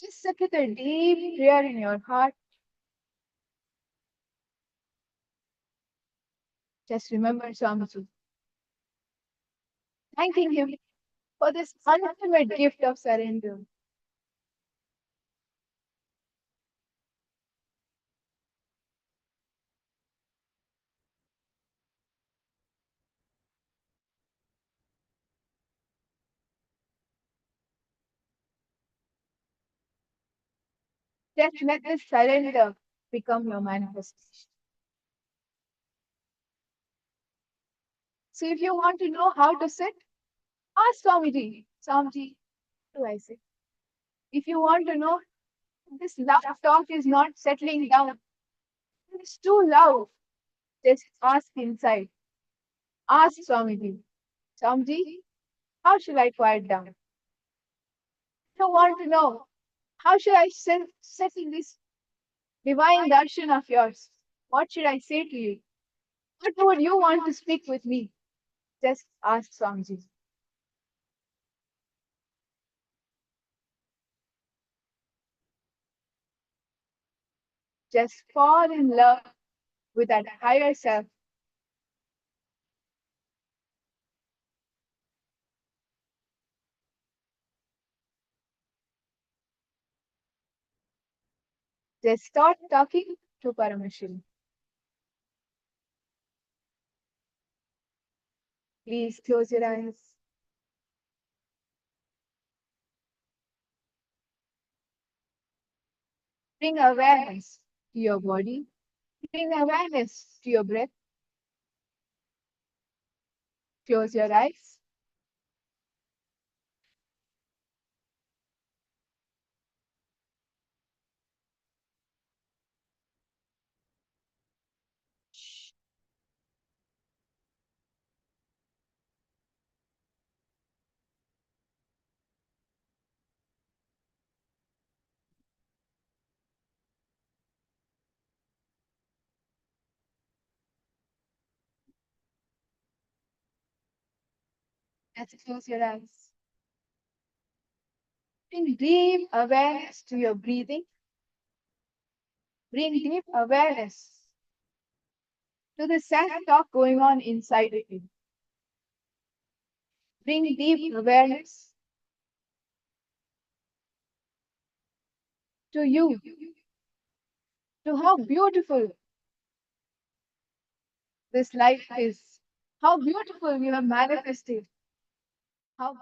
Just sit with a deep prayer in your heart. Just remember Swamiji, thanking him for this ultimate gift of surrender. Just let this surrender become your manifestation. So if you want to know how to sit, ask Swamiji. Swamiji, how do I sit? If you want to know this loud talk is not settling down, it's too loud, just ask inside. Ask Swamiji. Swamiji, how should I quiet down? If you want to know how should I sit in this divine darshan of yours, what should I say to you? What would you want to speak with me? Just ask Swamiji. Just fall in love with that higher self. Just start talking to Paramashivam. Please close your eyes. Bring awareness to your body. Bring awareness to your breath. Close your eyes. Just close your eyes. Bring deep awareness to your breathing. Bring deep awareness to the self-talk going on inside of you. Bring deep awareness to you, to how beautiful this life is, how beautiful you have manifested, how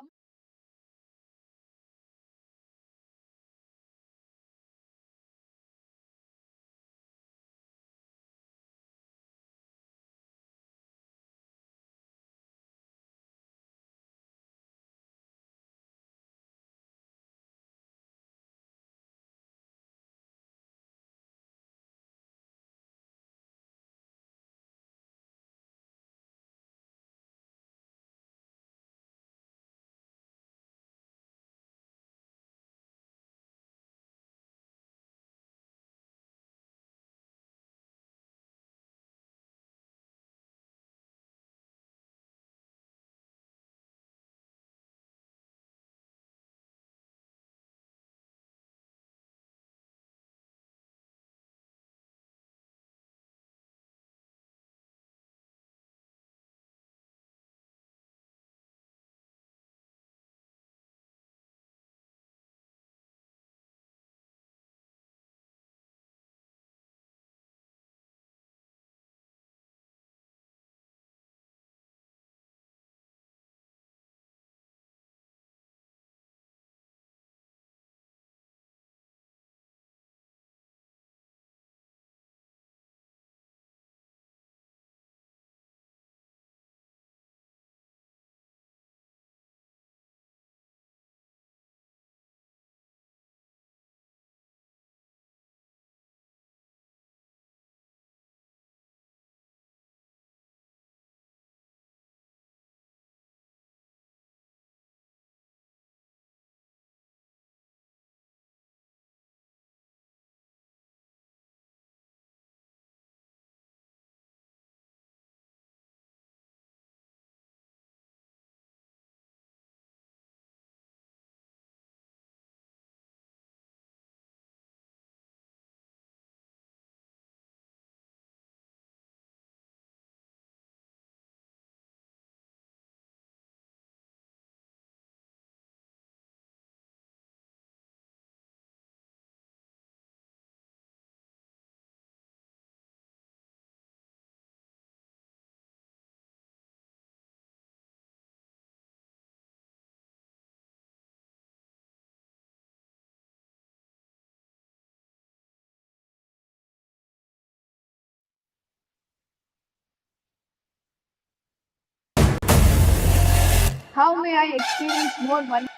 how may I experience more oneness?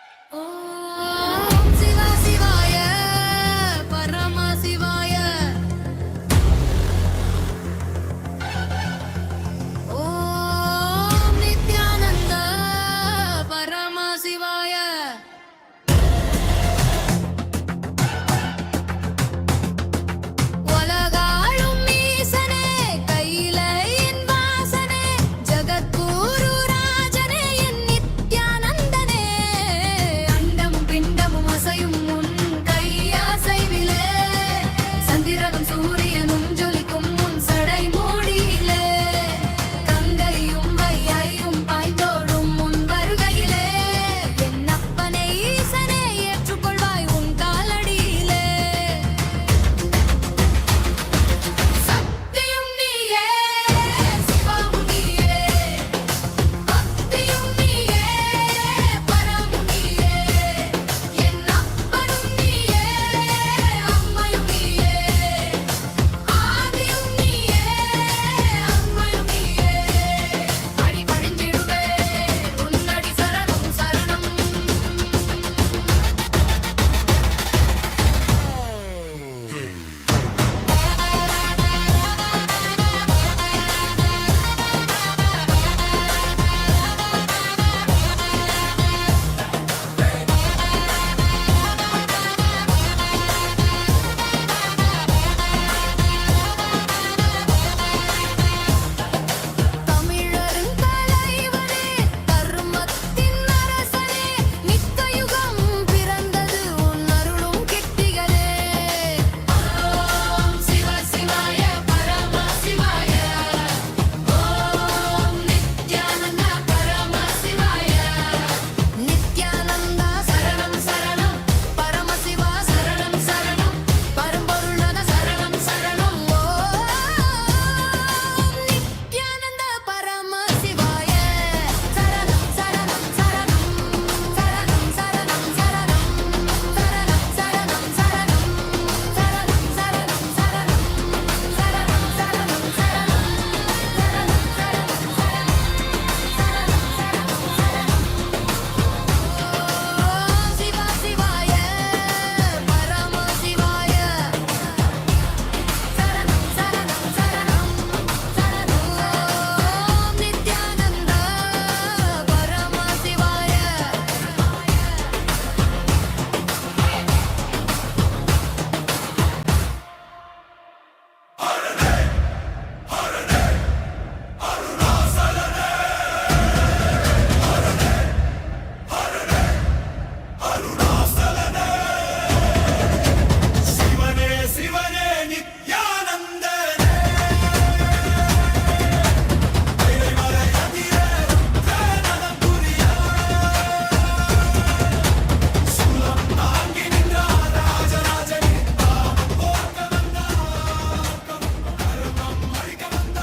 Om Shiva Shivaya, Paramasivaya. Om Nithyananda, Paramasivaya. உலகாளும் ஈசனே, கையிலையின் வாசனே, ஜகத்குரு ராஜனே, என் நித்யானந்தனே. அண்டம் பிண்டமும் அசையும் உன் கையசைவிலே, சந்திரனும் சூரியனும் ஜொலிக்கும் உன் சடை மூடியிலே, கங்கையும் வையையும் பாய்ந்தோடும் உன் வருகையிலே, என் அப்பனை ஈசனே ஏற்றுக்கொள்வாய் உன் காலடியிலே. சத்தியும் நீயே, சிவமும் நீயே, பக்தியும் நீயே, பரமும் நீயே, என் அப்பனும் நீயே, அம்மையும் நீயே, ஆதியும் நீயே, அம்மையும் நீயே. அடி பணிந்திடுவே, உன்னடி சரணம் சரணம். தமிழரின் தலைவனே, தர்மத்தின் அரசனே, நித்தயுகம் பிறந்தது உன் அருளும் கிட்டிகளே. ஓம் சிவ சிவாய, பரமசிவாய. ஓம் நித்யானந்த பரமசிவாய. நித்யானந்தா சரணம் சரணம், பரமசிவா சரணம் சரணம், பரம்பொருளான சரணம் சரணம். ஓம் நித்யானந்த பரமசிவாய. சரணம் சரணம் சரணம், சரணம் சரணம் சரணம், சரணம் சரணம் சரணம், சரணம் சரணம் சரணம், சரணம் சரணம் சரணம். சிவா சிவாய, பரமசிவாய. சரணம் சரணம் சரணம், சரணம். ஓம் நித்யானந்த பரமசிவாய. ಶಿವನೇ ಶಿವನೇ ನಿತ್ಯಾನಂದನೇ ಕೈಮರೆಯದಿರೆ ರುದ್ರನನ ಗುರಿಯ ಶೂಲಂ ತಾಂಗಿ ನಿನ್ನ ರಾಜರಾಜನಿದ್ದ ಓರ್ಕ ಬಂದ ಧರ್ಮಂ ಮರಿಕ ಬಂದ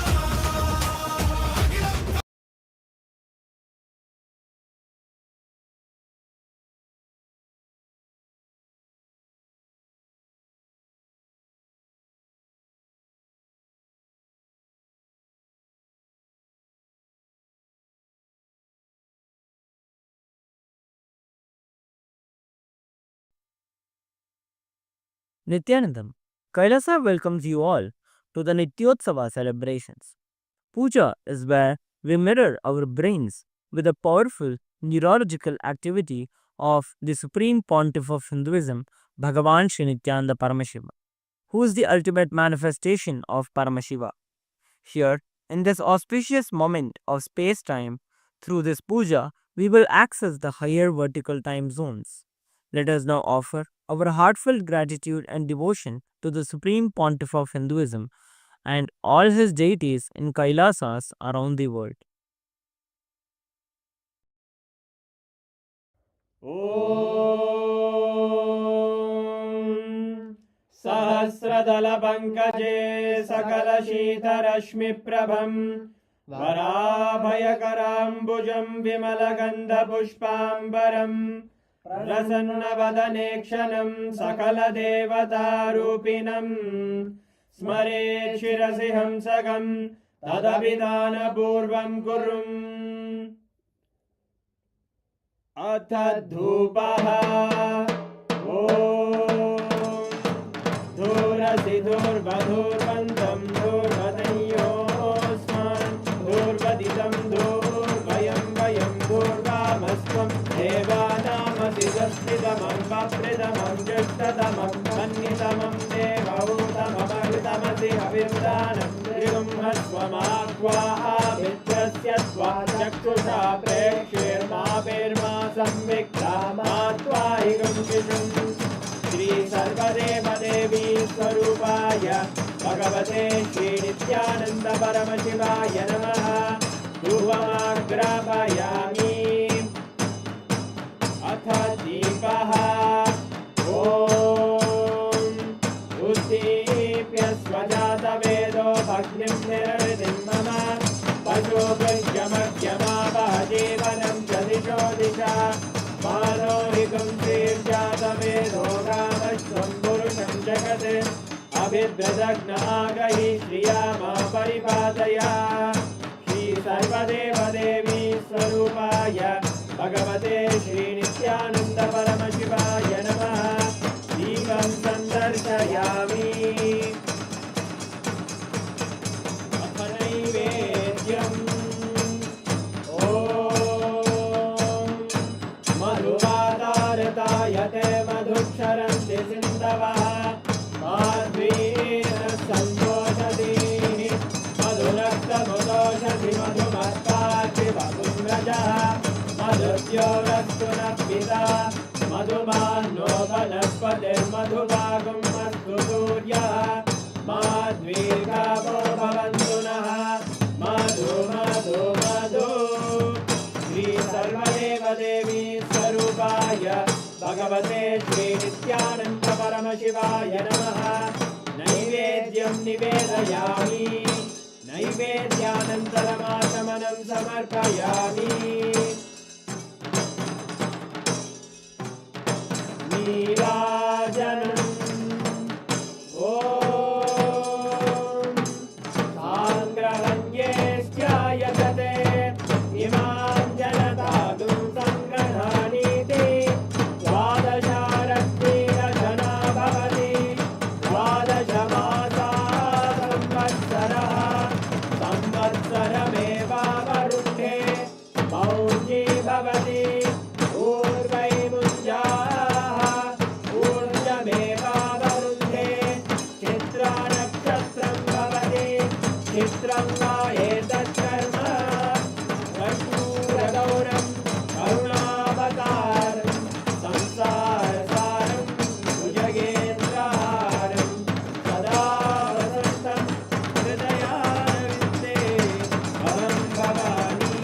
Nithyanandam, Kailasa welcomes you all to the Nityotsava celebrations. Puja is where we mirror our brains with the powerful neurological activity of the Supreme Pontiff of Hinduism, Bhagavan Sri Nithyananda Paramashivam, who is the ultimate manifestation of Paramashiva. Here, in this auspicious moment of space-time, through this puja, we will access the higher vertical time zones. Let us now offer our heartfelt gratitude and devotion to the Supreme Pontiff of Hinduism and all his deities in Kailasas around the world. ॐ सहस्रदलपङ्कजे सकलशीतरश्मिप्रभं वराभयकराम्बुजं विमलगन्धपुष्पाम्बरं प्रसन्नवदने क्षणं सकलदेवतारूपिणं स्मरेत् शिरसि हंसकं तदभिधानपूर्वं कुर्वन् अथ धूपः ॐ धूरसि धूर्वधूर्वन्तं धूर्वदयोस्मान् धूर्वदितं धूर्वयं वयं धूर्वामस्त्वं देवानामसि स्वस्तितमं वप्रतमं ज्येष्ठतमं मन्यतमं देवहूतममृतमसि हविर्दानं त्रिगुंहस्वमाक्वाः मित्रस्य त्वा चक्षुषा प्रेक्ष्येर्मा संविक्ता मा त्वाहिगं शिशुम् श्री सर्वदेवदेवी स्वरूपाय भगवते श्री नित्यानन्द परमशिवाय नमः धूपमाग्रापयामि अथ दीपः ॐ उद्दीप्य स्वजातवेदो भग्निं निरृतिं मम पशुभृत्यमग्यमावह जीवनं च दिशो दिशा मानोहिकं श्रीर्जातवेदो रामश्वं पुरुषं जगत् अभिद्रदग्नागहि श्रिया मा परिपादया श्री सर्वदेवदेवी स्वरूपाय भगवते श्री नित्यानन्द परमशिवाय नमः दीपं सन्दर्शयामि अथ नैवेद्यम् ॐ मधुवातारतायते मधुक्षरन्ति सिन्धवः माध्वीर सन्तोषति मधुरक्तमुदोषति मधुमत्पाति वपुन्द्रजः मधुद्योरस्तु नः पिता मधुमान्नो वनस्पतिर्मधुभागं अस्तु सूर्यः माध्वीर्गावो भवन्तु नः मधु मधु मधु श्री सर्वदेवदेवी स्वरूपाय भगवते श्री नित्यानन्द परमशिवाय नमः नैवेद्यं निवेदयामि नैवेद्यानन्तरमाचमनं समर्पयामि नीराजनम् ॐ साङ्ग्रहण्येष्ट्यायतते इमां जनतागुं सङ्ग्रहाणीति द्वादशारत्नीरजना भवति द्वादशमासा संवत्सरः संवत्सरमेवावरुन्धे मौञ्जी भवति ऊर्वैमुञ्जाः ऊर्जमेवावरुन्धे चित्रानक्षत्रं भवति चित्रं वा एतत्कर्म कर्पूरगौरं करुणावतारं संसारसारं भुजगेन्द्रहारं सदा वसन्तं हृदयारविन्दे भवं भवानी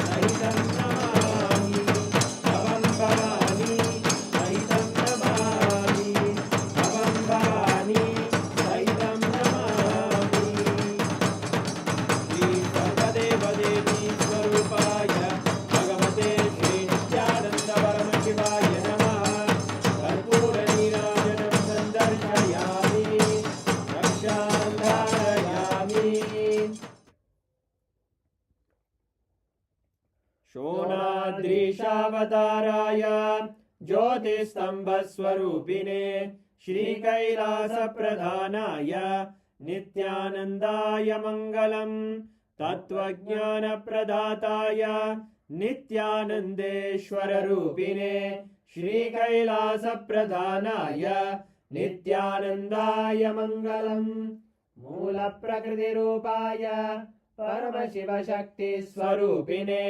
सहितं नमामि भवं भवानी सहितं नमामि भवं भवानी सहितं नमामि श्री सर्वदेवदेवी स्वरूपाय भगवते श्री नित्यानन्द परमशिवाय नमः कर्पूरनीराजनं सन्दर्शयामि रक्षां धारयामि शोणाद्रीशावताराय ज्योतिस्तम्भस्वरूपिणे श्रीकैलासप्रधानाय नित्यानन्दाय मङ्गलम् तत्त्वज्ञानप्रदाताय नित्यानन्देश्वररूपिणे श्रीकैलासप्रधानाय नित्यानन्दाय मङ्गलम् मूलप्रकृतिरूपाय परमशिवशक्तिस्वरूपिणे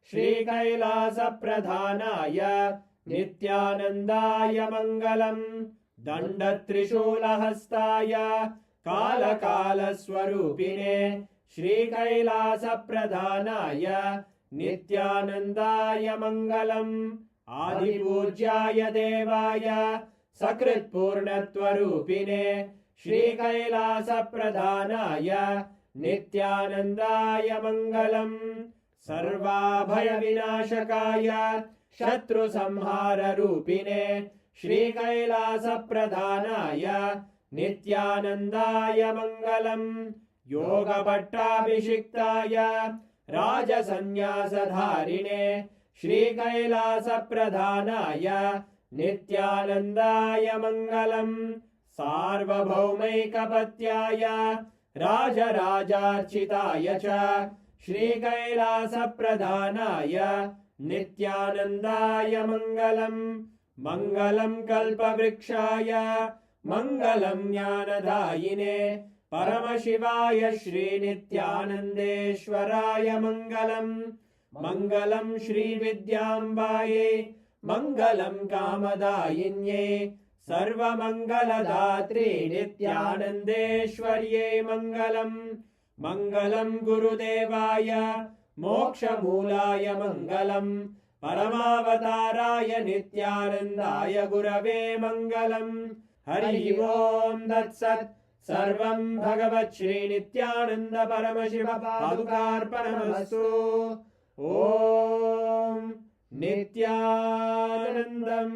श्रीकैलासप्रधानाय नित्यानन्दाय मङ्गलम् दण्डत्रिशूलहस्ताय कालकालस्वरूपिणे श्रीकैलासप्रधानाय नित्यानन्दाय मङ्गलम् आदिपूज्याय देवाय सकृत्पूर्णत्वरूपिणे श्रीकैलासप्रधानाय नित्यानन्दाय मङ्गलम् सर्वाभयविनाशकाय शत्रुसंहाररूपिणे श्रीकैलासप्रधानाय नित्यानन्दाय मङ्गलम् योगपट्टाभिषिक्ताय राजसन्न्यासधारिणे श्रीकैलासप्रधानाय नित्यानन्दाय मङ्गलम् सार्वभौमैकपत्याय राजराजार्चिताय च श्रीकैलासप्रधानाय नित्यानन्दाय मङ्गलम् मङ्गलम् कल्पवृक्षाय मङ्गलम् ज्ञानदायिने परमशिवाय श्रीनित्यानन्देश्वराय मङ्गलम् मङ्गलम् श्रीविद्याम्बायै मङ्गलम् कामदायिन्यै सर्वमङ्गलदात्रे नित्यानन्देश्वर्यै मङ्गलम् मङ्गलम् गुरुदेवाय मोक्षमूलाय मङ्गलम् परमावताराय नित्यानन्दाय गुरवे मङ्गलम् हरि ओम् तत्सत् सर्वम् भगवत् श्रीनित्यानन्द परमशिव पादुकार्पणमस्तु ॐ नित्यानन्दम्।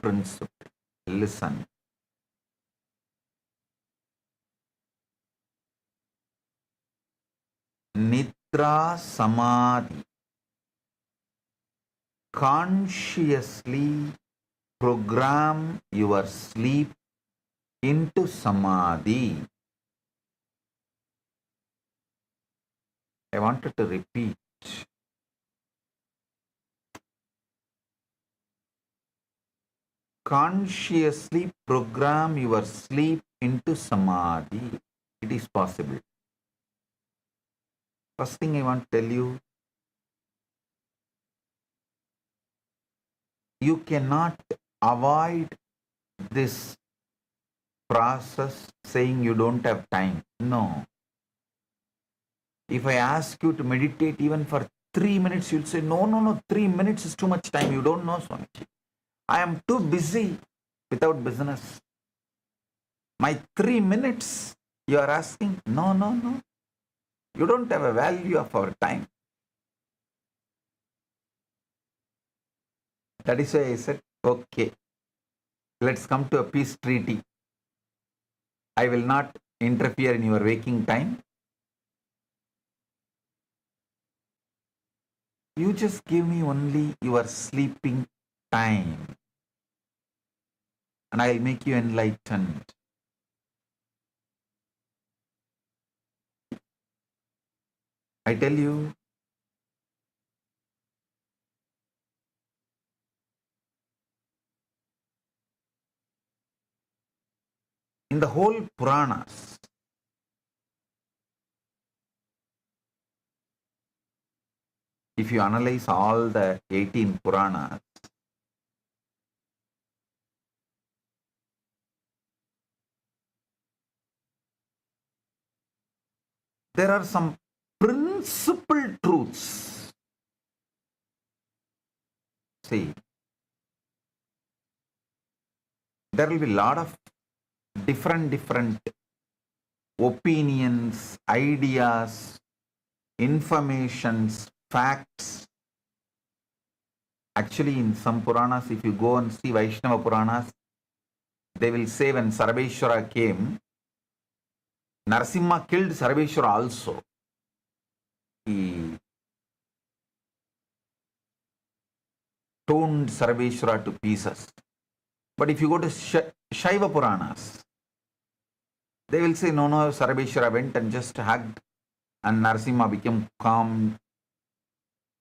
principle. Listen. Nidra Samadhi. Consciously program your sleep into Samadhi. I wanted to repeat. Consciously program your sleep into Samadhi. It is possible. First thing I want to tell you, you cannot avoid this process saying you don't have time. No. If I ask you to meditate even for 3 minutes, you'll say, no, 3 minutes is too much time. You don't know, Swamiji. I am too busy without business. My 3 minutes, you are asking, no. You don't have a value of our time. That is why I said, okay, let's come to a peace treaty. I will not interfere in your waking time. You just give me only your sleeping time. And I'll make you enlightened. I tell you, in the whole Puranas, if you analyze all the 18 Puranas, there are some principal truths. See, there will be a lot of different opinions, ideas, informations, facts. Actually, in some Puranas, if you go and see Vaishnava Puranas, they will say when Sarveshwara came, Narasimha killed Sarveshwara also. He toned Sarveshwara to pieces. But if you go to Shaiva Puranas, they will say, no, Sarveshwara went and just hugged, and Narasimha became calm,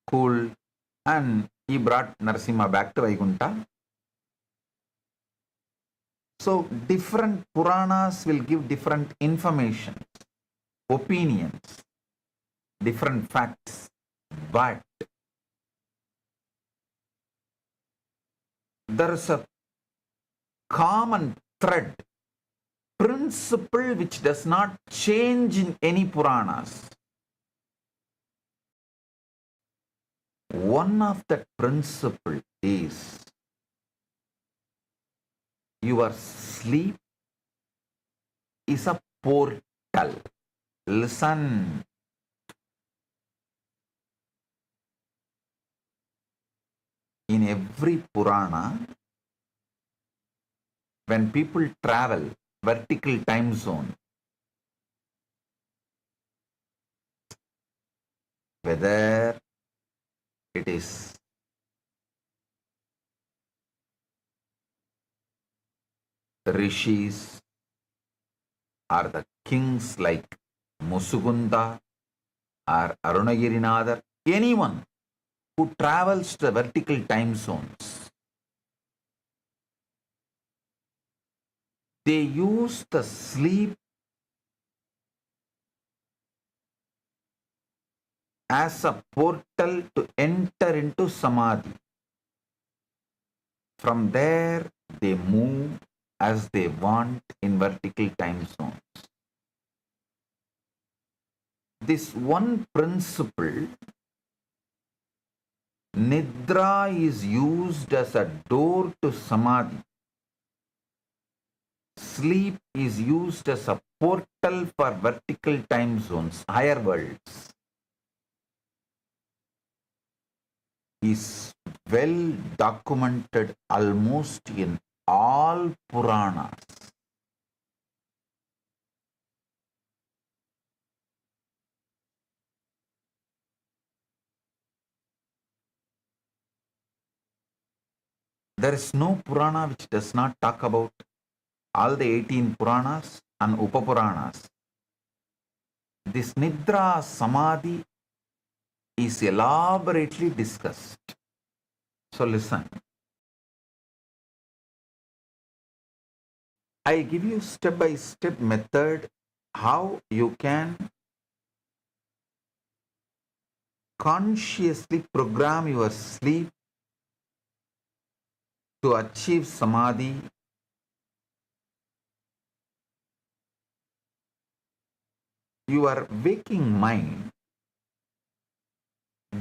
cool, and he brought Narasimha back to Vaikuntha. So, different Puranas will give different information, opinions, different facts, but there is a common thread, principle which does not change in any Puranas. One of that principle is your sleep is a portal. Listen. In every Purana, when people travel vertical time zone, whether it is the rishis or the kings like Musugunda or Arunagirinadar, anyone who travels to the vertical time zones, they use the sleep as a portal to enter into Samadhi. From there, they move as they want in vertical time zones. This one principle, Nidra, is used as a door to Samadhi. Sleep is used as a portal for vertical time zones, higher worlds. Is well documented almost in all Puranas. There is no Purana which does not talk about all the 18 Puranas and Upapuranas. This Nidra Samadhi is elaborately discussed. So listen. I give you step-by-step method how you can consciously program your sleep to achieve Samadhi. Your waking mind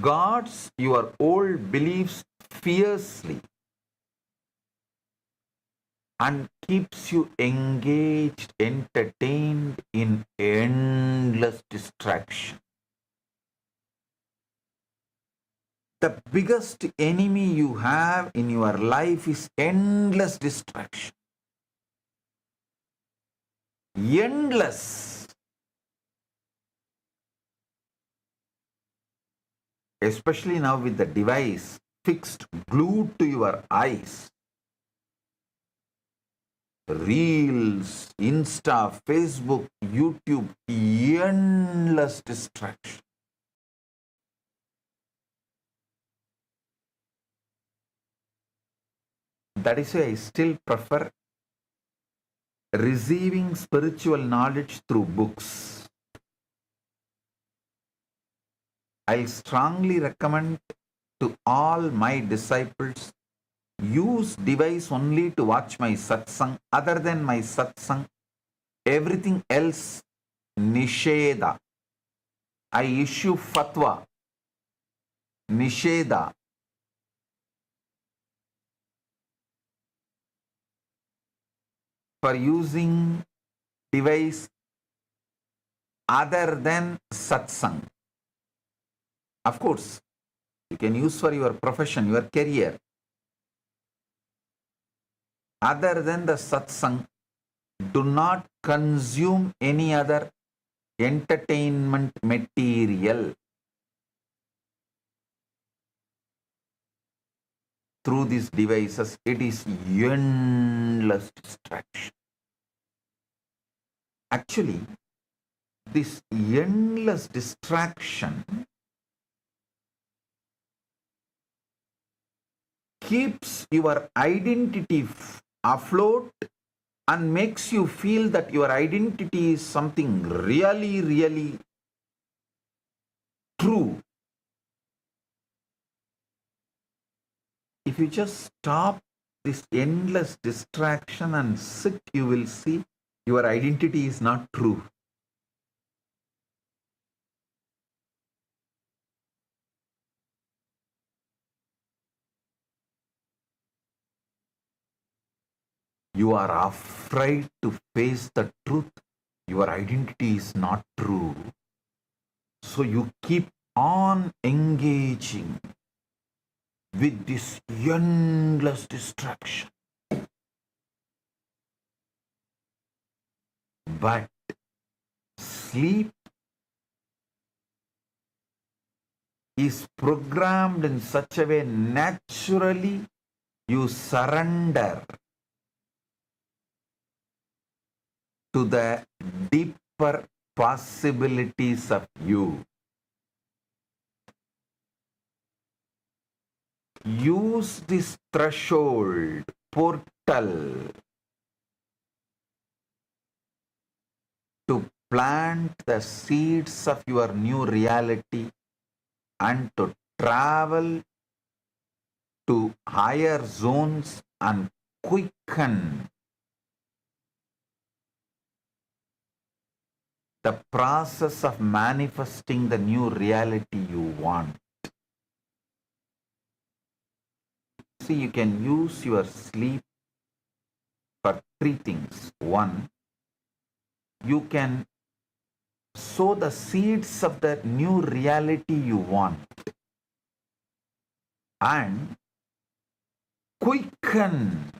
guards your old beliefs fiercely and keeps you engaged, entertained in endless distraction. The biggest enemy you have in your life is endless distraction. Endless. Especially now with the device fixed, glued to your eyes. Reels, Insta, Facebook, YouTube, endless distraction. That is why I still prefer receiving spiritual knowledge through books. I strongly recommend to all my disciples use device only to watch my satsang. Other than my satsang, everything else nisheda. I issue fatwa, nisheda. For using device other than satsang. Of course, you can use for your profession, your career. Other than the satsang, do not consume any other entertainment material through these devices. It is endless distraction. Actually, this endless distraction keeps your identity afloat and makes you feel that your identity is something really, really true. If you just stop this endless distraction and sit, you will see your identity is not true. You are afraid to face the truth. Your identity is not true. So you keep on engaging with this endless distraction. But sleep is programmed in such a way naturally you surrender to the deeper possibilities of you. Use this threshold, portal, to plant the seeds of your new reality and to travel to higher zones and quicken the process of manifesting the new reality you want. See, you can use your sleep for three things. One, you can sow the seeds of the new reality you want. And quicken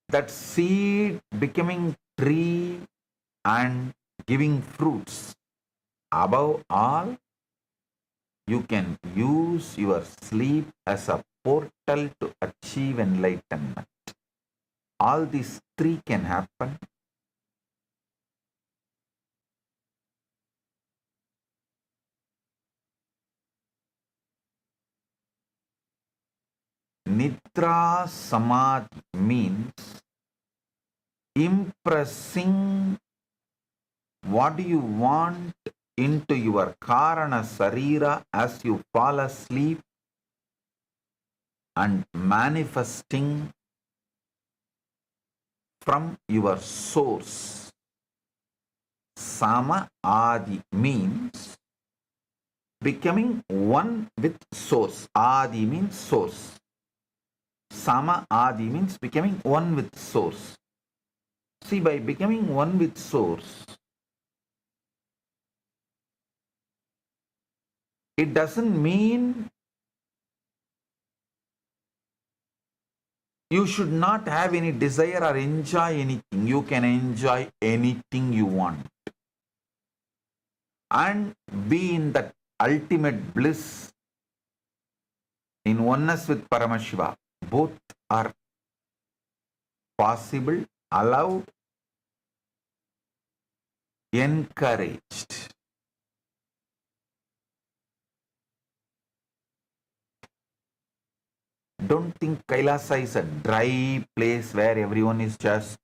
that seed becoming tree and giving fruits. Above all, you can use your sleep as a portal to achieve enlightenment. All these three can happen. Nidra Samadhi means impressing what you want into your Karana Sarira as you fall asleep and manifesting from your source. Sama Adi means becoming one with source. Adi means source. Sama Adi means becoming one with source. See, by becoming one with source, it doesn't mean you should not have any desire or enjoy anything. You can enjoy anything you want and be in that ultimate bliss in oneness with Paramashiva. Both are possible, allowed, encouraged. Don't think Kailasa is a dry place where everyone is just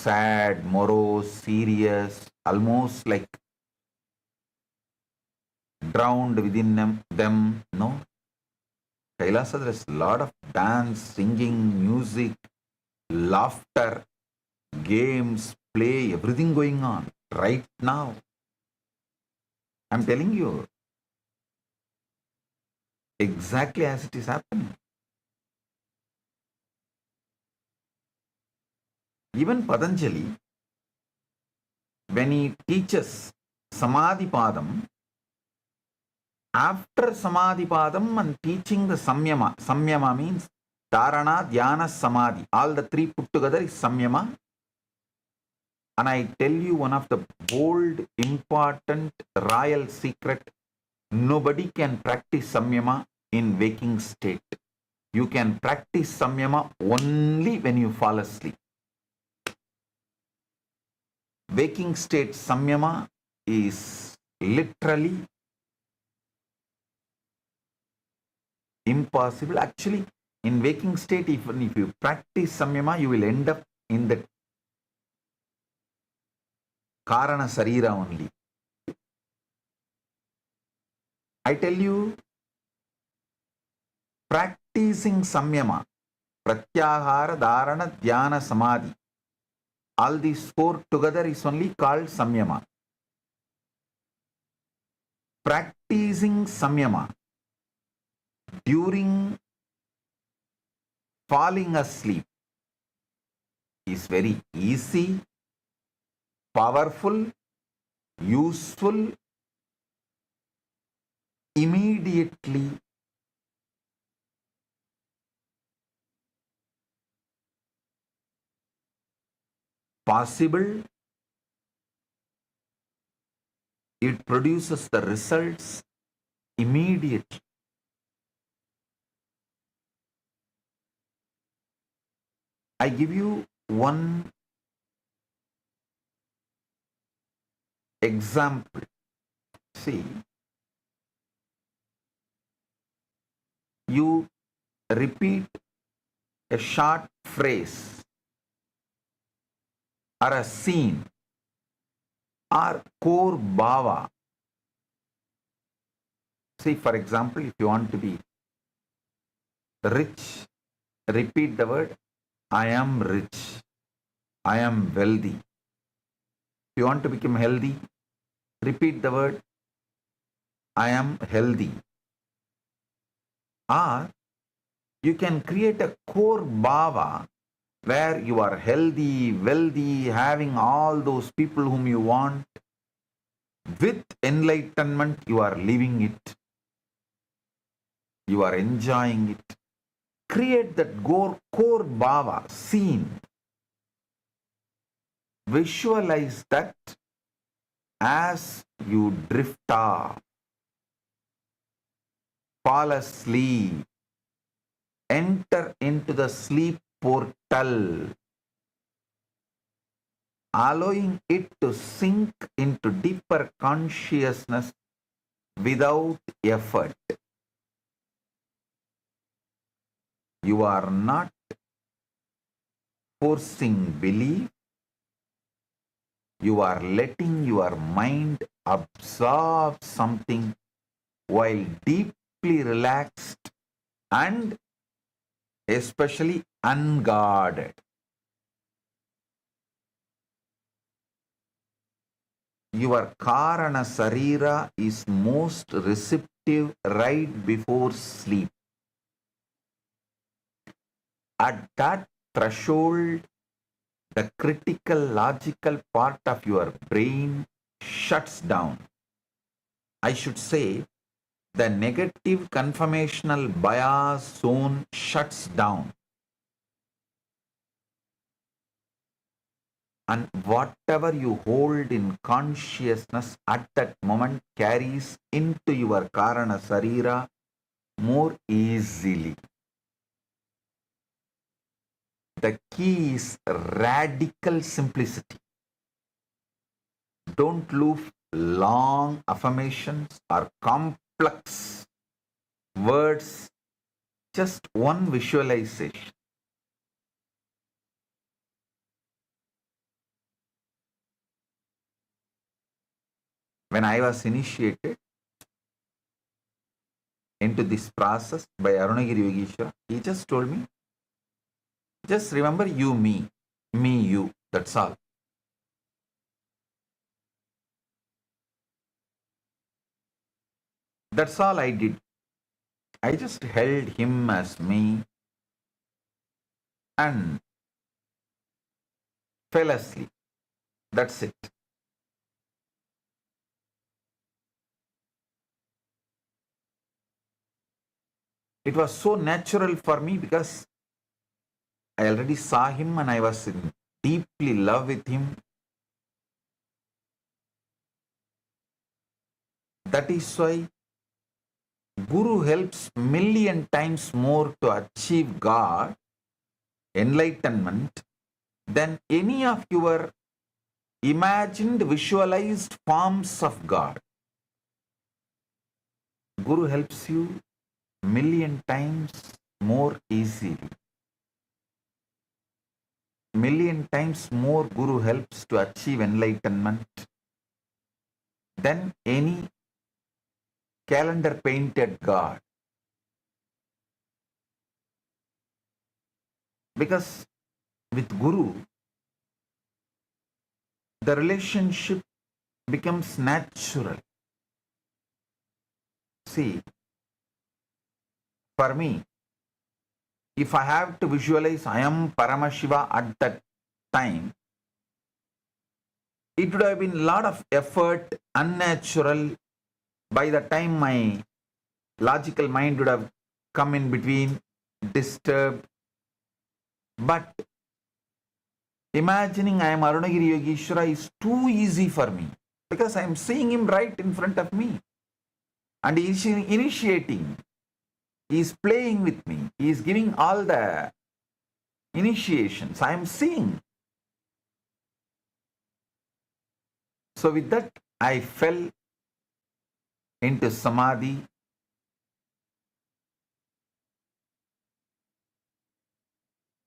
sad, morose, serious, almost like drowned within them. No. Kailasa, there is a lot of dance, singing, music, laughter, games, play, everything going on right now. I'm telling you, exactly as it is happening. Even Patanjali, when he teaches Samadhi Padam, after Samadhi Padam and teaching the Samyama, Samyama means Dharana, Dhyana, Samadhi, all the three put together is Samyama. And I tell you one of the bold, important, royal secret, nobody can practice Samyama in waking state. You can practice Samyama only when you fall asleep. Waking state Samyama is literally impossible. Actually, in waking state, even if you practice Samyama, you will end up in the Karana Sarira only. I tell you, practicing Samyama, Pratyahara, Dharana, Dhyana, Samadhi, all these four together is only called Samyama. Practicing Samyama during falling asleep is very easy, powerful, useful, immediately possible. It produces the results immediately. I give you one example. See, you repeat a short phrase or a scene or core bhava. See, for example, if you want to be rich, repeat the word, I am rich, I am wealthy. If you want to become healthy, repeat the word, I am healthy. Or you can create a core bhava where you are healthy, wealthy, having all those people whom you want. With enlightenment, you are living it. You are enjoying it. Create that core bhava, scene. Visualize that as you drift off, fall asleep, enter into the sleep portal, allowing it to sink into deeper consciousness without effort. You are not forcing belief. You are letting your mind absorb something while deeply relaxed and especially unguarded. Your Karana Sarira is most receptive right before sleep. At that threshold, the critical logical part of your brain shuts down. I should say, the negative conformational bias zone shuts down. And whatever you hold in consciousness at that moment carries into your Karana Sarira more easily. The key is radical simplicity. Don't look long affirmations or complex words, just one visualization. When I was initiated into this process by Arunagiri Yogeshwara, he just told me, just remember you, me, you, that's all. That's all I did. I just held him as me and fell asleep. That's it. It was so natural for me because I already saw him and I was in deeply love with him. That is why Guru helps million times more to achieve God, enlightenment, than any of your imagined, visualized forms of God. Guru helps you million times more easily. Million times more Guru helps to achieve enlightenment than any calendar painted God. Because with Guru, the relationship becomes natural. See, for me, if I have to visualize I am Paramashiva at that time, it would have been a lot of effort, unnatural. By the time my logical mind would have come in between, disturbed. But imagining I am Arunagiri Yogeshwara is too easy for me because I am seeing him right in front of me. And he is initiating. He is playing with me. He is giving all the initiations. I am seeing. So with that, I fell into samadhi.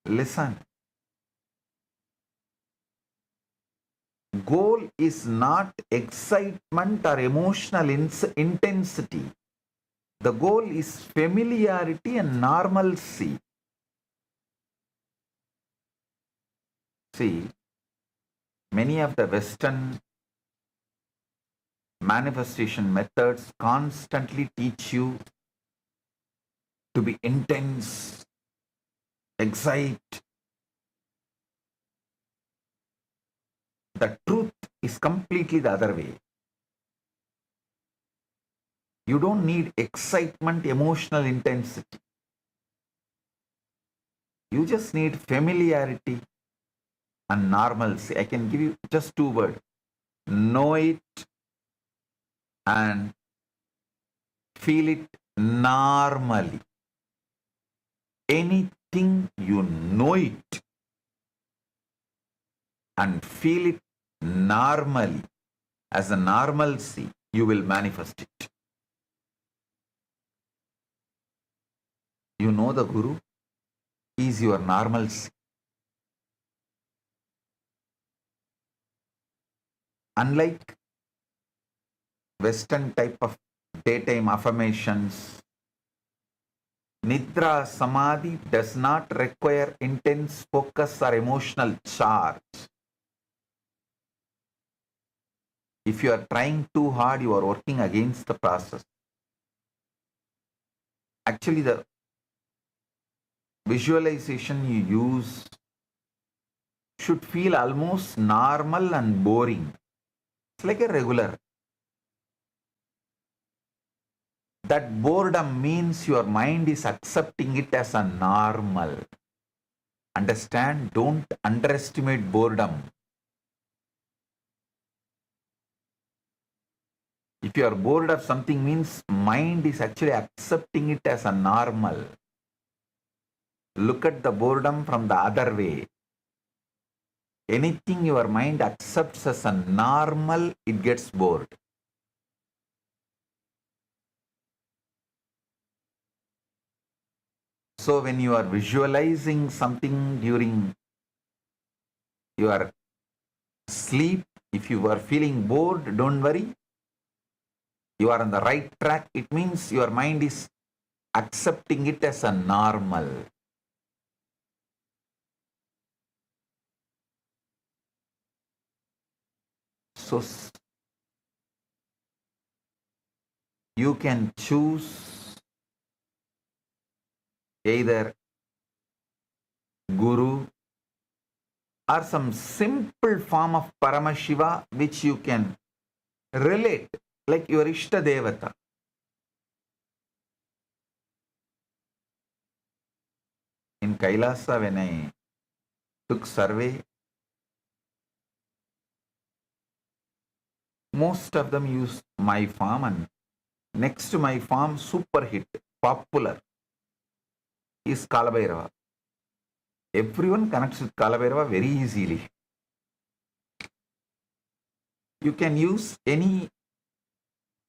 Listen. Goal is not excitement or emotional intensity. The goal is familiarity and normalcy. See, many of the Western manifestation methods constantly teach you to be intense, excite, The truth is completely the other way. You don't need excitement, emotional intensity. You just need familiarity and normalcy. I can give you just two words. Know it and feel it normally. Anything you know it and feel it normally as a normalcy, you will manifest it. You know the Guru is your normalcy. Unlike Western type of daytime affirmations, Nidra Samadhi does not require intense focus or emotional charge. If you are trying too hard, you are working against the process. Actually, the visualization you use should feel almost normal and boring. It's like a regular. That boredom means your mind is accepting it as a normal. Understand? Don't underestimate boredom. If you are bored of something, means mind is actually accepting it as a normal. Look at the boredom from the other way. Anything your mind accepts as a normal, it gets bored. So when you are visualizing something during your sleep, if you are feeling bored, don't worry. You are on the right track. It means your mind is accepting it as a normal. So you can choose either Guru or some simple form of Paramashiva which you can relate, like your Ishta Devata. In Kailasa, when I took survey, most of them use my farm, and next to my farm, super hit, popular, is Kalabhairava. Everyone connects with Kalabhairava very easily. You can use any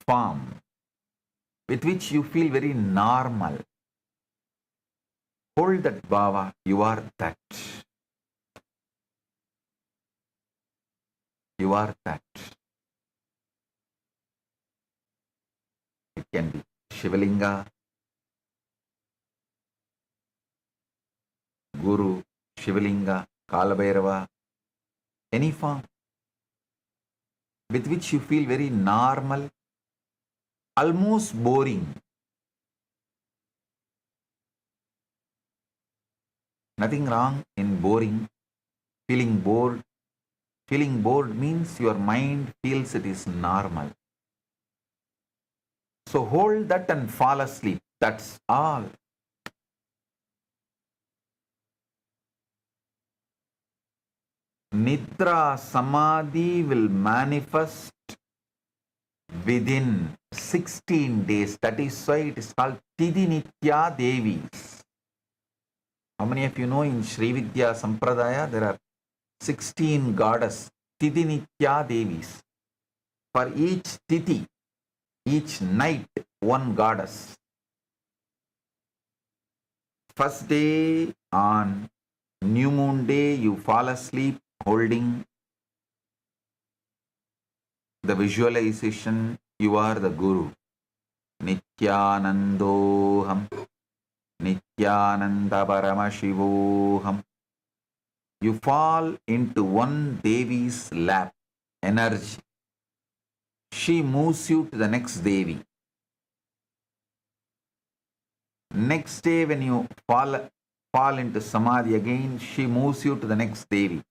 form with which you feel very normal. Hold that bhava, you are that. You are that. It can be Shivalinga, Guru, Shivalinga, Kalabhairava, any form with which you feel very normal, almost boring. Nothing wrong in boring, feeling bored. Feeling bored means your mind feels it is normal. So hold that and fall asleep. That's all. Nidra Samadhi will manifest within 16 days. That is why it is called Tidhi Nitya Devis. How many of you know in Sri Vidya Sampradaya there are 16 goddess Tidhi Nitya Devis. For each Tithi, each night, one goddess. First day on new moon day, you fall asleep holding the visualization, you are the Guru. Nithyanandoham, Nithyananda Paramashivoham. You fall into one Devi's lap, energy. She moves you to the next Devi. Next day when you fall into Samadhi again, she moves you to the next Devi.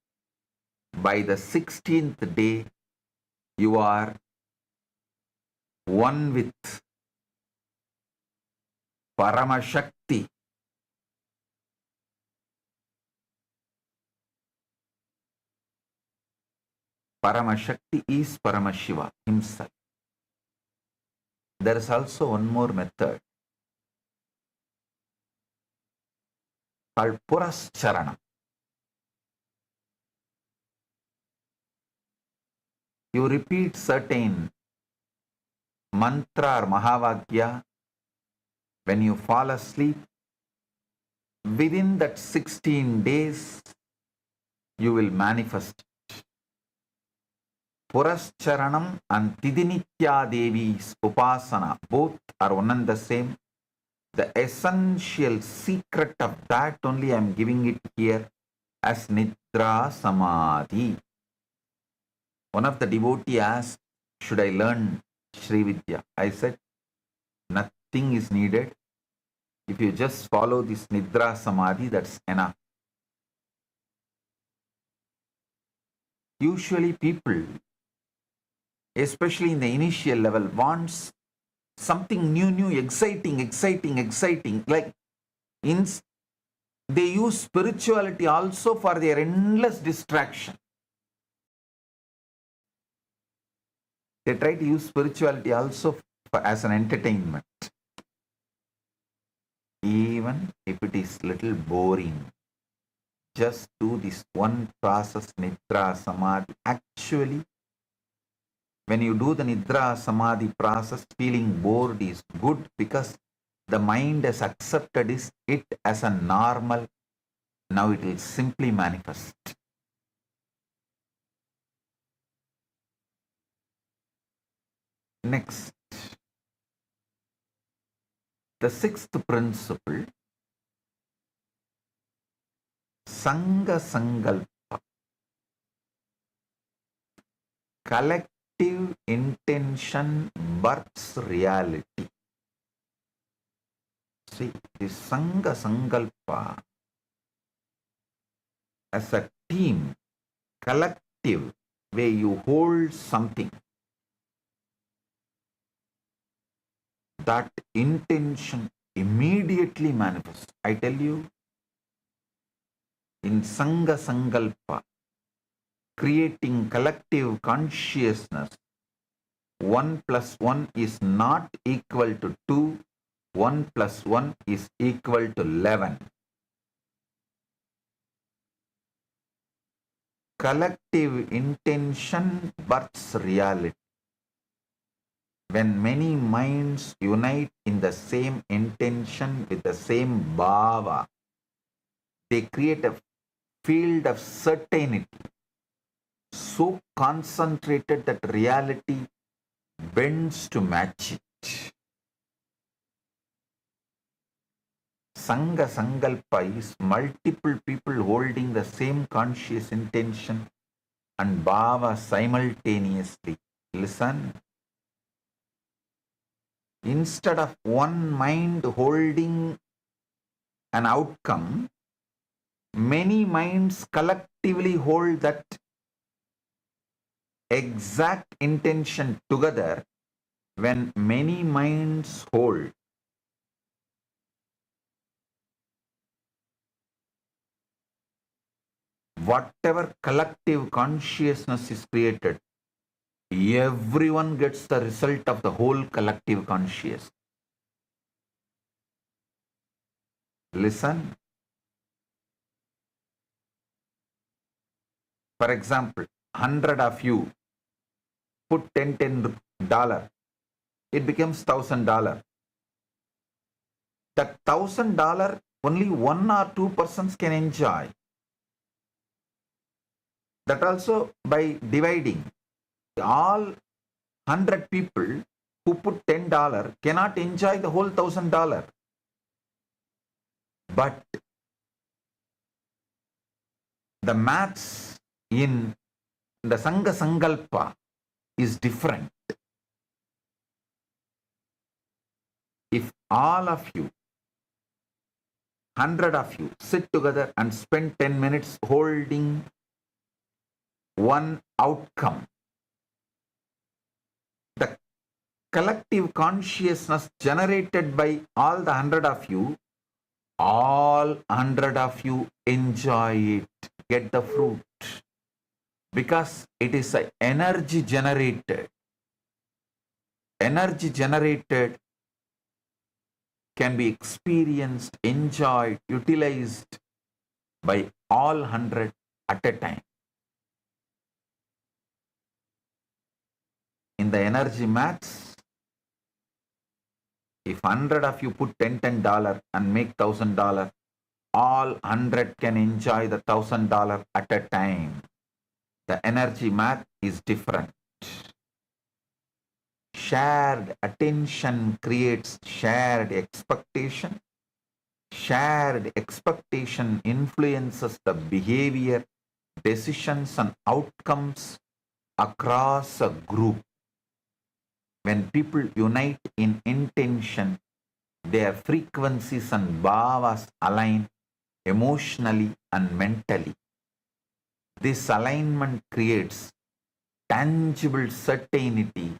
By the 16th day, you are one with Paramashakti. Paramashakti is Paramashiva himself. There is also one more method called Purascharana. You repeat certain mantra or Mahavakya when you fall asleep. Within that 16 days, you will manifest. Purascharanam and Tidinitya Devi's Upasana, both are one and the same. The essential secret of that only I am giving it here as Nidra Samadhi. One of the devotees asked, should I learn Sri Vidya? I said, nothing is needed. If you just follow this Nidra Samadhi, that's enough. Usually people, especially in the initial level, wants something new, exciting. Like they use spirituality also for their endless distraction. They try to use spirituality also as an entertainment. Even if it is little boring, just do this one process, Nidra Samadhi. Actually, when you do the Nidra Samadhi process, feeling bored is good because the mind has accepted it as a normal. Now it will simply manifest. Next, the sixth principle, Sangha Sankalpa. Collective intention births reality. See, the Sangha Sankalpa as a team, collective, where you hold something, that intention immediately manifests. I tell you, in Sangha Sankalpa, creating collective consciousness, 1 plus 1 is not equal to 2, 1 plus 1 is equal to 11. Collective intention births reality. When many minds unite in the same intention with the same bhava, they create a field of certainty, so concentrated that reality bends to match it. Sangha Sankalpa is multiple people holding the same conscious intention and bhava simultaneously. Listen. Instead of one mind holding an outcome, many minds collectively hold that exact intention together. When many minds hold, whatever collective consciousness is created, everyone gets the result of the whole collective consciousness. Listen. For example, 100 of you put $10, it becomes $1,000. That $1,000 only 1 or 2 persons can enjoy. That also by dividing. All 100 people who put $10 cannot enjoy the whole $1,000. But the maths in the Sangha Sankalpa is different. If all of you, 100 of you, sit together and spend 10 minutes holding one outcome. The collective consciousness generated by all the 100 of you, all 100 of you enjoy it, get the fruit. Because it is an energy generated. Energy generated can be experienced, enjoyed, utilized by all 100 at a time. In the energy maths, if 100 of you put $10 and make $1,000, all 100 can enjoy the $1,000 at a time. The energy math is different. Shared attention creates shared expectation. Shared expectation influences the behavior, decisions, and outcomes across a group. When people unite in intention, their frequencies and bhavas align emotionally and mentally. This alignment creates tangible certainty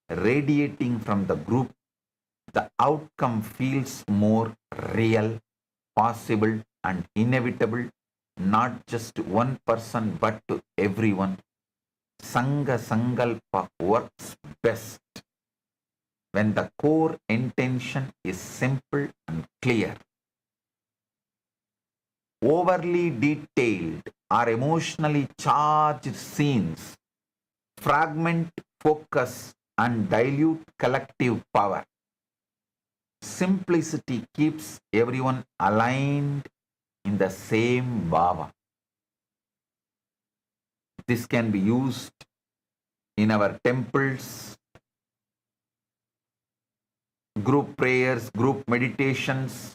radiating from the group. The outcome feels more real, possible, and inevitable, not just one person but to everyone. Sangha Sankalpa works best when the core intention is simple and clear. Overly detailed or emotionally charged scenes fragment focus and dilute collective power. Simplicity keeps everyone aligned in the same bhava. This can be used in our temples, group prayers, group meditations,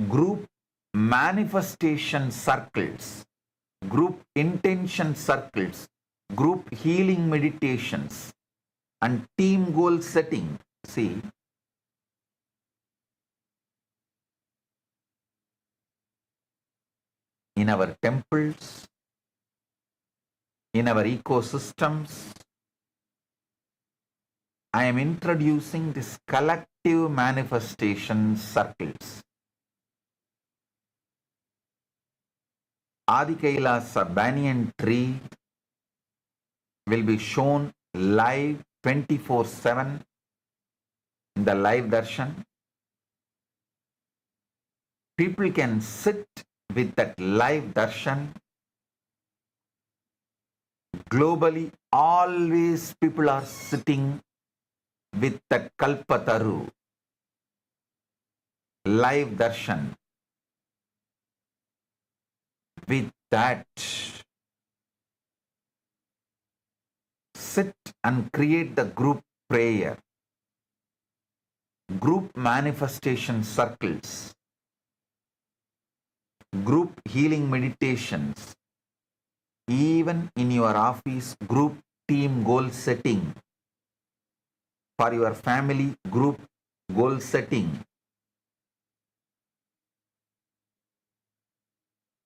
group manifestation circles, group intention circles, group healing meditations, and team goal setting. See, in our temples, in our ecosystems, I am introducing this collective manifestation circles. Adi Kailasa banyan tree will be shown live 24/7 in the live darshan. People can sit with that live darshan. Globally, always people are sitting with that Kalpataru, live darshan. With that, sit and create the group prayer, group manifestation circles, group healing meditations, even in your office, group team goal setting, for your family, group goal setting.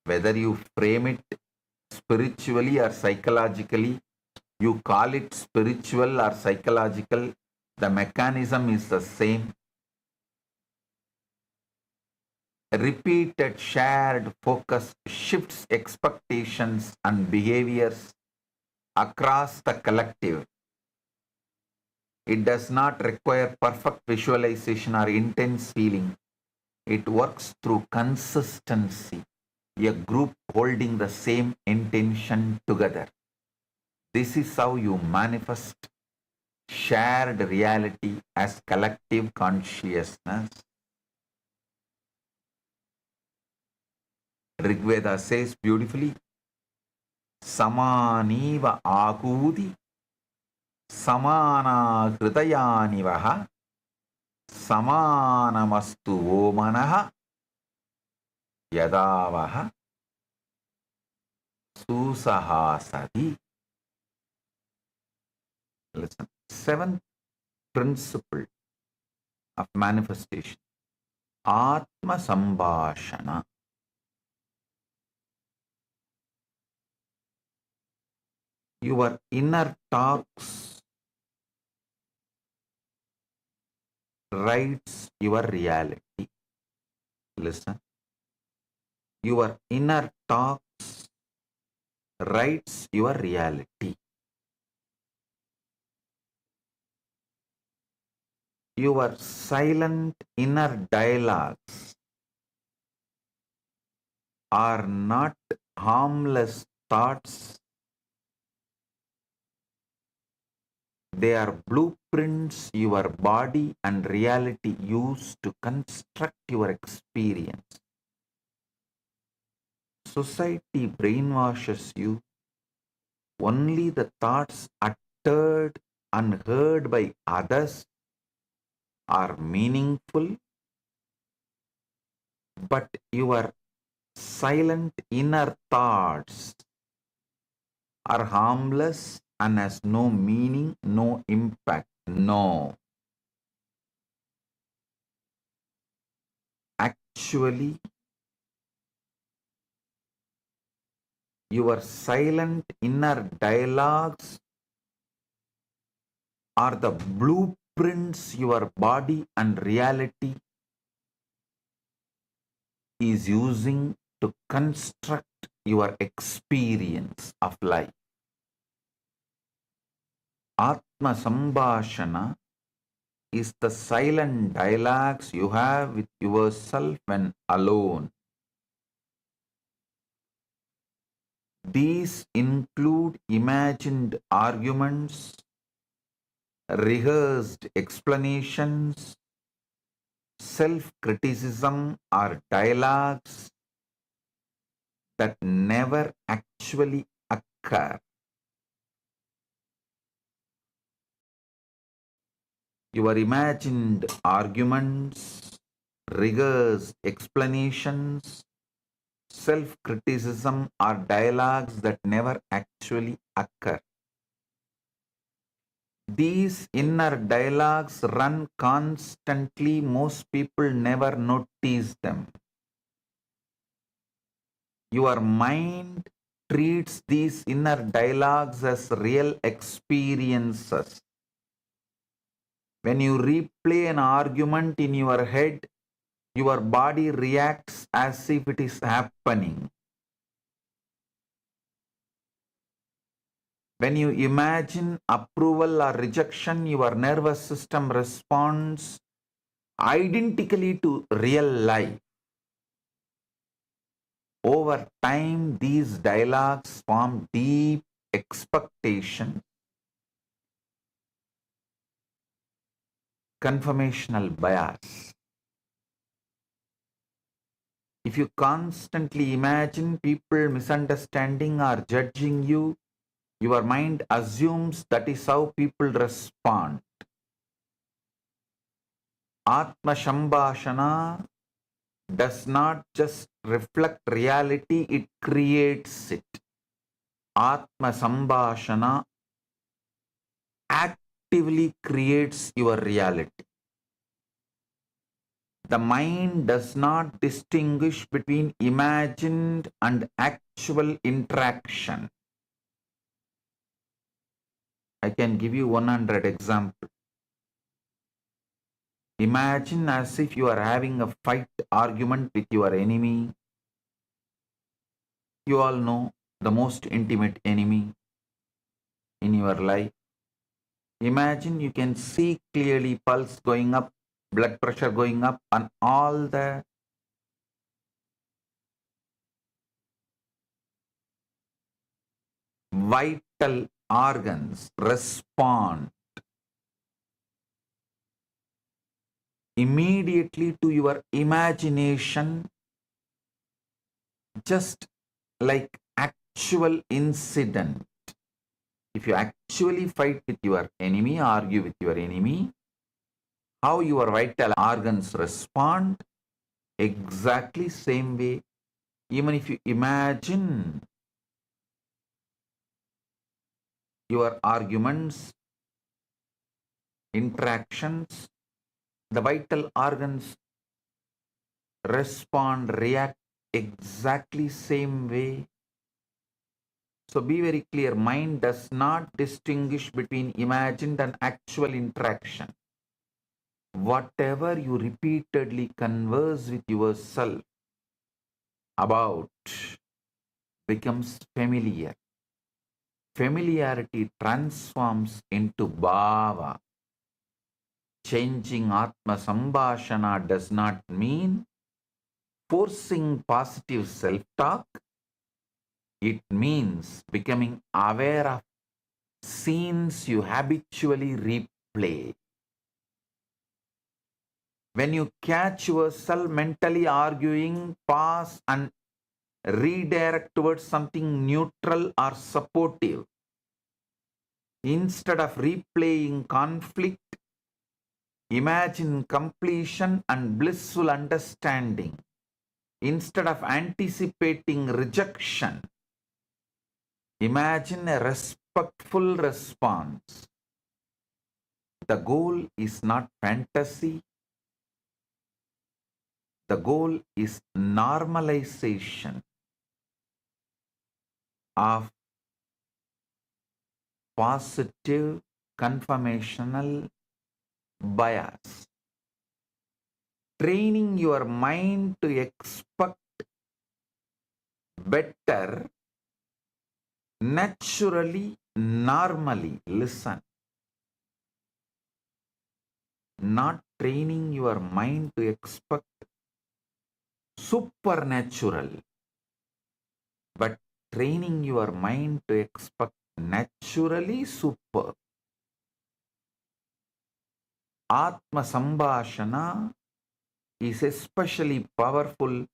Whether you frame it spiritually or psychologically, you call it spiritual or psychological, the mechanism is the same. Repeated shared focus shifts expectations and behaviors across the collective. It does not require perfect visualization or intense feeling. It works through consistency, a group holding the same intention together. This is how you manifest shared reality as collective consciousness. Rigveda says beautifully, Samaniva akudi, Samana hritayanivaha, Samanamastu omanaha, Yadavaha, Susahasadi. Listen, seventh principle of manifestation, Atma Sambhashana. Your inner talks writes your reality. Listen. Your inner talks writes your reality. Your silent inner dialogues are not harmless thoughts. They are blueprints your body and reality use to construct your experience. Society brainwashes you. Only the thoughts uttered and heard by others are meaningful, but your silent inner thoughts are harmless and has no meaning, no impact. No. Actually, your silent inner dialogues are the blueprints your body and reality is using to construct your experience of life. Atma Sambhashana is the silent dialogues you have with yourself when alone. These include imagined arguments, rehearsed explanations, self-criticism or dialogues that never actually occur. Your imagined arguments, rehearsed explanations, self-criticism are dialogues that never actually occur. These inner dialogues run constantly. Most people never notice them. Your mind treats these inner dialogues as real experiences. When you replay an argument in your head, your body reacts as if it is happening. When you imagine approval or rejection, your nervous system responds identically to real life. Over time, these dialogues form deep expectation, confirmational bias. If you constantly imagine people misunderstanding or judging you, your mind assumes that is how people respond. Atma Shambhashana does not just reflect reality, it creates it. Atma Sambhashana actively creates your reality. The mind does not distinguish between imagined and actual interaction. I can give you 100 examples. Imagine as if you are having a fight argument with your enemy. You all know the most intimate enemy in your life. Imagine you can see clearly pulse going up, blood pressure going up, and all the vital organs respond immediately to your imagination, just like actual incident. If you actually fight with your enemy, argue with your enemy, how your vital organs respond, exactly same way. Even if you imagine your arguments, interactions, the vital organs respond, react exactly same way. So be very clear, mind does not distinguish between imagined and actual interaction. Whatever you repeatedly converse with yourself about becomes familiar. Familiarity transforms into bhava. Changing Atma Sambhashana does not mean forcing positive self-talk. It means becoming aware of scenes you habitually replay. When you catch yourself mentally arguing, pause and redirect towards something neutral or supportive. Instead of replaying conflict, imagine completion and blissful understanding. Instead of anticipating rejection, imagine a respectful response. The goal is not fantasy. The goal is normalization of positive conformational bias. Training your mind to expect better naturally, normally. Listen. Not training your mind to expect supernatural, but training your mind to expect naturally super. Atma Sambhashana is especially powerful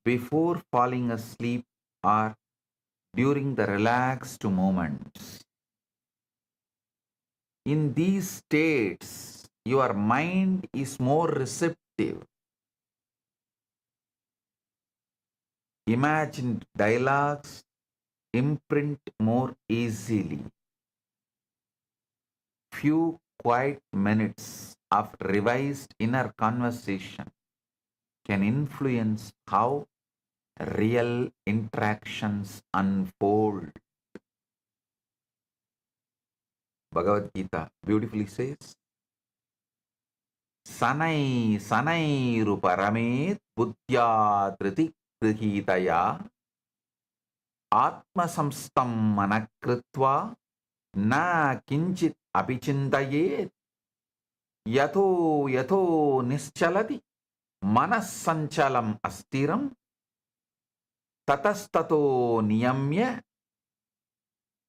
before falling asleep or during the relaxed moments. In these states, your mind is more receptive. Imagined dialogues imprint more easily. Few quiet minutes of revised inner conversation can influence how real interactions unfold. Bhagavad Gita beautifully says, Sanai sanai ruparamet buddhya triti grihitaya atma samstam manakritva na kinchit apichintaye yato nischalati manas sanchalam astiram tatastato niyamya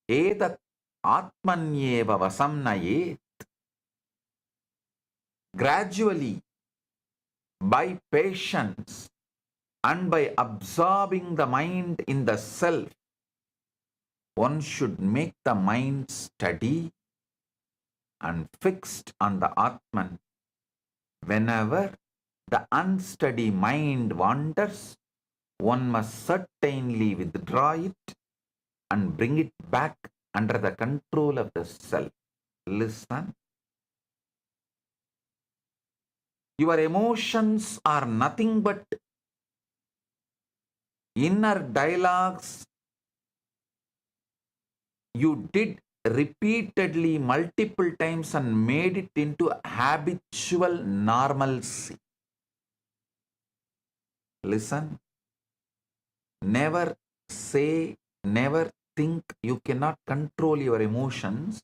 etat atmanyeva vasamnaye. Gradually, by patience and by absorbing the mind in the self, one should make the mind steady and fixed on the Atman. Whenever the unsteady mind wanders, one must certainly withdraw it and bring it back under the control of the self. Listen. Your emotions are nothing but inner dialogues you did repeatedly multiple times and made it into habitual normalcy. Listen. Never say, never think you cannot control your emotions.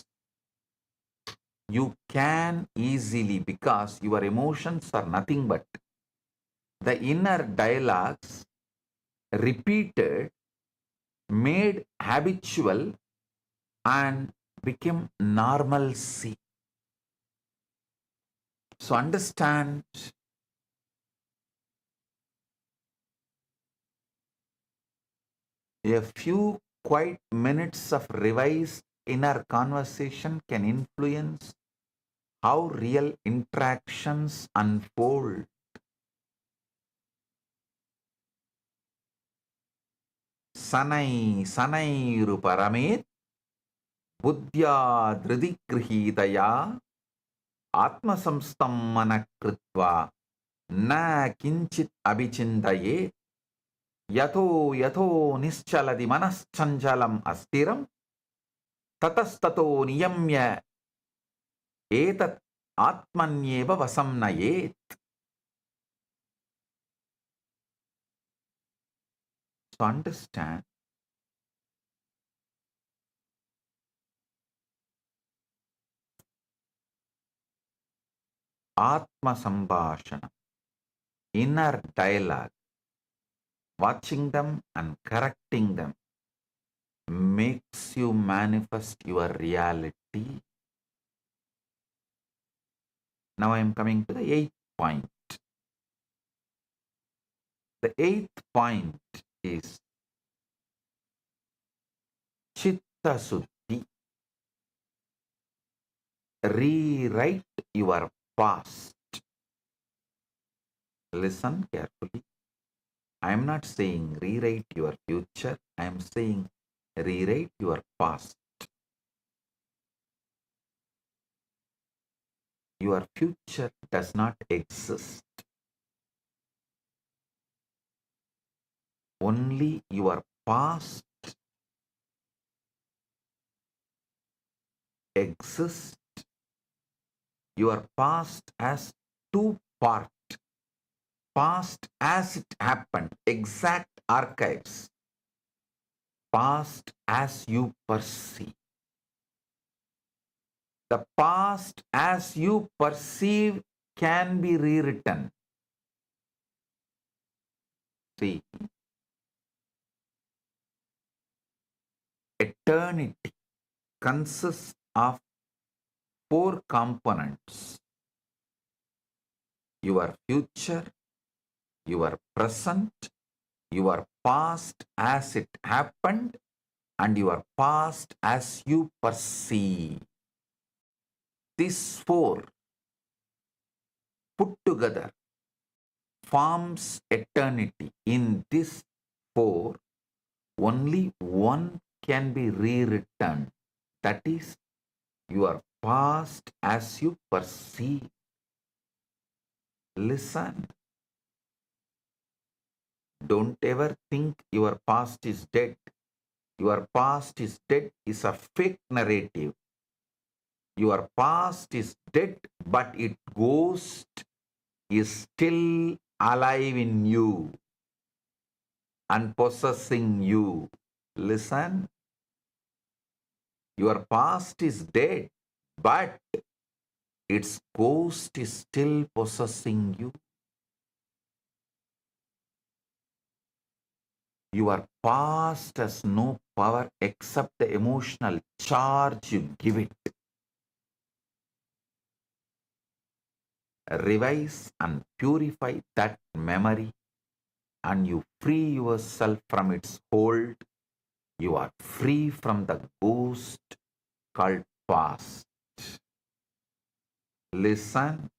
You can easily, because your emotions are nothing but the inner dialogues repeated, made habitual and became normalcy. So understand, a few quiet minutes of revised inner conversation can influence how real interactions unfold. Sanai sanai ruparamet buddhya dhridigrihitaya atma samstam manakritva na kinchit abhichintaye. Yato yato nischaladi manaschanchalam astiram tatastato niyamya etat atmanyeva vasamnayet. So understand, Atma Sambhashana, inner dialogue, watching them and correcting them makes you manifest your reality. Now I am coming to the 8th point. The 8th point is Chitta Suddhi. Rewrite your past. Listen carefully. I am not saying rewrite your future. I am saying rewrite your past. Your future does not exist. Only your past exists. Your past has two parts. Past as it happened, exact archives. Past as you perceive. The past as you perceive can be rewritten. See, eternity consists of 4 components: your future, your present, your past as it happened, and your past as you perceive. These 4 put together forms eternity. In this 4, only one can be rewritten. That is your past as you perceive. Listen. Don't ever think your past is dead. Your past is dead is a fake narrative. Your past is dead, but its ghost is still alive in you and possessing you. Listen. Your past is dead, but its ghost is still possessing you. Your past has no power except the emotional charge you give it. Revise and purify that memory, and you free yourself from its hold. You are free from the ghost called past. Listen.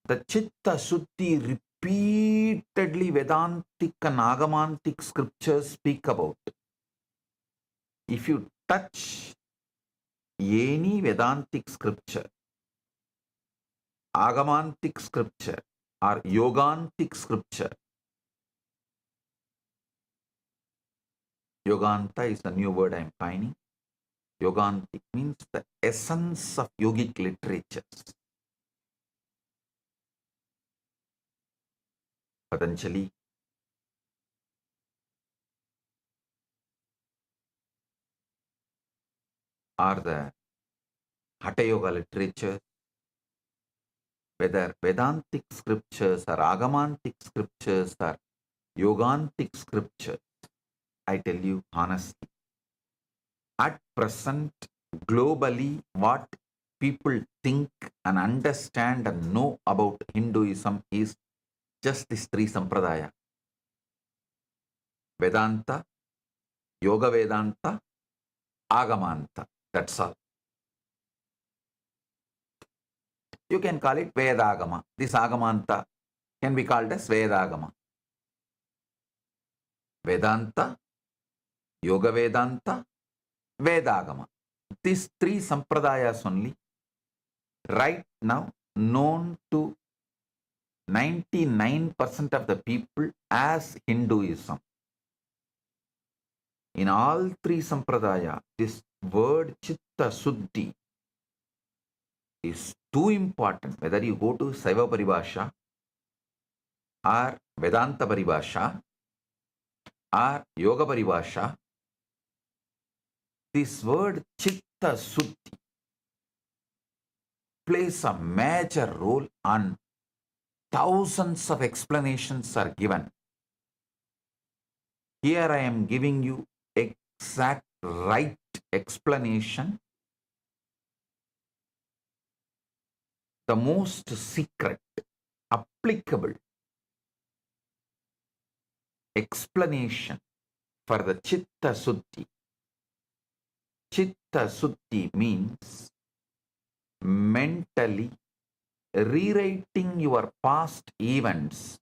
The Chitta Shuddhi repeatedly Vedantic and Agamantic scriptures speak about. If you touch any Vedantic scripture, Agamantic scripture, or Yogantic scripture, Yoganta is the new word I am finding. Yogantic means the essence of yogic literatures. Patanjali, or the Hatha Yoga literature, whether Vedantic scriptures or Agamantic scriptures or Yogantic scriptures, I tell you honestly, at present, globally, what people think and understand and know about Hinduism is just these 3 sampradaya: Vedanta, Yoga Vedanta, Agamanta. That's all. You can call it Vedagama. This Agamanta can be called as Vedagama. Vedanta, Yoga Vedanta, Vedagama. These 3 sampradayas only right now known to 99% of the people as Hinduism. In all three sampradaya, this word chitta suddhi is too important. Whether you go to Saiva Paribhasha or Vedanta Paribhasha or Yoga Paribhasha, this word chitta suddhi plays a major role, and thousands of explanations are given. Here I am giving you exact right explanation, the most secret, applicable explanation for the chitta suddhi. Chitta suddhi means mentally rewriting your past events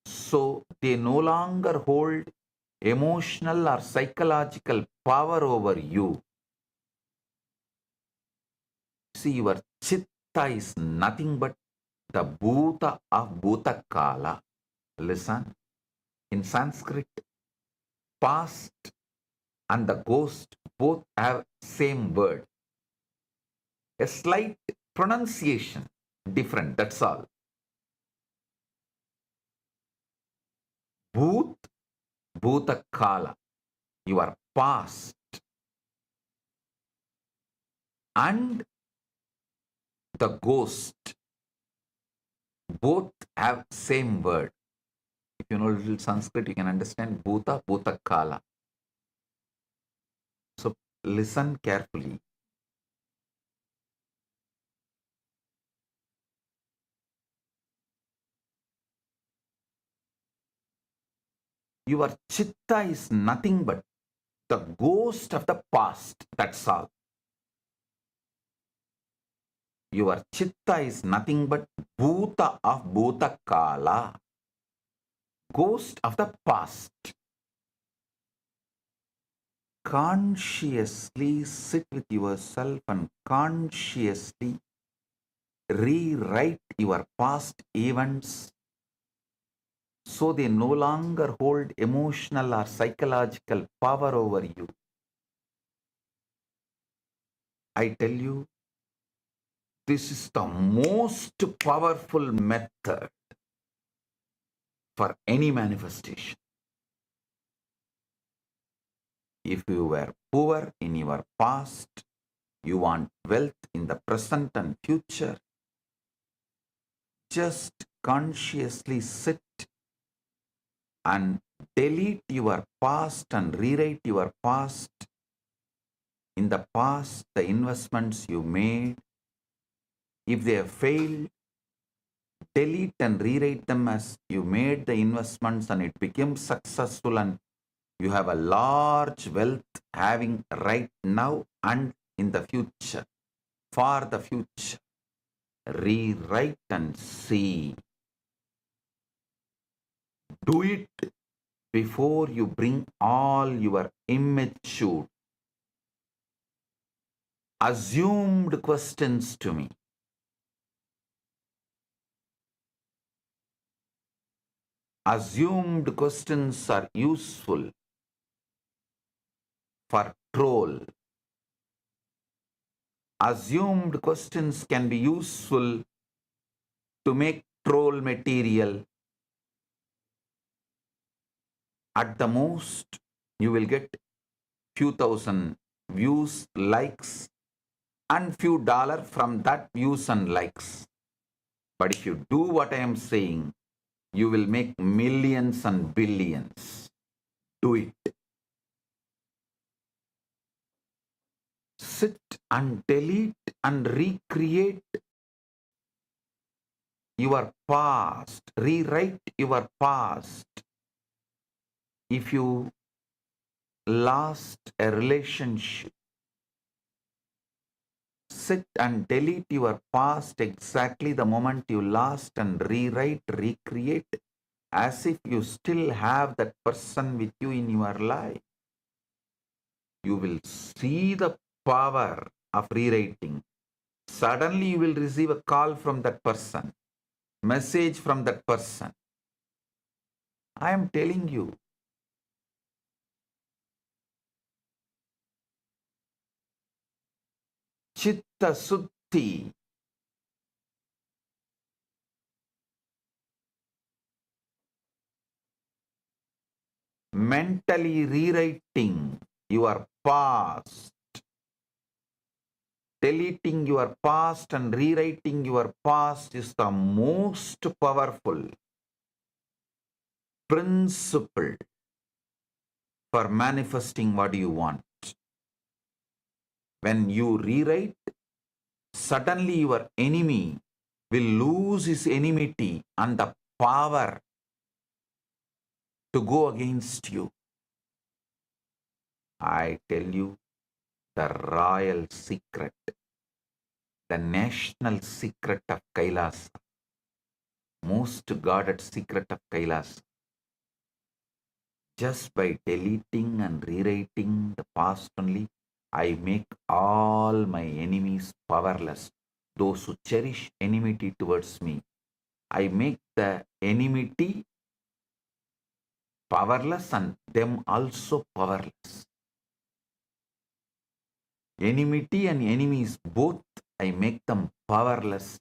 so they no longer hold emotional or psychological power over you. See, your chitta is nothing but the bhuta of bhutakala. Listen, in Sanskrit, past and the ghost both have same word. A slight pronunciation different, that's all. Bhut, bhutakala, your past, and the ghost both have same word. If you know a little Sanskrit, you can understand bhuta, bhutakala. So listen carefully. Your chitta is nothing but the ghost of the past, that's all. Your chitta is nothing but bhuta of bhutakala, ghost of the past. Consciously sit with yourself and consciously rewrite your past events so they no longer hold emotional or psychological power over you. I tell you, this is the most powerful method for any manifestation. If you were poor in your past, you want wealth in the present and future, just consciously sit and delete your past and rewrite your past. In the past, the investments you made, if they have failed, delete and rewrite them as you made the investments and it became successful and you have a large wealth having right now and in the future, for the future. Rewrite and see. Do it before you bring all your immature, assumed questions to me. Assumed questions are useful for troll. Assumed questions can be useful to make troll material. At the most, you will get few thousand views, likes, and few dollar from that views and likes. But if you do what I am saying, you will make millions and billions. Do it. Sit and delete and recreate your past. Rewrite your past. If you lost a relationship, sit and delete your past exactly the moment you lost and rewrite, recreate as if you still have that person with you in your life. You will see the power of rewriting. Suddenly you will receive a call from that person. message from that person. I am telling you, Chitta Suddhi, mentally rewriting your past, deleting your past and rewriting your past is the most powerful principle for manifesting what you want. When you rewrite, suddenly your enemy will lose his enmity and the power to go against you. I tell you the royal secret, the national secret of Kailasa, most guarded secret of Kailasa. Just by deleting and rewriting the past only, I make all my enemies powerless. Those who cherish enmity towards me, I make the enmity powerless and them also powerless. Enmity and enemies both, I make them powerless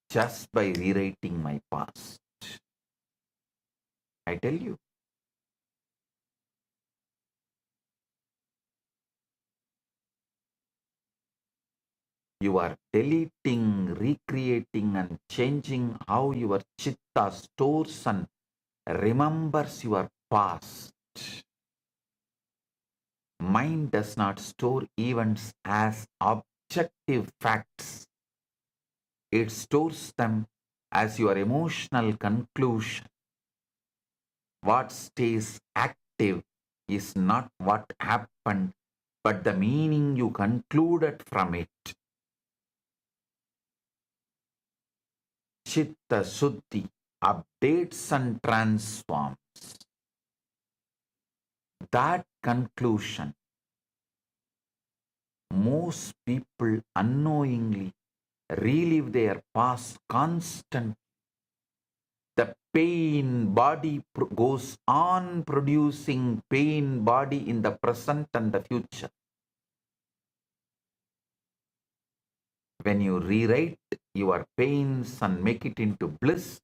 just by rewriting my past. I tell you. You are deleting, recreating and changing how your chitta stores and remembers your past. Mind does not store events as objective facts. It stores them as your emotional conclusion. What stays active is not what happened, but the meaning you concluded from it. Chitta Suddhi updates and transforms. That conclusion, most people unknowingly relive their past constant. The pain body goes on producing pain body in the present and the future. When you rewrite your pains and make it into bliss,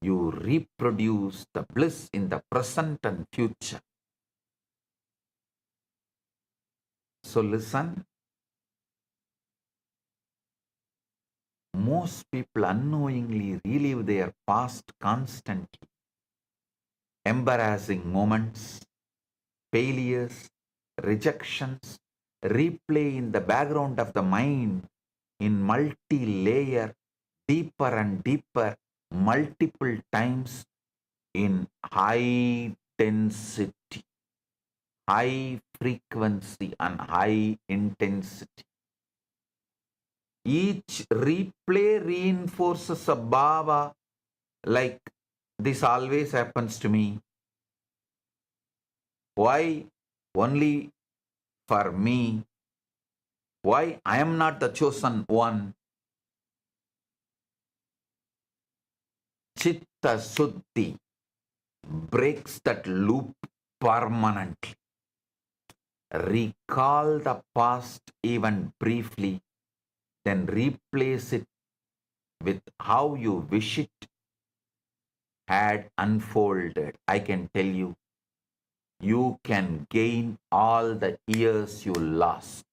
you reproduce the bliss in the present and future. So listen, most people unknowingly relive their past constantly. Embarrassing moments, failures, rejections replay in the background of the mind in multi-layer, deeper and deeper, multiple times in high density, high frequency and high intensity. Each replay reinforces a bhava like this always happens to me. Why only for me? Why I am not the chosen one? Chitta Suddhi breaks that loop permanently. Recall the past even briefly, then replace it with how you wish it had unfolded. I can tell you, you can gain all the years you lost.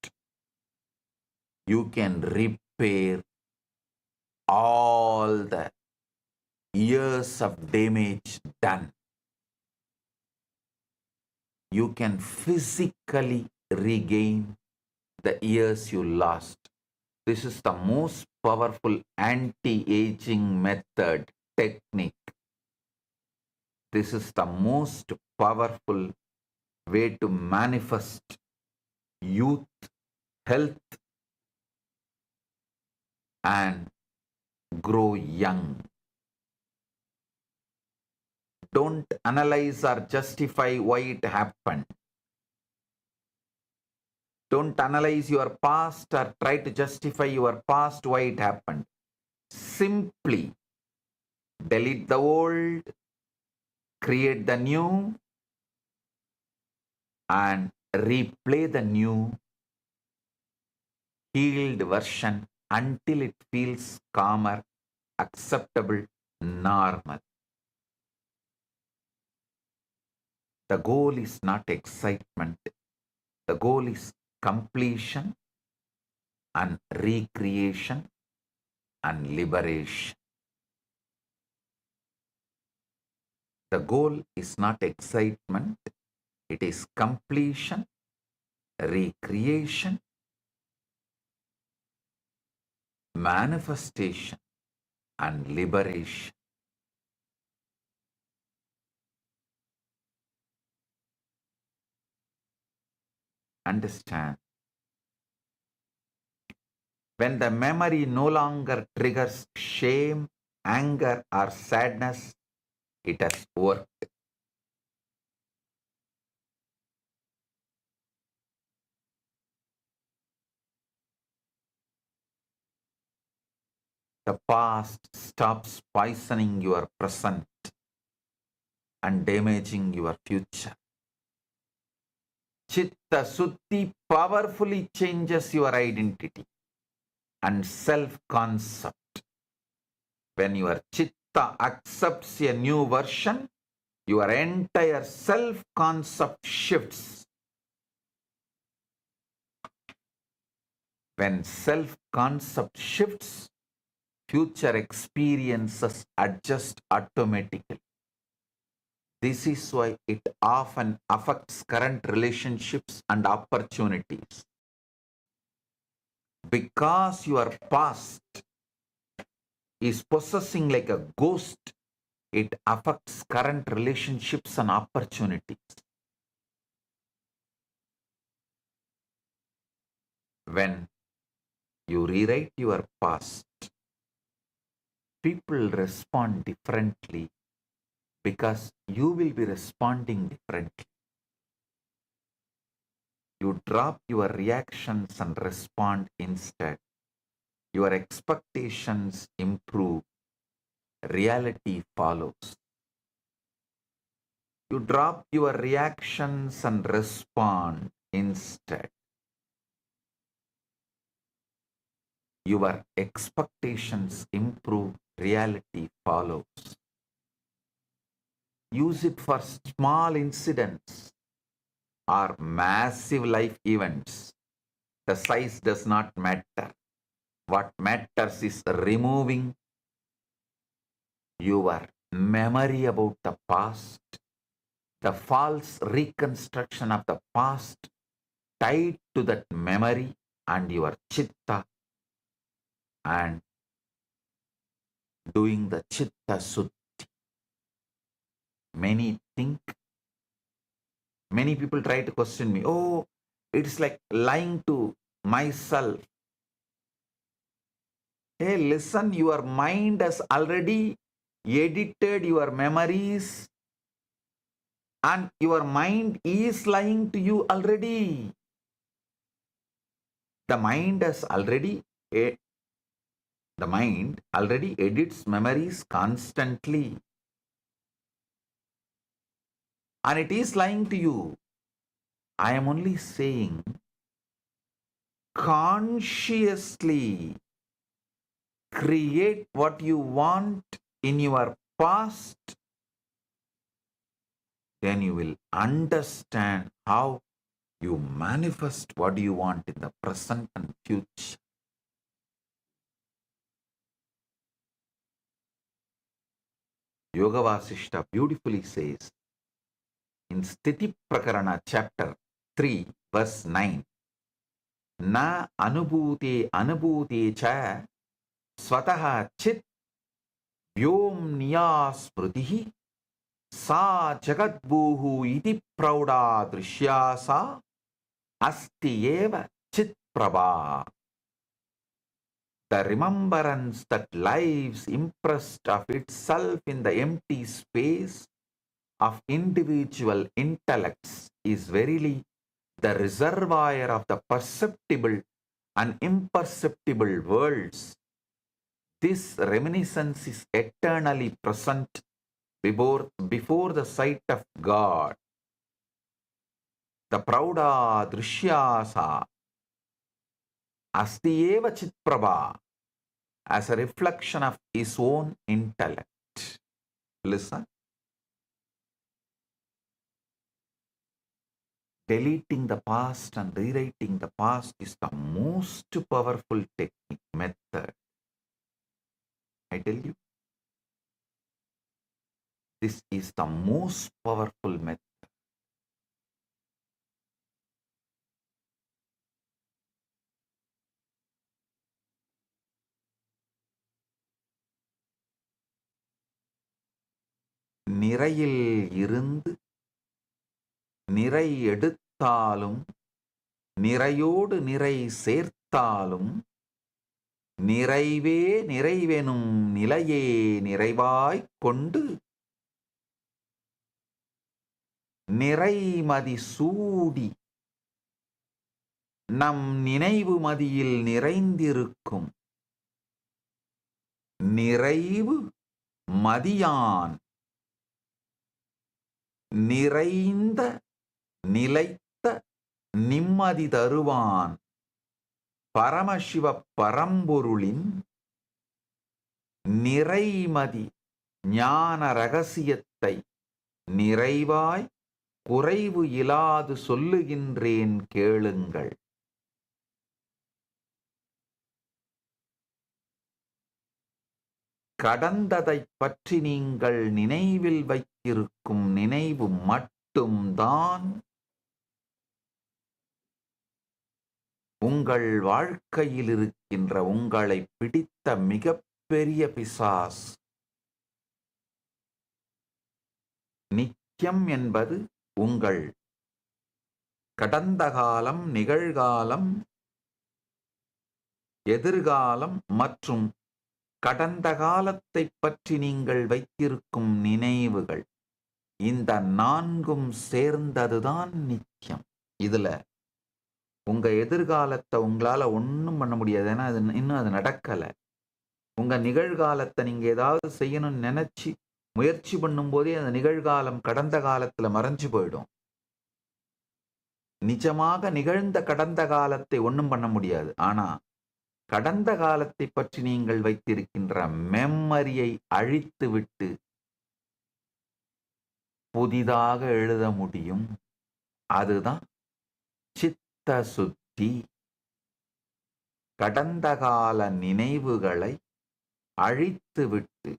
You can repair all the years of damage done. You can physically regain the years you lost. This is the most powerful anti-aging method, technique. This is the most powerful way to manifest youth, health, and grow young. Don't analyze or justify why it happened. Don't analyze your past or try to justify your past why it happened. Simply delete the old, create the new, and replay the new healed version until it feels calmer, acceptable, normal. The goal is not excitement. The goal is completion and recreation and liberation. The goal is not excitement. It is completion, recreation, manifestation, and liberation. Understand? When the memory no longer triggers shame, anger, or sadness, it has worked. The past stops poisoning your present and damaging your future. Chitta Suddhi powerfully changes your identity and self-concept. When your chitta accepts a new version, your entire self-concept shifts. When self-concept shifts, future experiences adjust automatically. This is why it often affects current relationships and opportunities. Because your past is possessing like a ghost, it affects current relationships and opportunities. When you rewrite your past, people respond differently because you will be responding differently. You drop your reactions and respond instead. Your expectations improve. Reality follows. You drop your reactions and respond instead. Your expectations improve. Reality follows. Use it for small incidents or massive life events. The size does not matter. What matters is removing your memory about the past, the false reconstruction of the past tied to that memory and your chitta, and doing the chitta suddhi. Many people try to question me, oh, it's like lying to myself. Hey, listen, your mind has already edited your memories and your mind is lying to you already. The mind already edits memories constantly. And it is lying to you. I am only saying consciously create what you want in your past, then you will understand how you manifest what you want in the present and future. Yoga Vasishta beautifully says in Sthiti Prakarana chapter 3 verse 9, Na anubhute cha swataha chit vyomniya smrutihi sa jagadbhuhu iti prauda drishyasa asti eva chit prabha. The remembrance that lives impressed of itself in the empty space of individual intellects is verily the reservoir of the perceptible and imperceptible worlds. This reminiscence is eternally present before the sight of God. The Prauda Drishyasa Astieva Chitprabha as a reflection of his own intellect. Listen. Deleting the past and rewriting the past is the most powerful technique, method. I tell you, this is the most powerful method. நிறையில் இருந்து நிறை எடுத்தாலும் நிறையோடு நிறை சேர்த்தாலும் நிறைவே நிறைவெனும் நிலையே நிறைவாய்க் கொண்டு நிறைமதி சூடி நம் நினைவு மதியில் நிறைந்திருக்கும் நிறைவு மதியான் நிறைந்த நிலைத்த நிம்மதி தருவான் பரமசிவ பரம்பொருளின் நிறைமதி ஞான ரகசியத்தை நிறைவாய் குறைவு இலாது சொல்லுகின்றேன் கேளுங்கள். கடந்ததைப் பற்றி நீங்கள் நினைவில் வைத்திருக்கும் நினைவு மட்டும்தான் உங்கள் வாழ்க்கையில் இருக்கின்ற உங்களை பிடித்த மிகப்பெரிய பிசாஸ். நித்தியம் என்பது உங்கள் கடந்த காலம், நிகழ்காலம், எதிர்காலம் மற்றும் கடந்த காலத்தை பற்றி நீங்கள் வைத்திருக்கும் நினைவுகள். இந்த நான்கும் சேர்ந்ததுதான் நித்தியம். இதுல உங்க எதிர்காலத்தை உங்களால ஒன்றும் பண்ண முடியாது, ஏன்னா இன்னும் அது நடக்கல. உங்க நிகழ்காலத்தை நீங்க ஏதாவது செய்யணும்னு நினைச்சு முயற்சி பண்ணும் போதே அந்த நிகழ்காலம் கடந்த காலத்துல மறைஞ்சு போயிடும். நிஜமாக நிகழ்ந்த கடந்த காலத்தை ஒன்றும் பண்ண முடியாது. ஆனா கடந்த காலத்தை பற்றி நீங்கள் வைத்திருக்கின்ற மெமரியை அழித்துவிட்டு புதிதாக எழுத முடியும். அதுதான் சித்த சுத்தி. கடந்த கால நினைவுகளை அழித்துவிட்டு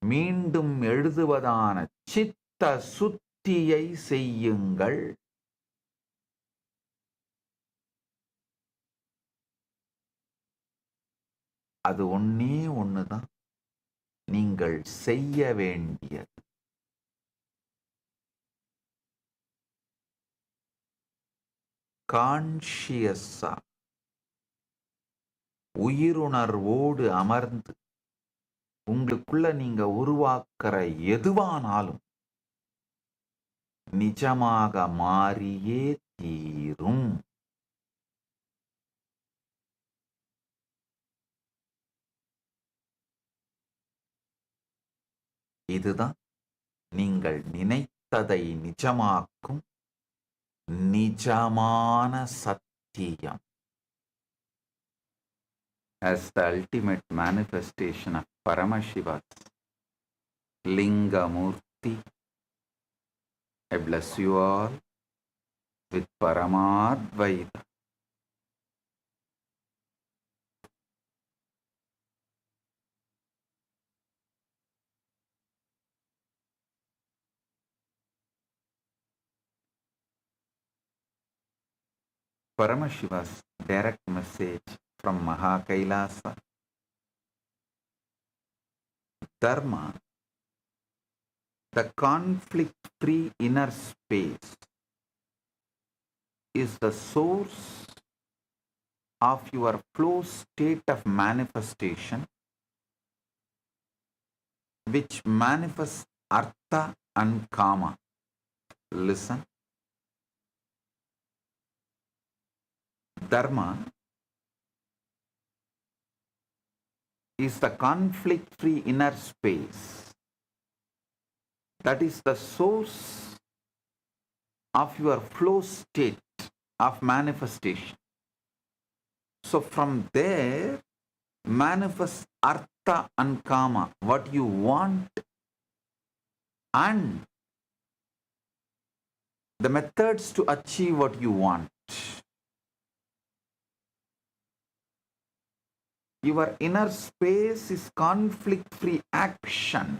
மீண்டும் எழுதுவதான சித்த சுத்தியை செய்யுங்கள். அது ஒன்னே ஒண்ணுதான் நீங்கள் செய்ய வேண்டியது. கான்ஷியஸா உயிருணர்வோடு அமர்ந்து உங்களுக்குள்ள நீங்க உருவாக்குற எதுவானாலும் நிஜமாக மாறியே தீரும். இதுதான் நீங்கள் நினைத்ததை நிஜமாக்கும் நிஜமான சத்தியம். As the ultimate manifestation of Paramashiva's Lingamurti, I bless you all with Paramadvaita. Paramashiva's direct message from Kailasa. Dharma, the conflict-free inner space, is the source of your flow state of manifestation, which manifests Artha and Kama. Listen. Dharma is the conflict-free inner space. That is the source of your flow state of manifestation. So from there, manifest artha and kama, what you want, and the methods to achieve what you want. Your inner space is conflict-free action,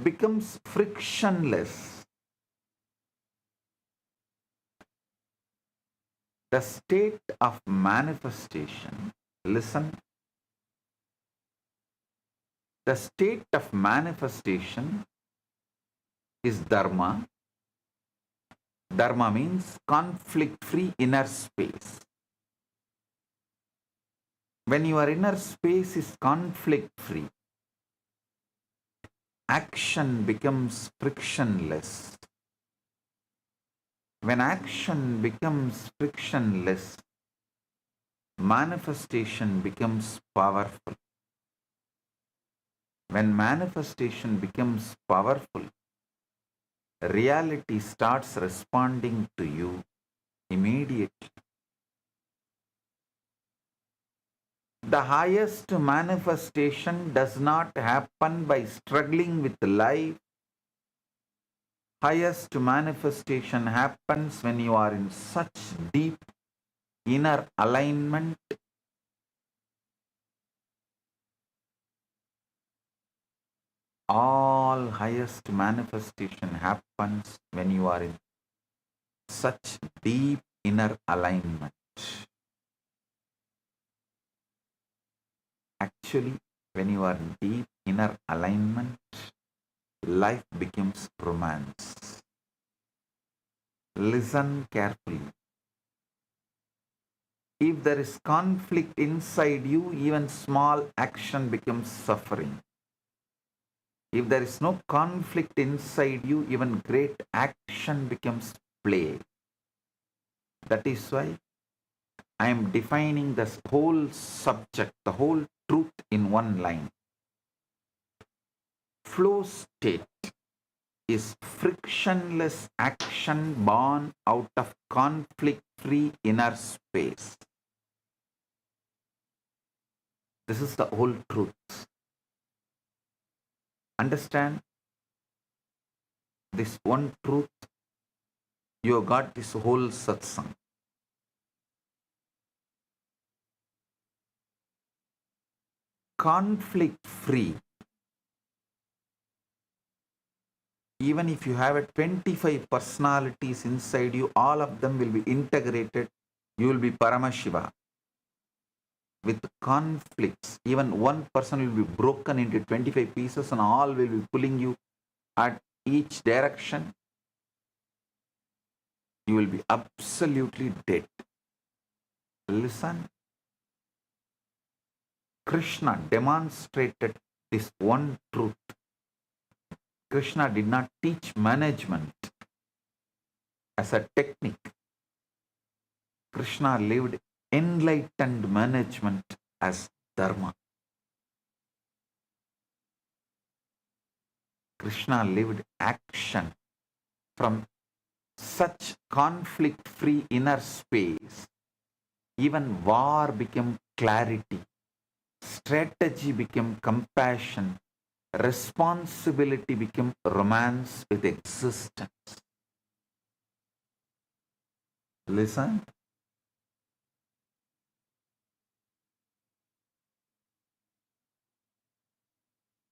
becomes frictionless. The state of manifestation, listen, the state of manifestation is Dharma. Dharma means conflict-free inner space. When your inner space is conflict-free, action becomes frictionless. When action becomes frictionless, manifestation becomes powerful. When manifestation becomes powerful, reality starts responding to you immediately. The highest manifestation does not happen by struggling with life. Highest manifestation happens when you are in such deep inner alignment. All highest manifestation happens when you are in such deep inner alignment. Actually, when you are in deep inner alignment, life becomes romance. Listen carefully. If there is conflict inside you, even small action becomes suffering. If there is no conflict inside you, even great action becomes play. That is why I am defining this whole subject, the whole truth in one line. Flow state is frictionless action born out of conflict-free inner space. This is the whole truth. Understand this one truth, you have got this whole satsang. Conflict-free. Even if you have 25 personalities inside you, all of them will be integrated. You will be Paramashiva. With conflicts, even one person will be broken into 25 pieces and all will be pulling you at each direction. You will be absolutely dead. Listen. Krishna demonstrated this one truth. Krishna did not teach management as a technique. Krishna lived enlightened management as Dharma. Krishna lived action from such conflict-free inner space. Even war became clarity. Strategy became compassion. Responsibility became romance with existence. Listen.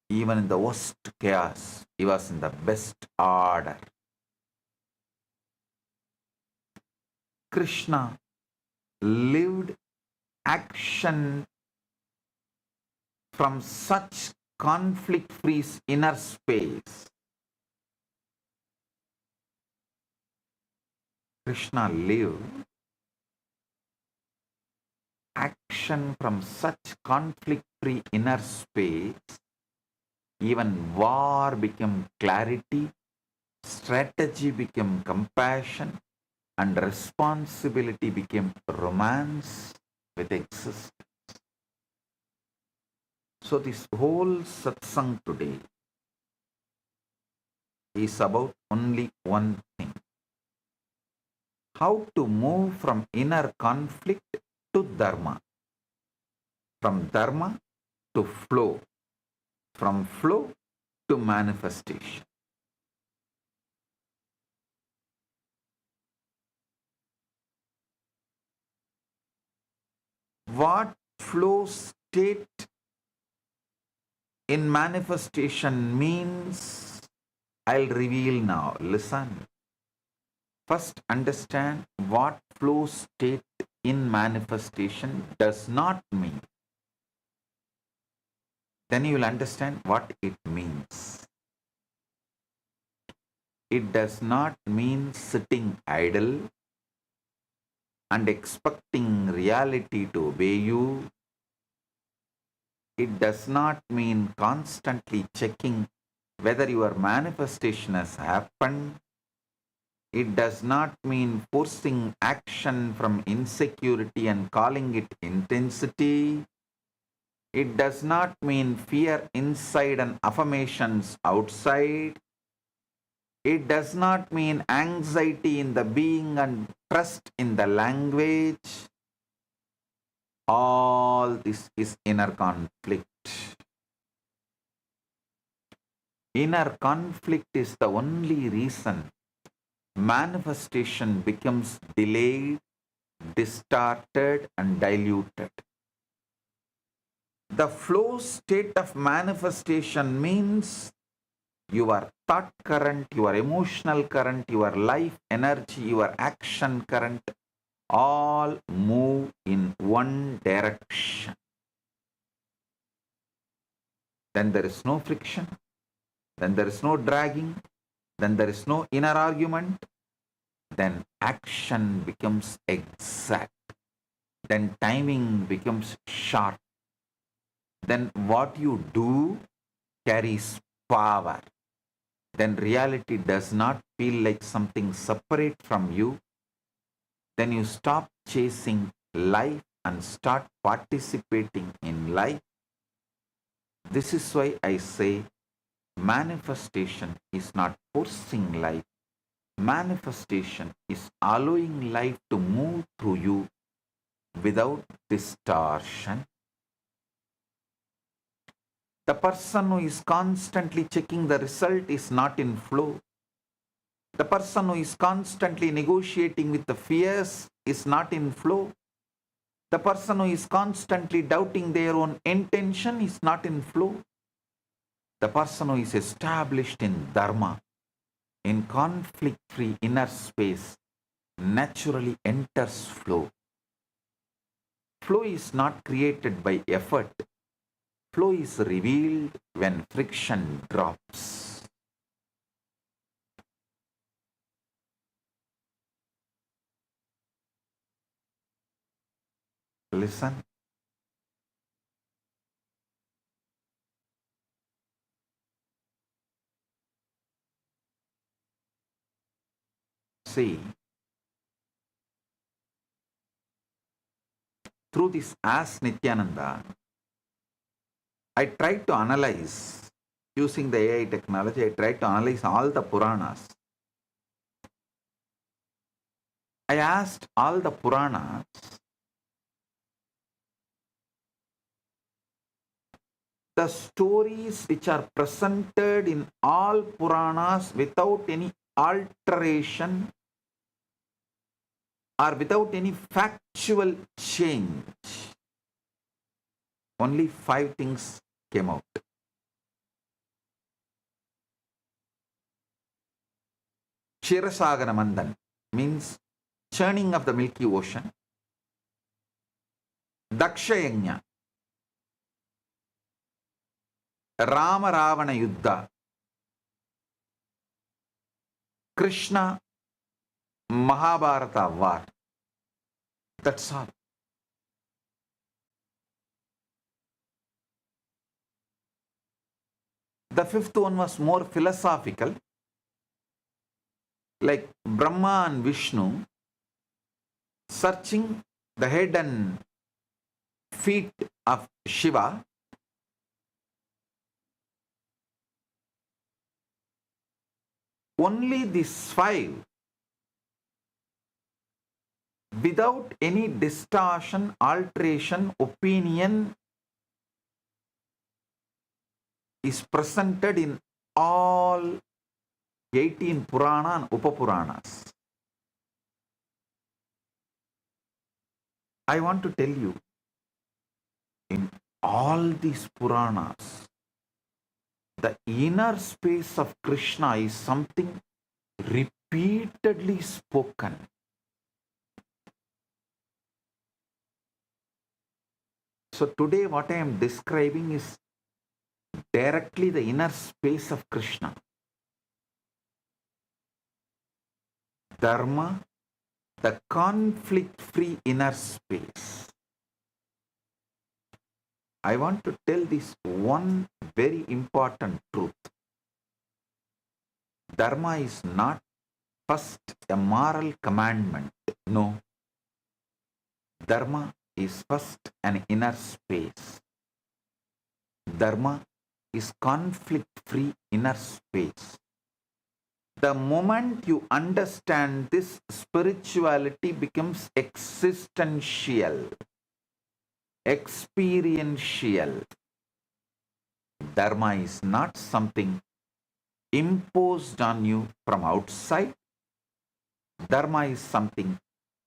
Even in the worst chaos, he was in the best order. Krishna lived action from such conflict-free inner space. Krishna lived action from such conflict-free inner space. Even war became clarity, strategy became compassion, and responsibility became romance with existence. So this whole satsang today is about only one thing. How to move from inner conflict to Dharma. From Dharma to flow. From flow to manifestation. What flow state in manifestation means, I'll reveal now. Listen. First, understand what flow state in manifestation does not mean. Then you will understand what it means. It does not mean sitting idle and expecting reality to obey you. It does not mean constantly checking whether your manifestation has happened. It does not mean forcing action from insecurity and calling it intensity. It does not mean fear inside and affirmations outside. It does not mean anxiety in the being and trust in the language. All this is inner conflict. Inner conflict is the only reason manifestation becomes delayed, distorted, and diluted. The flow state of manifestation means your thought current, your emotional current, your life energy, your action current all move in one direction. Then there is no friction, then there is no dragging, then there is no inner argument, then action becomes exact, then timing becomes sharp, then what you do carries power. Then reality does not feel like something separate from you. Then you stop chasing life and start participating in life. This is why I say manifestation is not forcing life. Manifestation is allowing life to move through you without distortion. The person who is constantly checking the result is not in flow. The person who is constantly negotiating with the fears is not in flow. The person who is constantly doubting their own intention is not in flow. The person who is established in Dharma, in conflict-free inner space, naturally enters flow. Flow is not created by effort. Flow is revealed when friction drops. Listen. See, through this as Nithyananda, I tried to analyze, using the AI technology, I tried to analyze all the Puranas. I asked all the Puranas, the stories which are presented in all Puranas without any alteration or without any factual change. Only 5 things came out. Kshirasagara Mandan means churning of the Milky Ocean. Dakshayagnya, Rama Ravana Yuddha, Krishna Mahabharata war. That's all. The 5th one was more philosophical, like Brahma and Vishnu searching the head and feet of Shiva Only these five, without any distortion, alteration, opinion, is presented in all 18 Purana and Upapuranas. I want to tell you, in all these Puranas, the inner space of Krishna is something repeatedly spoken. So today what I am describing is directly the inner space of Krishna. Dharma, the conflict-free inner space. I want to tell this one very important truth. Dharma is not first a moral commandment. No. Dharma is first an inner space. Dharma is conflict-free inner space. The moment you understand this, spirituality becomes existential, experiential. Dharma is not something imposed on you from outside. Dharma is something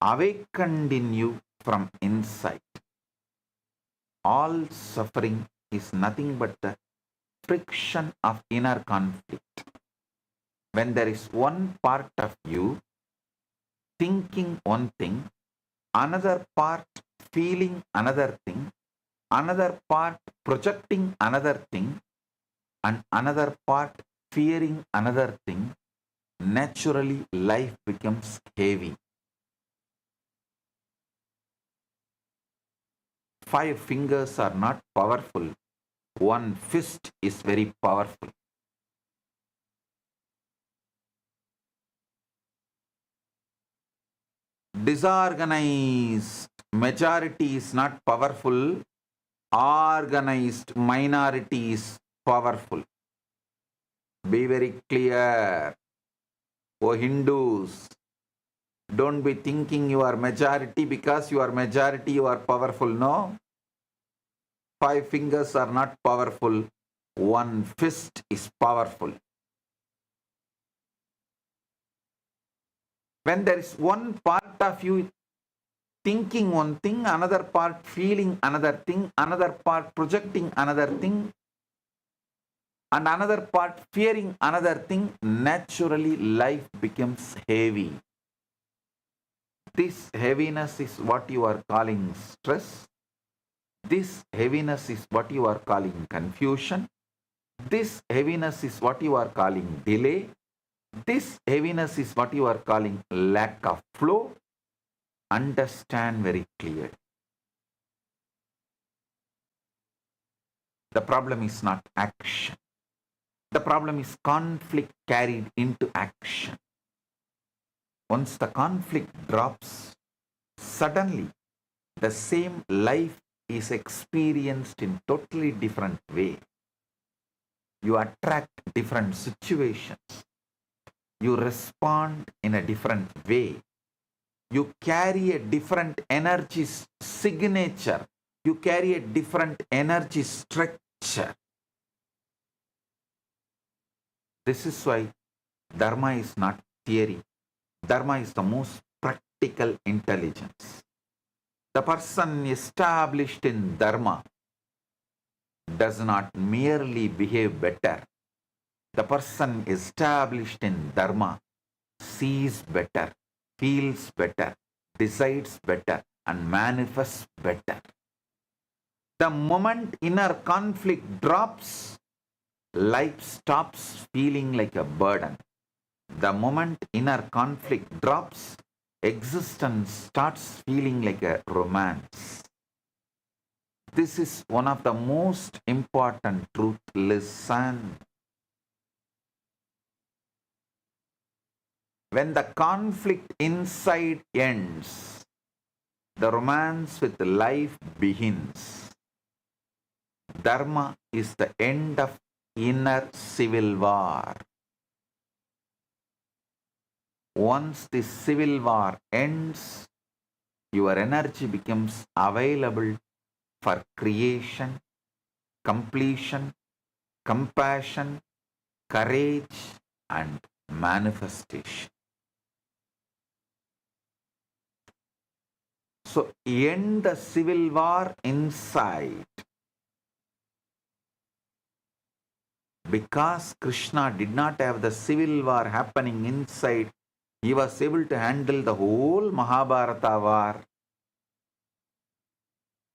awakened in you from inside. All suffering is nothing but the friction of inner conflict. When there is one part of you thinking one thing, another part feeling another thing, another part projecting another thing, and another part fearing another thing, naturally life becomes heavy. 5 fingers are not powerful. One fist is very powerful. Disorganized majority is not powerful. Organized minority is powerful. Be very clear. O Hindus, don't be thinking you are majority because you are majority, you are powerful. No. 5 fingers are not powerful. One fist is powerful. When there is one part of you thinking one thing, another part feeling another thing, another part projecting another thing, and another part fearing another thing, naturally life becomes heavy. This heaviness is what you are calling stress. This heaviness is what you are calling confusion. This heaviness is what you are calling delay. This heaviness is what you are calling lack of flow. Understand very clearly. The problem is not action. The problem is conflict carried into action. Once the conflict drops, suddenly the same life is experienced in totally different way. You attract different situations. You respond in a different way. You carry a different energy signature. You carry a different energy structure. This is why Dharma is not theory. Dharma is the most practical intelligence. The person established in Dharma does not merely behave better. The person established in Dharma sees better, feels better, decides better, and manifests better. The moment inner conflict drops, life stops feeling like a burden. The moment inner conflict drops, existence starts feeling like a romance. This is one of the most important truths. Listen. When the conflict inside ends, the romance with life begins. Dharma is the end of inner civil war. Once this civil war ends, your energy becomes available for creation, completion, compassion, courage, and manifestation. So end the civil war inside. Because Krishna did not have the civil war happening inside, he was able to handle the whole Mahabharata war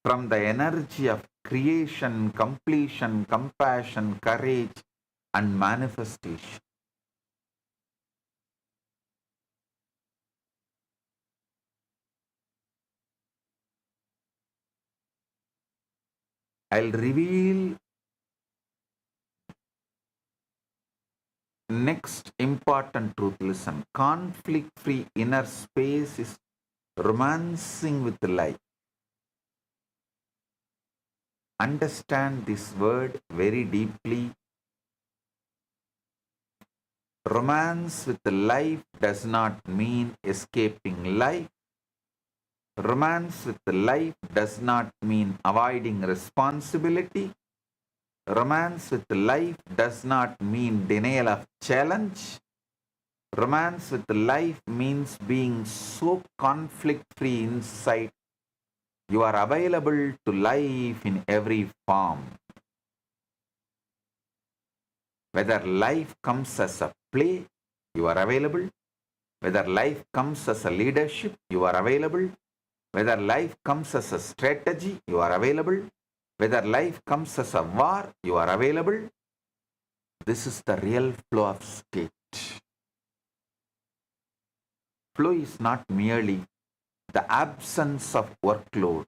from the energy of creation, completion, compassion, courage, and manifestation. I'll reveal next important truth. Listen, conflict-free inner space is romancing with life. Understand this word very deeply. Romance with life does not mean escaping life. Romance with life does not mean avoiding responsibility. Romance with life does not mean denial of challenge. Romance with life means being so conflict-free inside. You are available to life in every form. Whether life comes as a play, you are available. Whether life comes as a leadership, you are available. Whether life comes as a strategy, you are available. Whether life comes as a war, you are available. This is the real flow of state. Flow is not merely the absence of workload.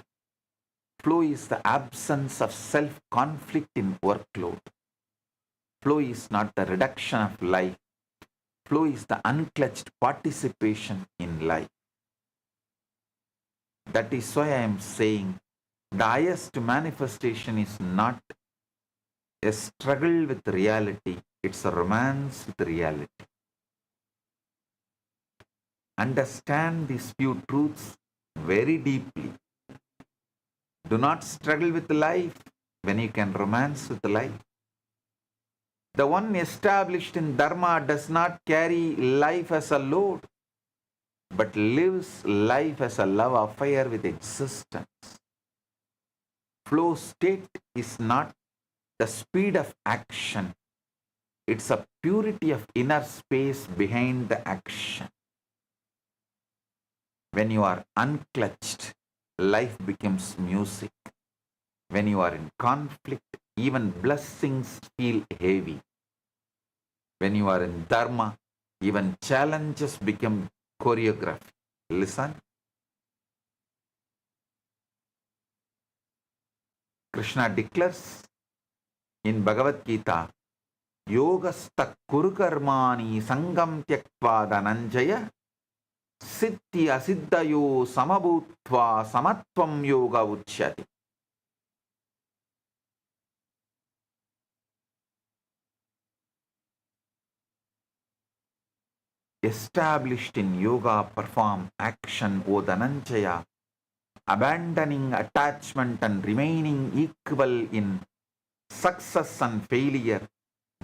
Flow is the absence of self-conflict in workload. Flow is not the reduction of life. Flow is the unclutched participation in life. That is why I am saying the highest manifestation is not a struggle with reality, it's a romance with reality. Understand these few truths very deeply. Do not struggle with life when you can romance with life. The one established in Dharma does not carry life as a load, but lives life as a love affair with existence. Flow state is not the speed of action, it's a purity of inner space behind the action. When you are unclutched, life becomes music. When you are in conflict, even blessings feel heavy. When you are in Dharma, even challenges become choreography. Listen. Krishna declares in Bhagavad Gita, Yogastha kurukarmani sangam tyaktva dhananjaya siddhi asiddhayo samabhutva samatvam yoga uchyati. Established in yoga, perform action, O Dhananjaya, abandoning attachment and remaining equal in success and failure.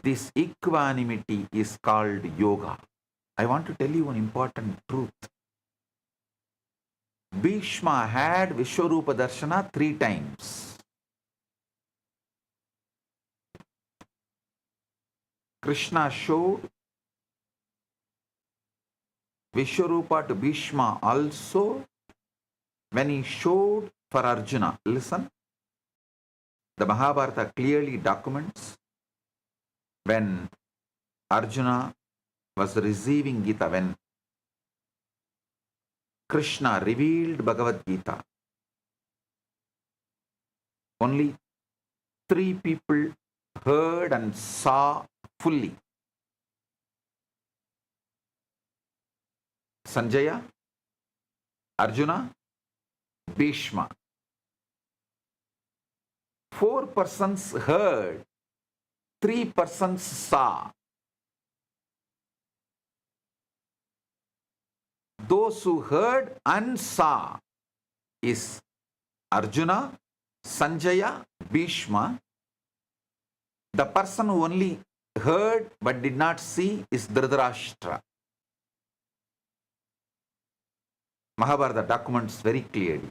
This equanimity is called yoga. I want to tell you an important truth. Bhishma had Vishwarupa Darshana 3 times. Krishna showed Vishwarupa to Bhishma also when he showed for Arjuna. Listen, the Mahabharata clearly documents when Arjuna was receiving Gita, when Krishna revealed Bhagavad Gita, only 3 people heard and saw fully. Sanjaya, Arjuna, Bhishma. 4 persons heard, 3 persons saw. Those who heard and saw is Arjuna, Sanjaya, Bhishma. The person who only heard but did not see is Dhritarashtra. Mahabharata documents very clearly.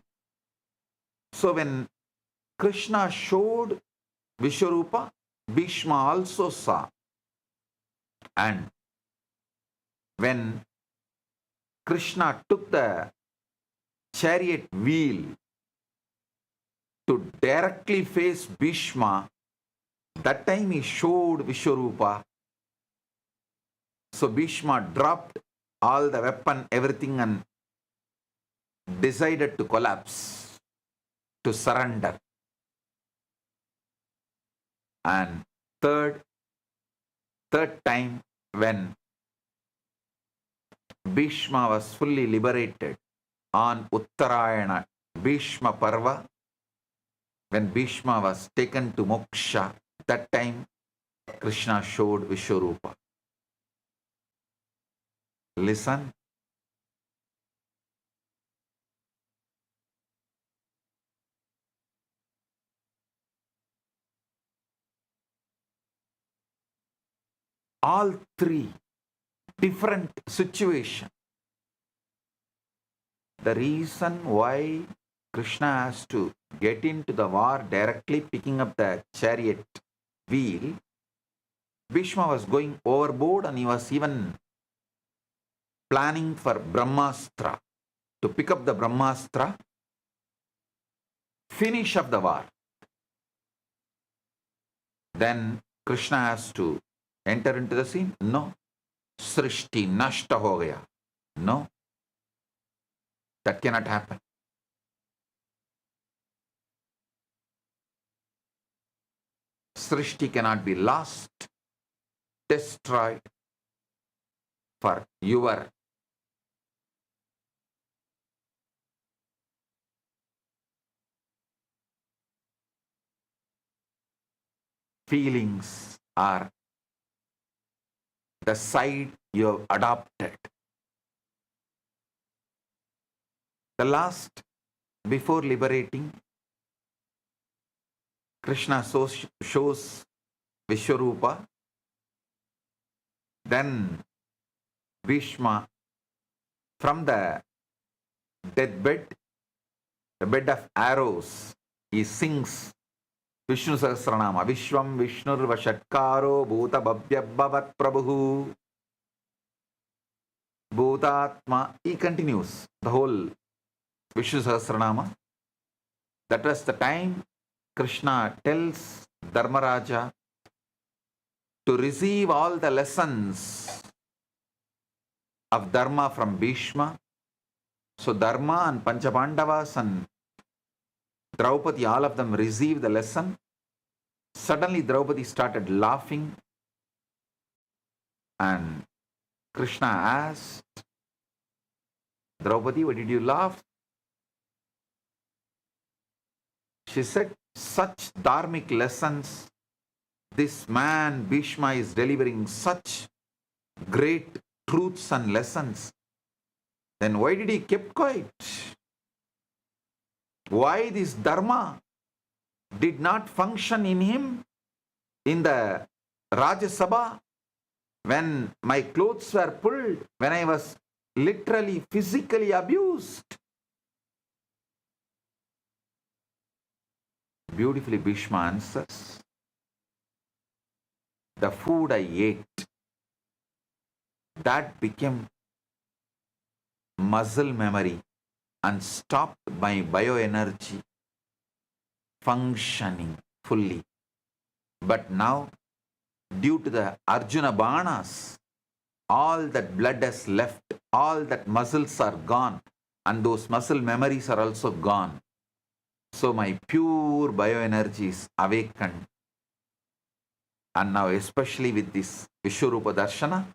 So when Krishna showed Vishwarupa, Bhishma also saw. And when Krishna took the chariot wheel to directly face Bhishma, that time he showed Vishwarupa. So Bhishma dropped all the weapon, everything, and decided to collapse, to surrender. And third time when Bhishma was fully liberated on Uttarayana Bhishma Parva, when Bhishma was taken to moksha, that time Krishna showed Vishwarupa. Listen. All three different situations. The reason why Krishna has to get into the war directly picking up the chariot wheel, Bhishma was going overboard and he was even planning for Brahmastra, to pick up the Brahmastra, finish up the war. Then Krishna has to enter into the scene? No. Srishti nashta ho gaya. No. That cannot happen. Srishti cannot be lost, destroyed for your feelings or the side you have adopted. The last, before liberating, Krishna shows Vishwarupa. Then Bhishma, from the deathbed, the bed of arrows, he sings Vishnu Sahasranama. Vishwam Vishnur Vashatkaro Bhuta Bhavyabhavat Prabhu Bhutatma. He continues the whole Vishnu Sahasranama. That was the time Krishna tells Dharmaraja to receive all the lessons of Dharma from Bhishma. So Dharma and Panchabandavas and Draupadi, all of them received the lesson. Suddenly Draupadi started laughing and Krishna asked, Draupadi, why did you laugh? She said, such dharmic lessons, this man Bhishma is delivering such great truths and lessons. Then why did he keep quiet? Why this dharma did not function in him in the Rajya Sabha when my clothes were pulled, when I was literally physically abused? Beautifully Bhishma answers, the food I ate, that became muscle memory and stopped my bioenergy functioning fully. But now, due to the Arjuna Banas, all that blood has left, all that muscles are gone, and those muscle memories are also gone. So my pure bioenergy is awakened. And now, especially with this Vishwarupa Darshana,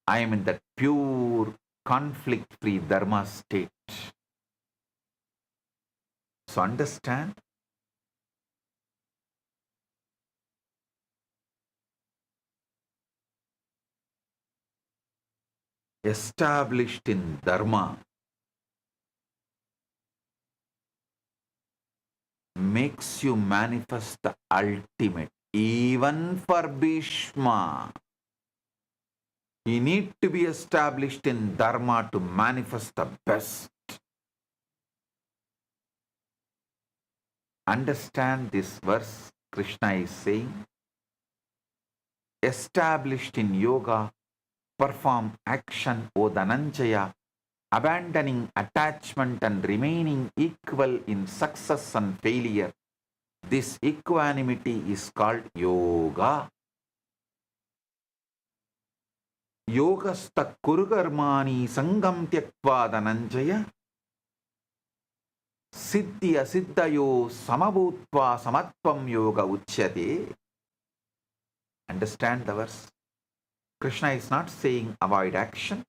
I am in that pure conflict-free Dharma state. So understand, established in Dharma makes you manifest the ultimate. Even for Bhishma, he need to be established in Dharma to manifest the best. Understand this verse. Krishna is saying, established in yoga, perform action, O Dhananjaya, abandoning attachment and remaining equal in success and failure. This equanimity is called yoga. Yogastha kurukarmani sangam tyaktva Dhananjaya siddhi asiddhayo samabhutva samatvam yoga uchyate. Understand the verse. Krishna is not saying avoid action.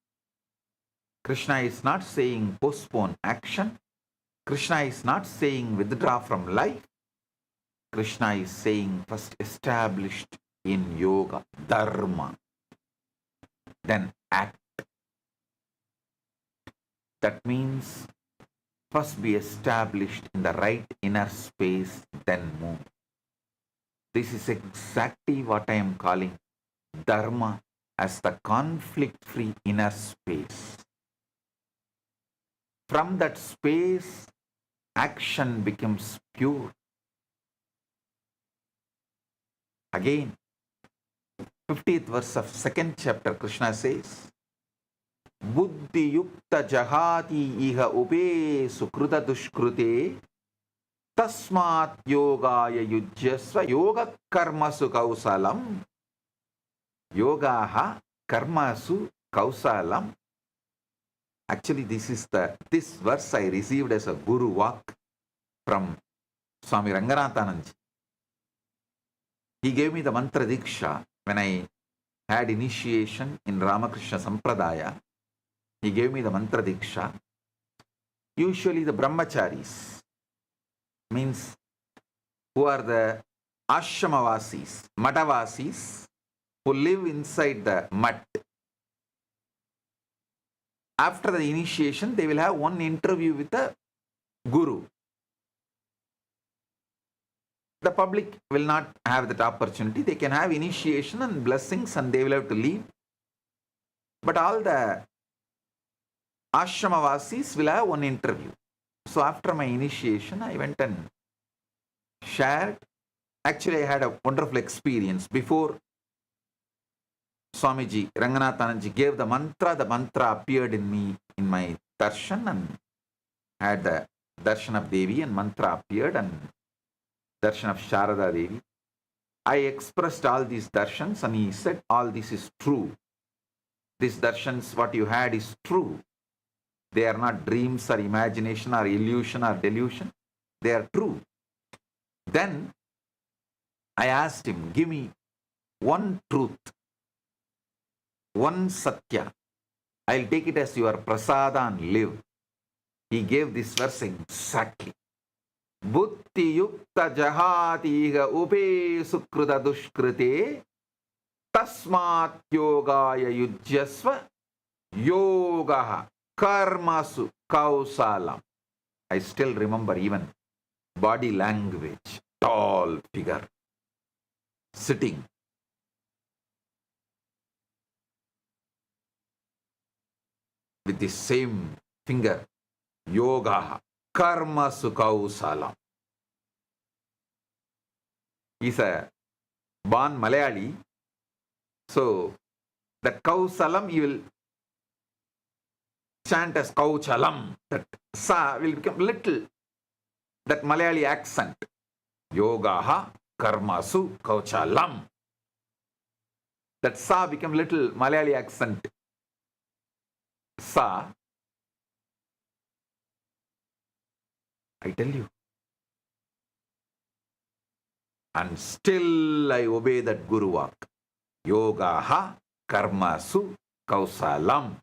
Krishna is not saying postpone action. Krishna is not saying withdraw from life. Krishna is saying first established in yoga, dharma, then act. That means first be established in the right inner space, then move. This is exactly what I am calling dharma as the conflict-free inner space. From that space, action becomes pure. Again, 50th verse of 2nd chapter, Krishna says, Buddhi yukta jahati iha ube sukruta dushkrute tasmat yogaya yujyasva yoga karmasu kausalam. Yogaha karmasu kausalam. Actually, this verse I received as a guru walk from Swami Ranganathananji. He gave me the mantra diksha when I had initiation in Ramakrishna Sampradaya. He gave me the mantra diksha. Usually the brahmacharis, means who are the ashramawasis, madavasis, who live inside the mud. After the initiation, they will have one interview with the guru. The public will not have that opportunity. They can have initiation and blessings and they will have to leave. But all the ashramawasis will have one interview. So after my initiation, I went and shared. Actually, I had a wonderful experience. Before Swamiji Ranganathananji gave the mantra appeared in me in my darshan, and had the darshan of Devi, and mantra appeared, and darshan of Sharada Devi. I expressed all these darshans and he said, all this is true. These darshans, what you had is true. They are not dreams or imagination or illusion or delusion. They are true. Then I asked him, give me one truth, one satya. I'll take it as your prasada and live. He gave this verse exactly. Buddhi yukta jahatiga ube sukruta dushkrite tasmat yogaya yujyasva yogaha karmasu kausalam. I still remember even body language, tall figure, sitting. With the same finger, yoga, karma sukausalam. He's a born Malayali. So that kausalam you will chant as kauchalam. That sa will become little. That Malayali accent. Yogaha karmasu kauchalam. That sa become little Malayali accent. Sa, I tell you. And still I obey that Guru walk. Yogaha karmasu kausalam.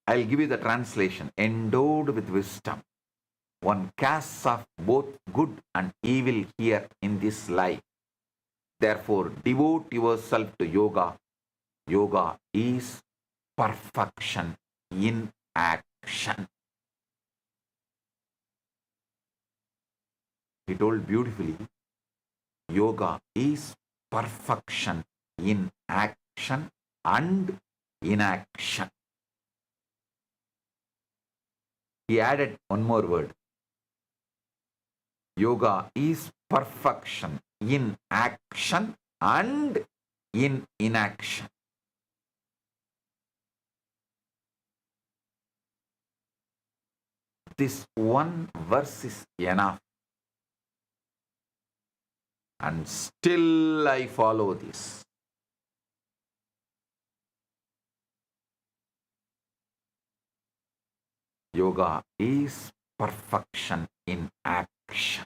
I'll give you the translation. Endowed with wisdom, one casts off both good and evil here in this life. Therefore, devote yourself to yoga. Yoga is perfection in action. He told beautifully, yoga is perfection in action and inaction. He added one more word. Yoga is perfection in action and in inaction. This one verse is enough. And still I follow this. Yoga is perfection in action.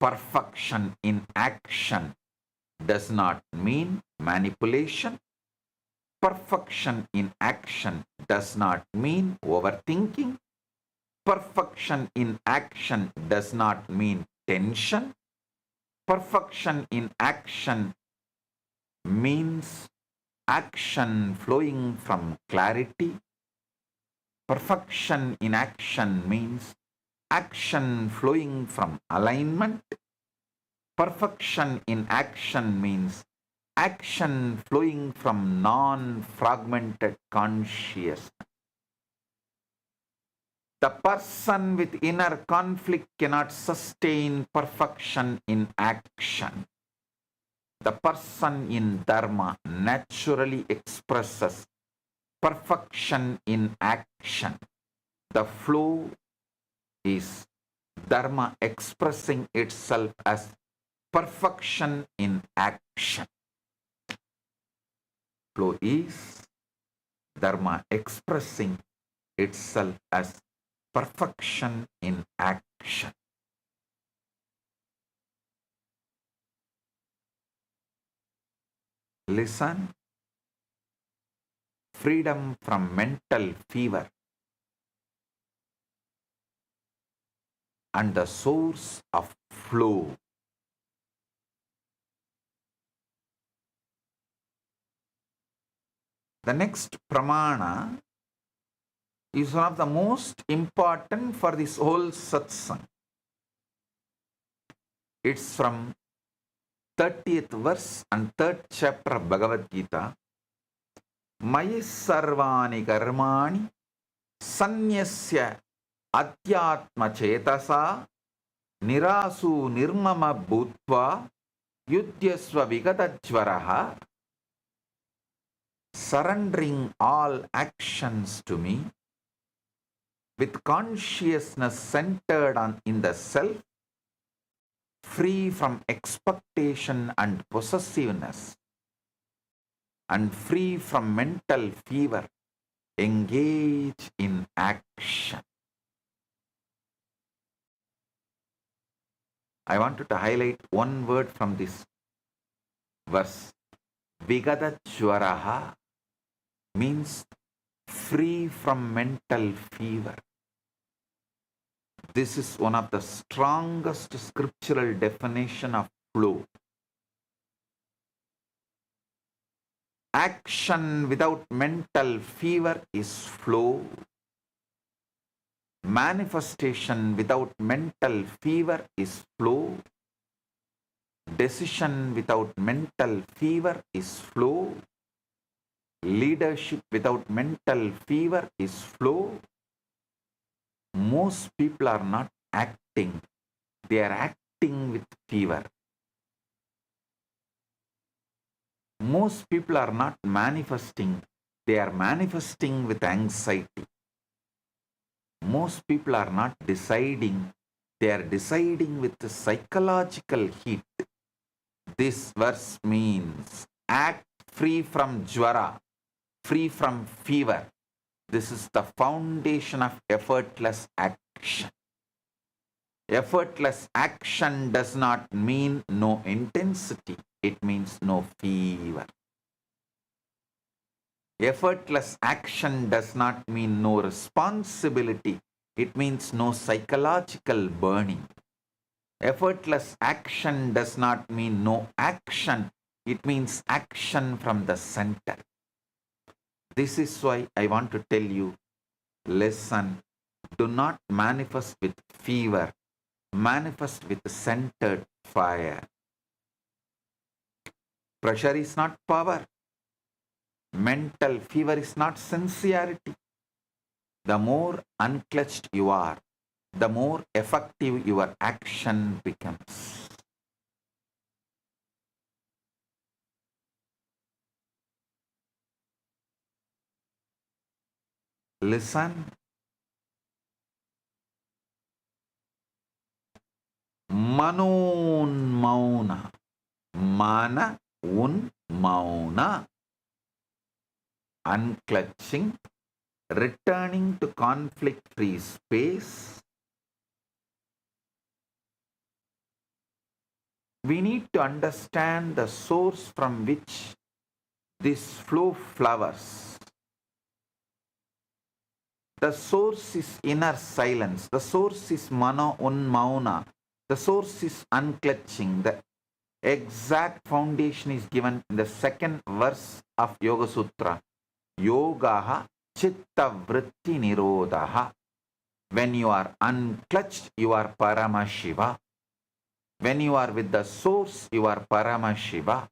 Perfection in action does not mean manipulation. Perfection in action does not mean overthinking. Perfection in action does not mean tension. Perfection in action means action flowing from clarity. Perfection in action means action flowing from alignment. Perfection in action means action flowing from non-fragmented consciousness. The person with inner conflict cannot sustain perfection in action. The person in Dharma naturally expresses perfection in action. The flow is Dharma expressing itself as perfection in action. Flow is Dharma expressing itself as perfection in action. Listen. Freedom from mental fever and the source of flow. The next pramana is one of the most important for this whole satsang. It's from 30th verse and 3rd chapter of Bhagavad Gita. Mayi sarvani karmani sanyasya adhyatma chetasa nirasu nirmama bhutva yudhyasva vigatajvaraha. Surrendering all actions to me with consciousness centered in the self, free from expectation and possessiveness, and free from mental fever, engage in action. I wanted to highlight one word from this verse. Vigatajvaraha means free from mental fever. This is one of the strongest scriptural definition of flow. Action without mental fever is flow. Manifestation without mental fever is flow. Decision without mental fever is flow. Leadership without mental fever is flow. Most people are not acting, they are acting with fever. Most people are not manifesting, they are manifesting with anxiety. Most people are not deciding, they are deciding with the psychological heat. This verse means act free from jvara, free from fever. This is the foundation of effortless action. Effortless action does not mean no intensity, it means no fever. Effortless action does not mean no responsibility, it means no psychological burning. Effortless action does not mean no action, it means action from the center. This is why I want to tell you, listen, do not manifest with fever, manifest with centered fire. Pressure is not power. Mental fever is not sincerity. The more unclutched you are, the more effective your action becomes. Listen. Manun mauna. Mana un mauna. Unclutching, returning to conflict-free space. We need to understand the source from which this flow flowers. The source is inner silence. The source is mana unmauna. The source is unclutching. The exact foundation is given in the second verse of Yoga Sutra. Yogaha chitta vritti nirodhaha. When you are unclutched, you are Paramashiva. When you are with the source, you are Paramashiva.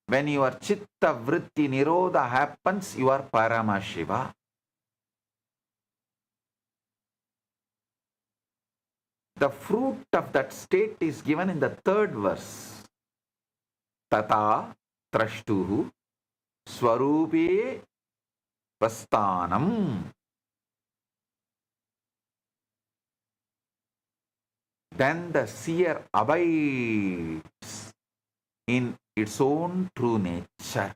When your chitta vritti nirodha happens, you are Paramashiva. The fruit of that state is given in the third verse. Tata trashtuhu swarupe vastanam. Then the seer abides in its own true nature.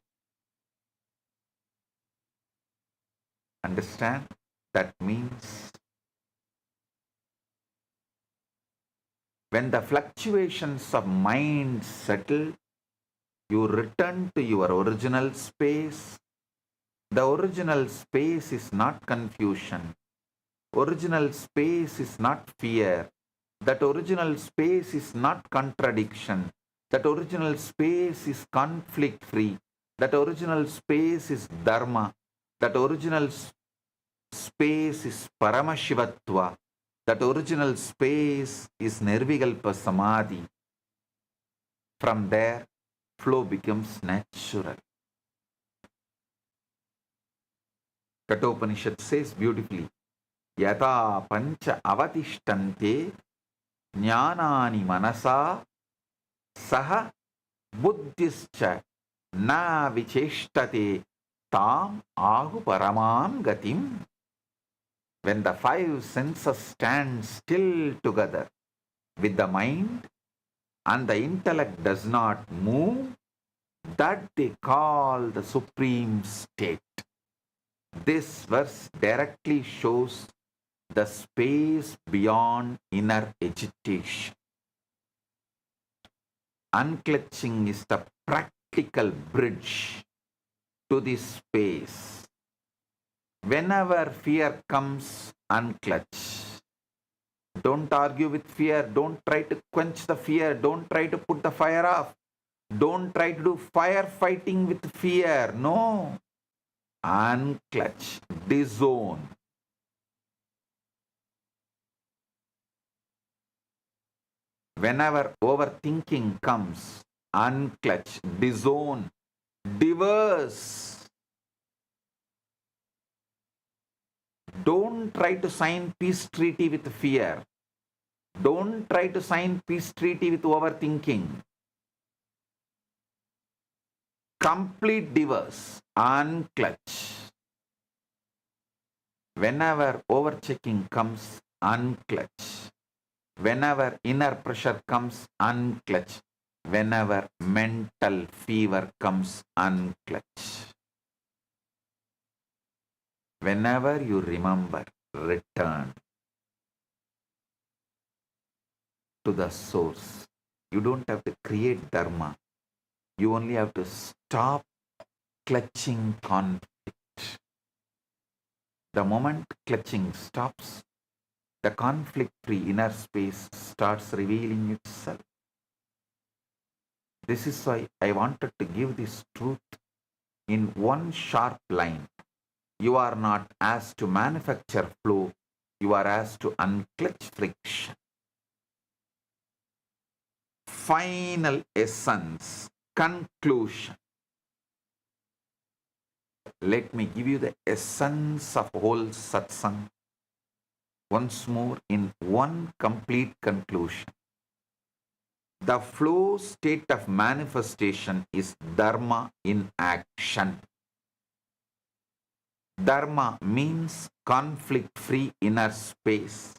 Understand? That means when the fluctuations of mind settle, you return to your original space. The original space is not confusion. Original space is not fear. That original space is not contradiction. That original space is conflict-free. That original space is Dharma. That original space is Paramashivatva. That original space is Nirvikalpa Samadhi. From there, flow becomes natural. Kathopanishad says beautifully, Yata pancha avatishtante jnanani manasa saha buddhischa na vicheshtate tam ahu paramam gatim. When the five senses stand still together with the mind and the intellect does not move, that they call the supreme state. This verse directly shows the space beyond inner agitation. Unclutching is the practical bridge to this space. Whenever fear comes, unclutch. Don't argue with fear. Don't try to quench the fear. Don't try to put the fire off. Don't try to do firefighting with fear. No. Unclutch. Disown. Whenever overthinking comes, unclutch. Disown. Diverse. Don't try to sign peace treaty with fear. Don't try to sign peace treaty with overthinking. Complete divorce. Unclutch. Whenever overchecking comes, unclutch. Whenever inner pressure comes, unclutch. Whenever mental fever comes, unclutch. Whenever you remember, return to the source. You don't have to create Dharma. You only have to stop clutching conflict. The moment clutching stops, the conflict-free inner space starts revealing itself. This is why I wanted to give this truth in one sharp line. You are not asked to manufacture flow, you are asked to unclutch friction. Final essence, conclusion. Let me give you the essence of whole satsang once more in one complete conclusion. The flow state of manifestation is Dharma in action. Dharma means conflict-free inner space.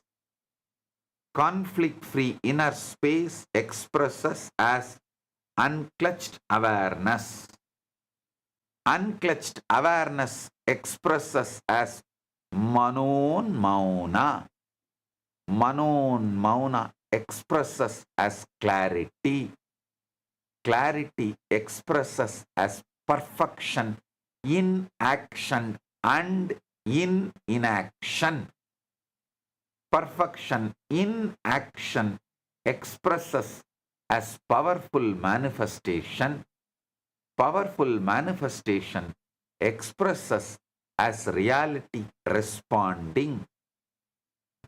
Conflict-free inner space expresses as unclutched awareness. Unclutched awareness expresses as Manon Mauna. Manon Mauna expresses as clarity. Clarity expresses as perfection in action and in inaction. Perfection in action expresses as powerful manifestation. Powerful manifestation expresses as reality responding.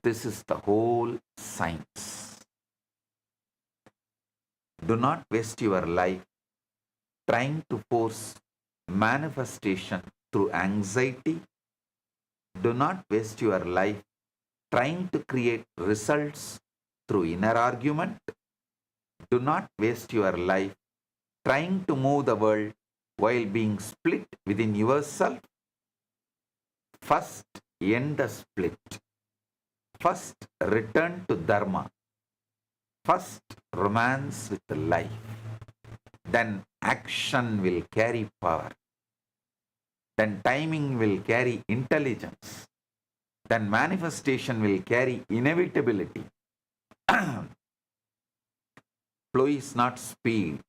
This is the whole science. Do not waste your life trying to force manifestation through anxiety. Do not waste your life trying to create results through inner argument. Do not waste your life trying to move the world while being split within yourself. First, end the split. First, return to Dharma. First, romance with life. Then action will carry power. Then timing will carry intelligence. Then manifestation will carry inevitability. Flow is not speed.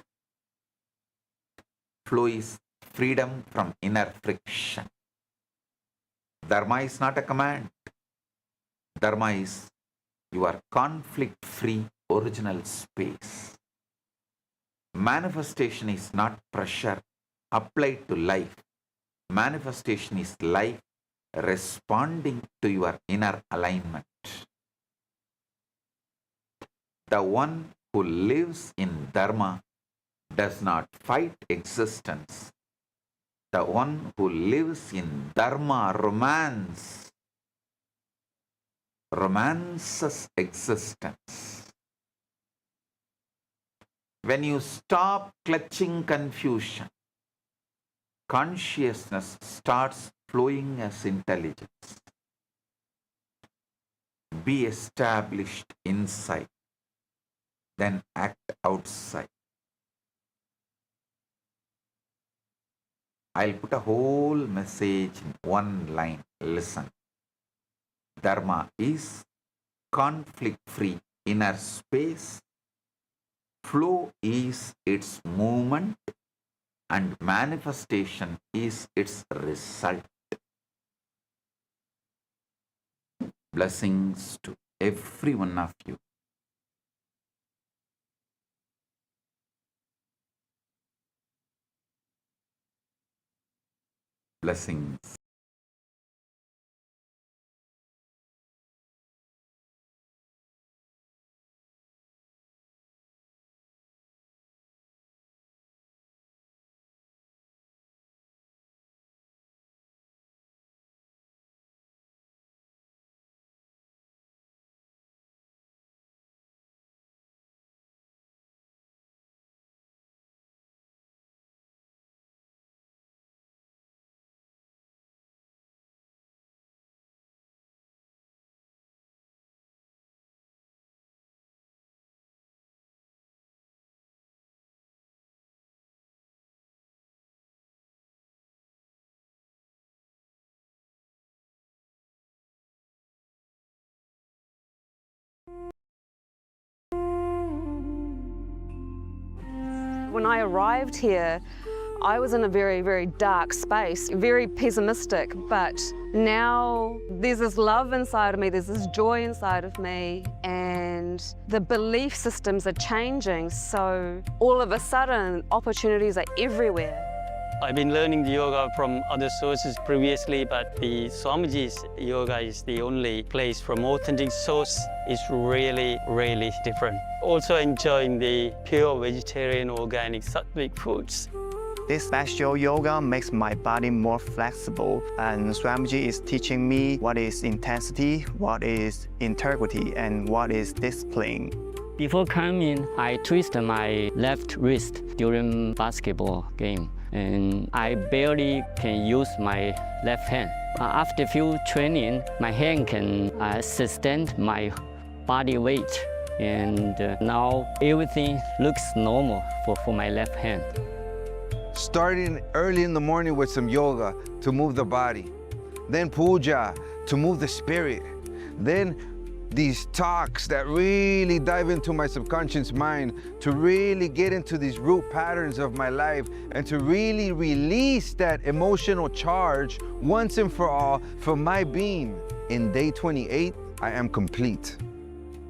Flow is freedom from inner friction. Dharma is not a command. Dharma is your conflict-free original space. Manifestation is not pressure applied to life. Manifestation is life responding to your inner alignment. The one who lives in Dharma does not fight existence. The one who lives in Dharma romances existence. When you stop clutching confusion, consciousness starts flowing as intelligence. Be established inside, then act outside. I'll put a whole message in one line. Listen. Dharma is conflict-free inner space. Flow is its movement and manifestation is its result. Blessings to every one of you. Blessings. When I arrived here, I was in a very, very dark space, very pessimistic, but now there's this love inside of me, there's this joy inside of me, and the belief systems are changing, so all of a sudden opportunities are everywhere. I've been learning the yoga from other sources previously, but the Swamiji's yoga is the only place from authentic source. It's really, really different. Also enjoying the pure vegetarian, organic, sattvic foods. This special yoga makes my body more flexible, and Swamiji is teaching me what is intensity, what is integrity, and what is discipline. Before coming, I twisted my left wrist during basketball game, and I barely can use my left hand. After few training, my hand can sustain my body weight, and now everything looks normal for my left hand. Starting early in the morning with some yoga to move the body, then puja to move the spirit, then these talks that really dive into my subconscious mind to really get into these root patterns of my life and to really release that emotional charge once and for all from my being. In day 28, I am complete.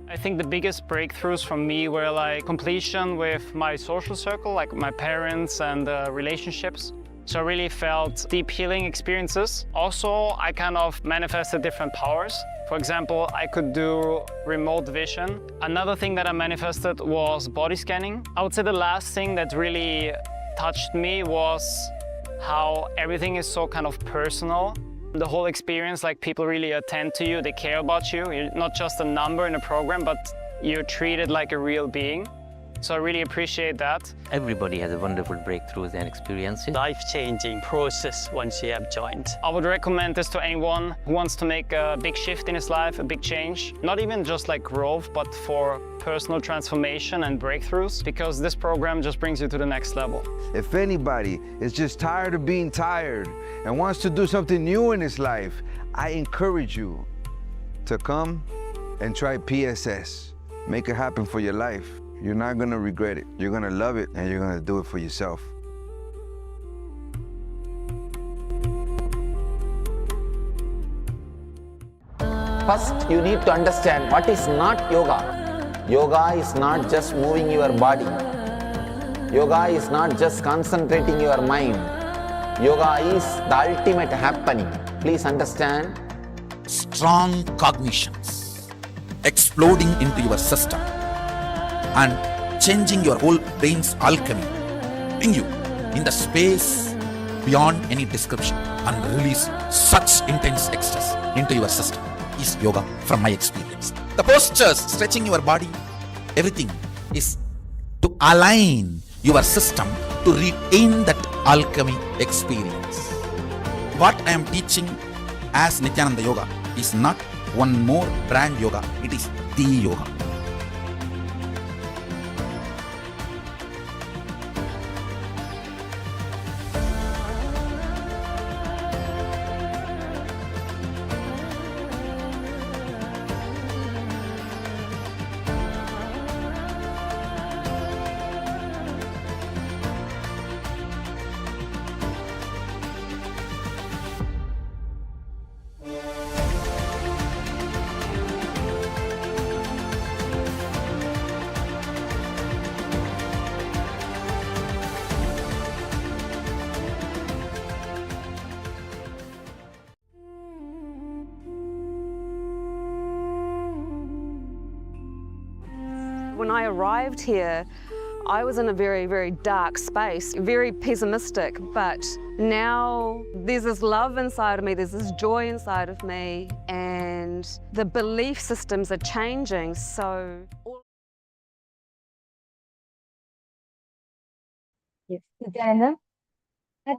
I think the biggest breakthroughs for me were like completion with my social circle, like my parents and relationships. So I really felt deep healing experiences. Also, I kind of manifested different powers. For example, I could do remote vision. Another thing that I manifested was body scanning. I would say the last thing that really touched me was how everything is so kind of personal. The whole experience, like people really attend to you, they care about you. You're not just a number in a program, but you're treated like a real being. So I really appreciate that. Everybody has a wonderful breakthroughs and experiences. Life-changing process once you have joined. I would recommend this to anyone who wants to make a big shift in his life, a big change. Not even just like growth, but for personal transformation and breakthroughs, because this program just brings you to the next level. If anybody is just tired of being tired and wants to do something new in his life, I encourage you to come and try PSS. Make it happen for your life. You're not gonna regret it. You're gonna love it and you're gonna do it for yourself. First, you need to understand what is not yoga. Yoga is not just moving your body. Yoga is not just concentrating your mind. Yoga is the ultimate happening. Please understand. Strong cognitions exploding into your system and changing your whole brain's alchemy, bring you in the space beyond any description and release such intense ecstasy into your system is yoga from my experience. The postures, stretching your body, everything is to align your system to retain that alchemy experience. What I am teaching as Nithyananda Yoga is not one more brand yoga, it is the yoga. When I arrived here, I was in a very, very dark space, very pessimistic, but now there's this love inside of me, there's this joy inside of me, and the belief systems are changing, so... Yes, Nithyananda, that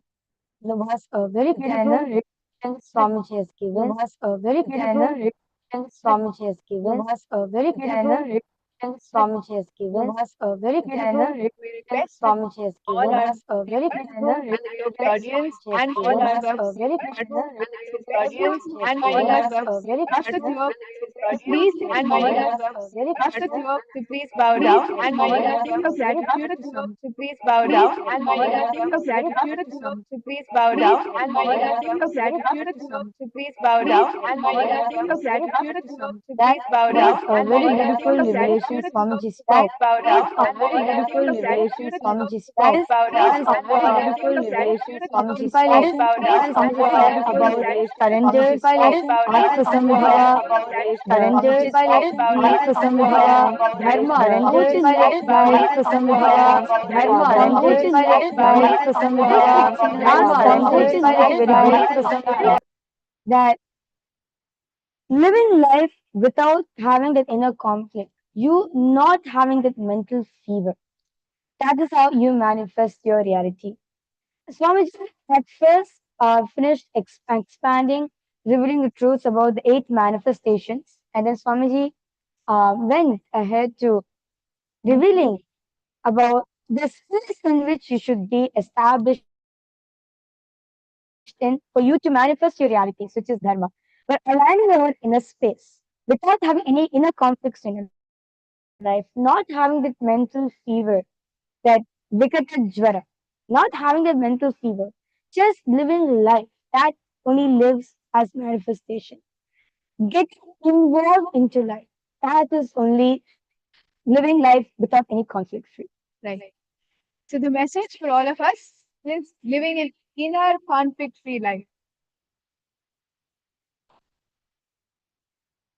was a very beautiful and Swamiji has given. Was a very beautiful and Swamiji has given. Was a very beautiful and Swamiji has given. Was a very beautiful and Swamiji has given. Was a very beautiful audience and all our very beautiful audience and all our very please and please bow down and of gratitude please bow down and of gratitude please bow down and of gratitude please bow down and of gratitude please bow down a very beautiful liberation revelation Swamiji style is a very beautiful revelation Swamiji style is a very beautiful revelation Swamiji style is Swamiji said about surrender, Atmasambhava, surrender, Atmasambhava, surrender, Atmasambhava, surrender, Atmasambhava. Last point, which is very, very beautiful, that living life without having that inner conflict, you not having that mental fever. That is how you manifest your reality. Swamiji at first finished expanding, revealing the truths about the 8 manifestations, and then Swamiji went ahead to revealing about the space in which you should be established in for you to manifest your realities, which is Dharma. But aligning our inner space without having any inner conflicts in your life, not having that mental fever, that Vikata Jvara, not having that mental fever, just living life that only lives as manifestation. Getting involved into life, that is only living life without any conflict free. Right. So the message for all of us is living an inner conflict-free life.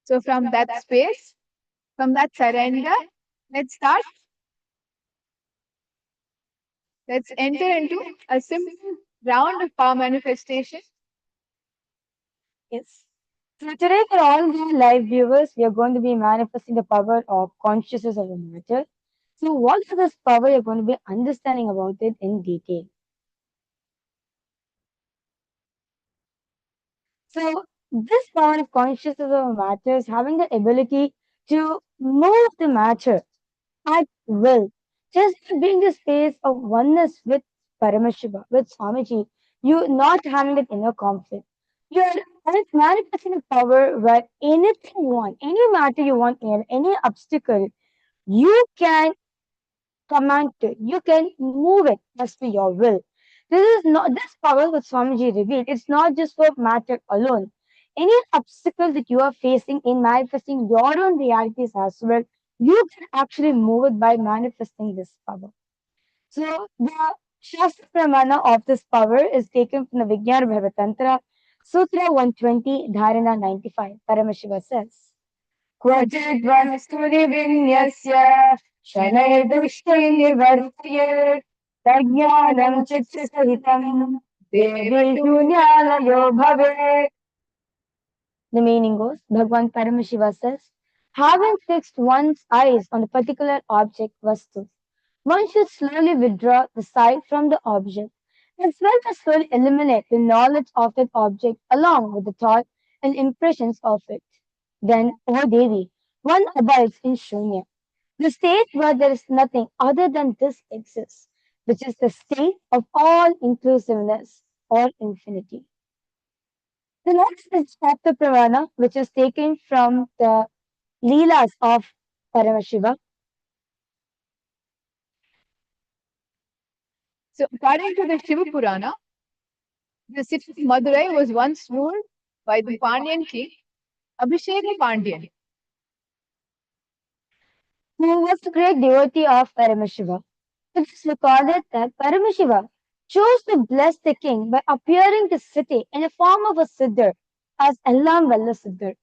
So from that space, from that surrender, let's start. Let's enter into a simple round of power manifestation. Yes. So today, for all the live viewers, we are going to be manifesting the power of consciousness of the matter. So, what is this power? You're going to be understanding about it in detail. So, this power of consciousness of matter is having the ability to move the matter at will. Just being the space of oneness with Paramashiva, with Swamiji, you not having that inner conflict. You're manifesting a power where anything you want, any matter you want, any obstacle, you can command it. You can move it as per your will. This is not this power that Swamiji revealed. It's not just for matter alone. Any obstacle that you are facing in manifesting your own realities as well, you can actually move it by manifesting this power. So the Shastra Pramana of this power is taken from the Vijnana Bhavatantra, Sutra 120, Dharana 95. Paramashiva says, क्वचिद्वस्तुनि विन्यस्य शनैर्दृष्टै निवर्त्य तज्ज्ञानं चित्तसहितं देवी शून्यालयो भवेत्. The meaning goes, Bhagwan Paramashiva says, having fixed one's eyes on a particular object, vastu, one should slowly withdraw the sight from the object, as well as slowly eliminate the knowledge of that object along with the thought and impressions of it. Then, O Devi, one abides in Shunya, the state where there is nothing other than this exists, which is the state of all inclusiveness or infinity. The next is chapter Pravana, which is taken from the Leelas of Paramashiva. So according to the Shiva Purana, the city of Madurai was once ruled by the Pandyan king, Abhishek Pandyan. Who was the great devotee of Paramashiva. It is recorded that Paramashiva chose to bless the king by appearing to city in the form of a Siddhar as Ellam Valla Siddhar.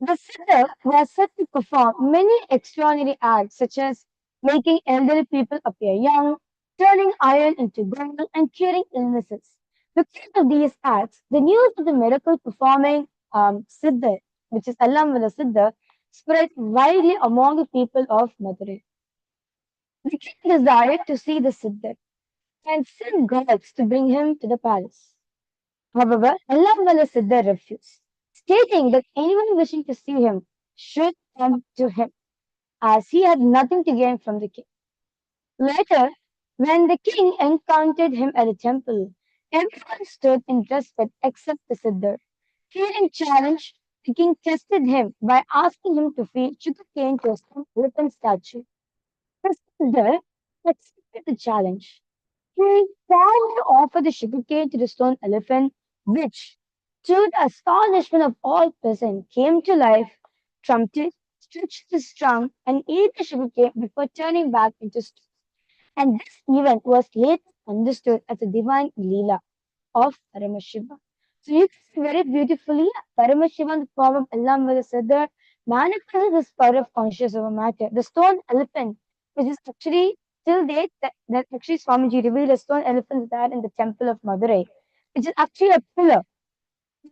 The Siddhar was said to perform many extraordinary acts such as making elderly people appear young, turning iron into gold, and curing illnesses. Because of these acts, the news of the miracle performing Siddhar, which is Ellam Valla Siddhar, spread widely among the people of Madurai. The king desired to see the Siddhar and sent guards to bring him to the palace. However, Allamvala Siddhar refused, stating that anyone wishing to see him should come to him, as he had nothing to gain from the king. Later, when the king encountered him at the temple, everyone stood in respect except the Siddhar. Feeling challenged, the king tested him by asking him to feed sugarcane to a stone elephant statue. The Siddhar accepted the challenge. He proudly offered the sugarcane to the stone elephant, which, to the astonishment of all present, came to life, stretched his trunk, and ate the sugarcane before turning back into stone. And this event was later understood as a divine Leela of Paramashiva. So you can see very beautifully Paramashiva in the form of Ellam manifests this power of conscious over matter. The stone elephant, which is actually till date that actually Swamiji revealed a stone elephant there in the temple of Madurai, which is actually a pillar.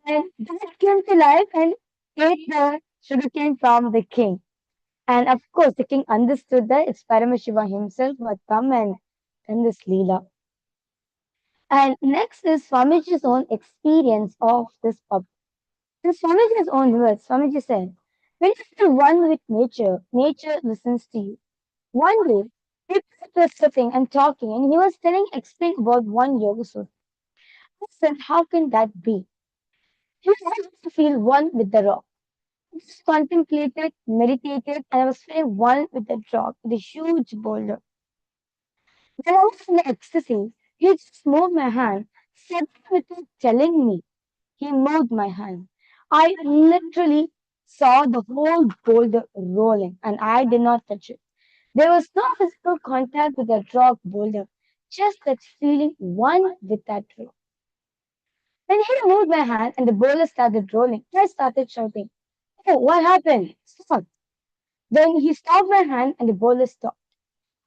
And that came to life and ate the sugarcane from the king. And of course, the king understood that it's Paramashiva himself who had come and done this Leela. And next is Swamiji's own experience of this pub. In Swamiji's own words, Swamiji said, when you are one with nature, nature listens to you. One day, people were sitting and talking, and he was explaining about one yoga sutra. I said, how can that be? He wanted to feel one with the rock. I just contemplated, meditated, and I was feeling one with the rock, the huge boulder. When I was in ecstasy, he just moved my hand, said without telling me. He moved my hand. I literally saw the whole boulder rolling, and I did not touch it. There was no physical contact with that rock boulder, just that feeling one with that rock. When he moved my hand and the boulder started rolling, I started shouting, "Oh, what happened? Stop." Then he stopped my hand and the boulder stopped.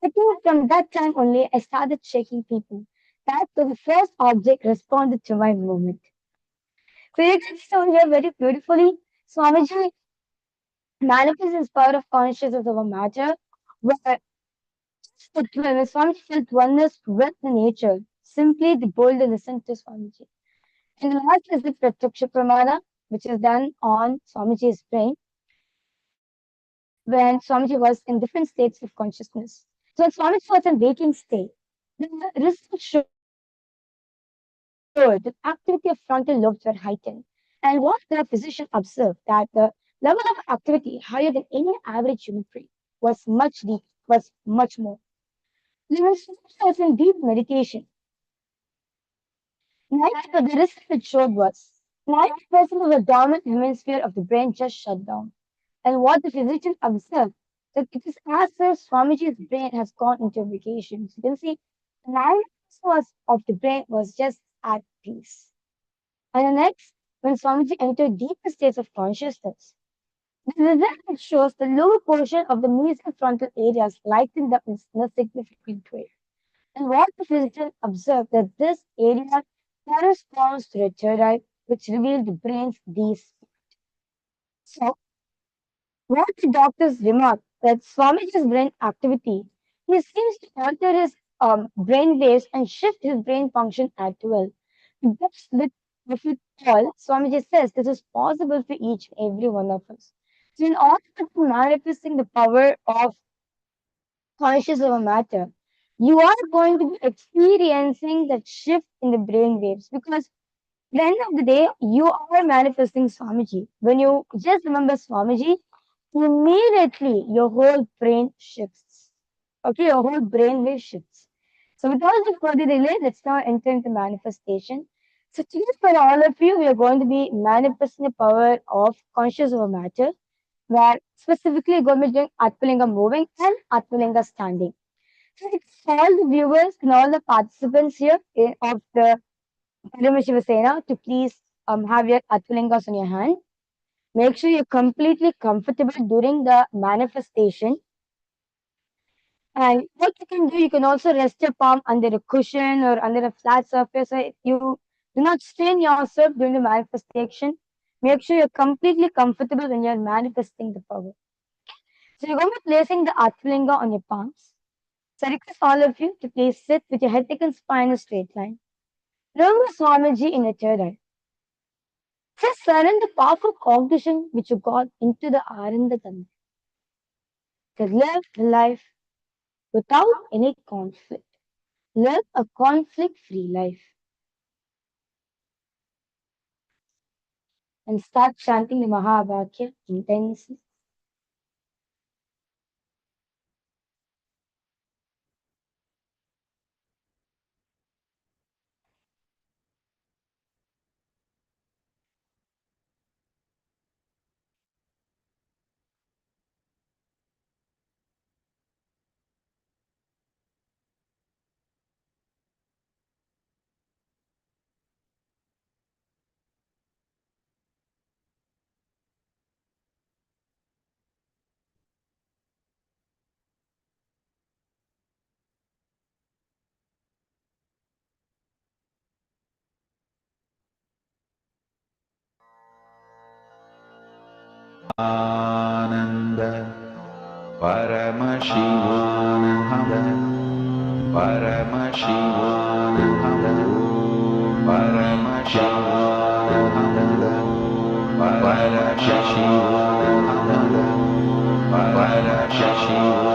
I think from that time only, I started shaking people. That was the first object responded to my movement. So you can see over here very beautifully, Swamiji manifests his power of consciousness over matter, where when Swamiji felt oneness with the nature, simply the boulder listened to Swamiji. And the last is the Pratyaksha Pramana, which is done on Swamiji's brain when Swamiji was in different states of consciousness. So when Swamiji was in waking state, the result showed that activity of frontal lobes were heightened. And what the physician observed that the level of activity higher than any average human brain was much deep, was much more. When Swamiji was in deep meditation, the result it showed was 90% of the dormant hemisphere of the brain just shut down. And what the physician observed that it is as if Swamiji's brain has gone into vacation. So you can see 90% of the brain was just at peace. And the next, when Swamiji entered deeper states of consciousness, the result it shows the lower portion of the mesial frontal areas lightened up in a significant way. And what the physician observed that this area corresponds to the third which revealed the brain's deep. So what the doctors remarked that Swamiji's brain activity, he seems to alter his brain waves and shift his brain function at will. That's with it all, Swamiji says this is possible for each and every one of us. So in order to manifesting the power of conscious over matter, you are going to be experiencing that shift in the brain waves because at the end of the day, you are manifesting Swamiji. When you just remember Swamiji, immediately your whole brain shifts. Okay, your whole brain wave shifts. So without any further delay, let's now enter into manifestation. So today for all of you, we are going to be manifesting the power of conscious over matter, where specifically we're going to be doing Atmalinga moving and Atmalinga standing. So it's all the viewers and all the participants here of the Paramashiva to please have your Atmalingas on your hand. Make sure you're completely comfortable during the manifestation. And what you can do, you can also rest your palm under a cushion or under a flat surface. So you do not strain yourself during the manifestation. Make sure you're completely comfortable when you're manifesting the power. So you're going to be placing the Atmalinga on your palms. So I request all of you to please sit with your head, neck, and spine in a straight line. Remember Swamiji in your third eye. Just surrender the powerful cognition which you got into the Aranda Tanda. To live life without any conflict. Live a conflict-free life. And start chanting the Mahavakya intensely. Ananda Paramashivananda Paramashivananda Paramashivananda Paramashivananda Paramashivananda Paramashivananda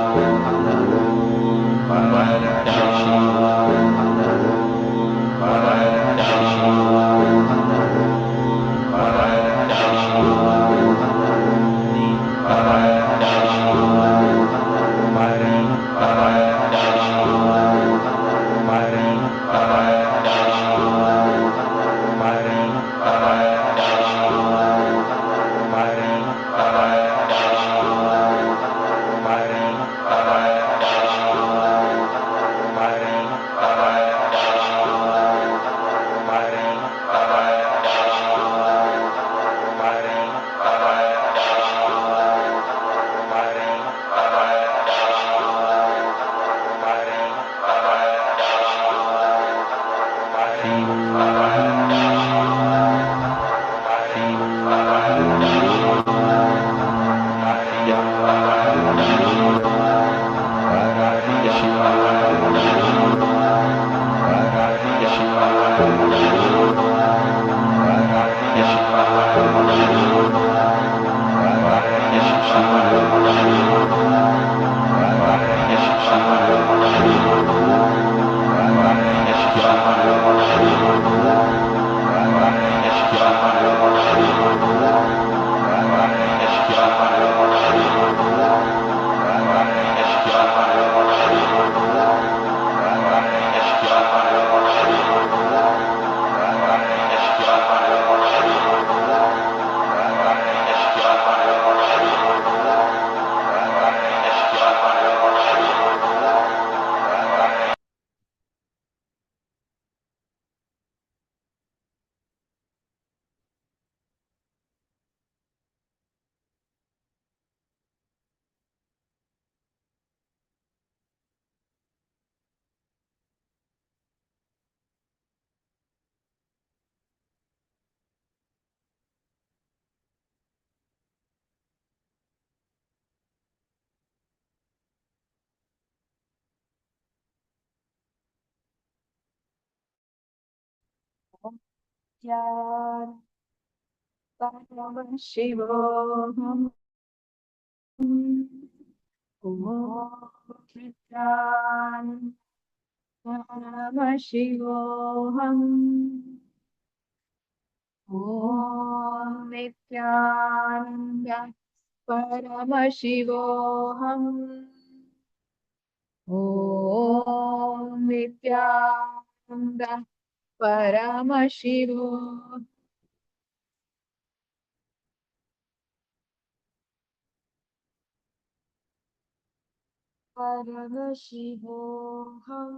Paramashivam. Om Paramashivoham. Om Nithyananda Paramashivoham. Om Nithyananda Paramashivoham. Paramashivoham.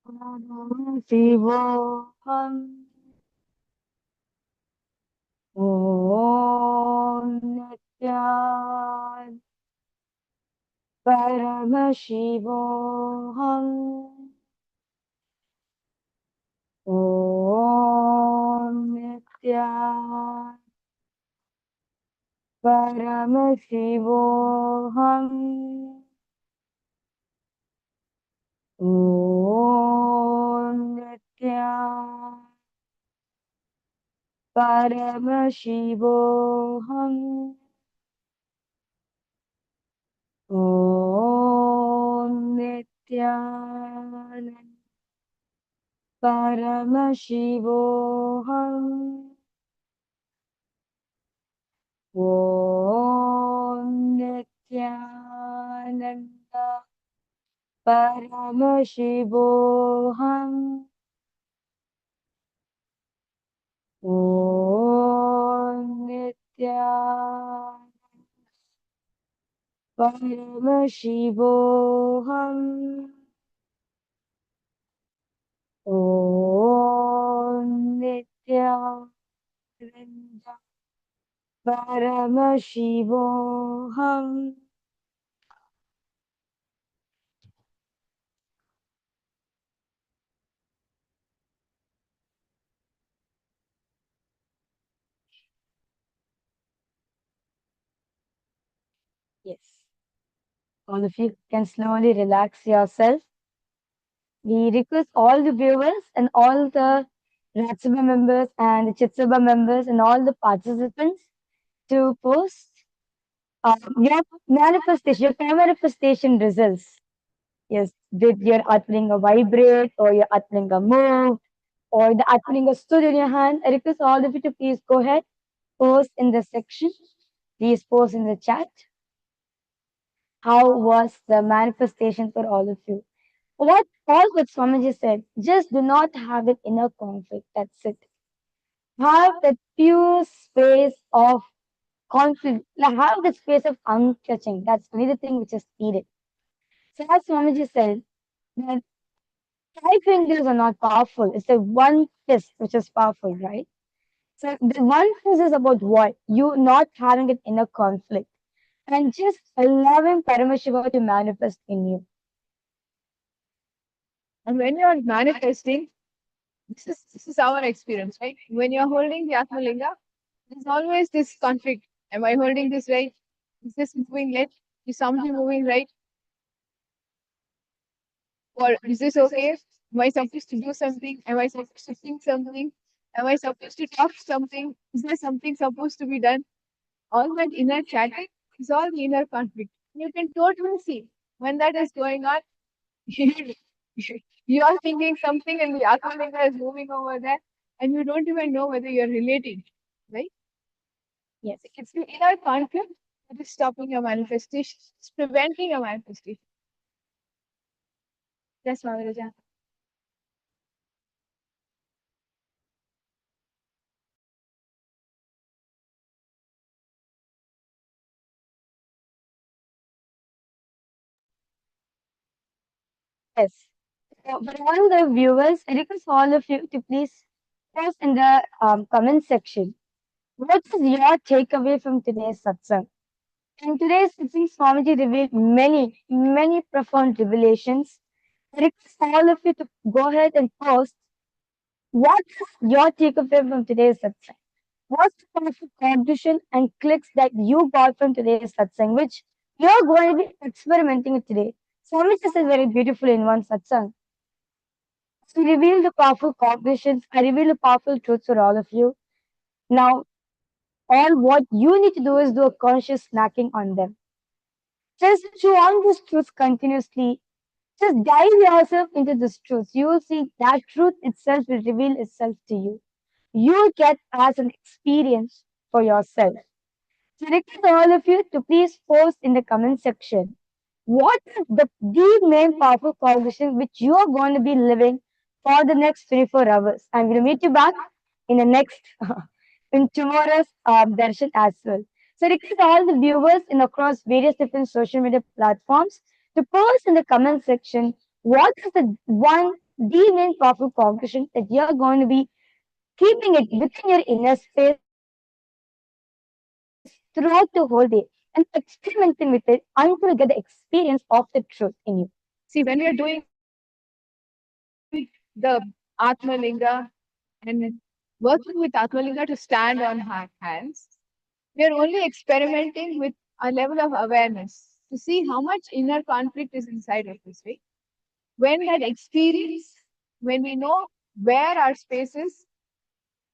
Paramashivoham. Om Nityan Paramashivoham. Om Nityan Paramashivoham. Om Nityan Paramashivoham. Om Nityananda Paramashivoham. Om Nityananda Paramashivoham. Om Nityananda Paramashivoham. Om Nityananda Paramashivam. Yes. All of you can slowly relax yourself. We request all the viewers and all the Ratsabha members and the Chitsabha members and all the participants to post your manifestation, your manifestation results. Yes, did your Atlinga vibrate or your Atlinga move or the Atlinga stood in your hand? I request all of you to please go ahead, post in the section. Please post in the chat. How was the manifestation for all of you? What Swamiji said, just do not have an inner conflict. That's it. Have that pure space of conflict. Have the space of unclutching. That's only the thing which is needed. So as Swamiji said, that 5 fingers are not powerful. It's the one fist which is powerful, right? So the one fist is about what? You not having an inner conflict and just allowing Paramashiva to manifest in you. And when you're manifesting, this is our experience, right? When you're holding the Atmalinga, there's always this conflict. Am I holding this right? Is this moving left? Is something moving right? Or is this okay? Am I supposed to do something? Am I supposed to think something? Am I supposed to talk something? Is there something supposed to be done? All that inner chatting is all the inner conflict. You can totally see when that is going on. You are thinking something and the Atmalinga is moving over there, and you don't even know whether you're relating, right? Yes. It's the inner conflict that is stopping your manifestation, it's preventing your manifestation. That's Maharaja. Yes. For all the viewers, I request all of you to please post in the comment section. What is your takeaway from today's satsang? In today's satsang, Swamiji revealed many profound revelations. I request all of you to go ahead and post what is your takeaway from today's satsang. What's the powerful contribution and clicks that you got from today's satsang, which you're going to be experimenting with today? Swamiji says very beautiful in one satsang. So reveal the powerful cognitions. I reveal the powerful truths for all of you. Now, all what you need to do is do a conscious snacking on them. Just chew on these truths continuously. Just dive yourself into this truth. You will see that truth itself will reveal itself to you. You'll get as an experience for yourself. So request all of you to please post in the comment section what is the main powerful cognition which you are going to be living for the next 24 hours. I'm going to meet you back in the next in tomorrow's darshan as well. So request all the viewers in across various different social media platforms to post in the comment section what is the main powerful cognition that you're going to be keeping it within your inner space throughout the whole day and experimenting with it until you get the experience of the truth in you. See, when we are doing the Atmalinga and working with Atmalinga to stand on our hands, we are only experimenting with a level of awareness to see how much inner conflict is inside of us, right? When that experience, when we know where our space is,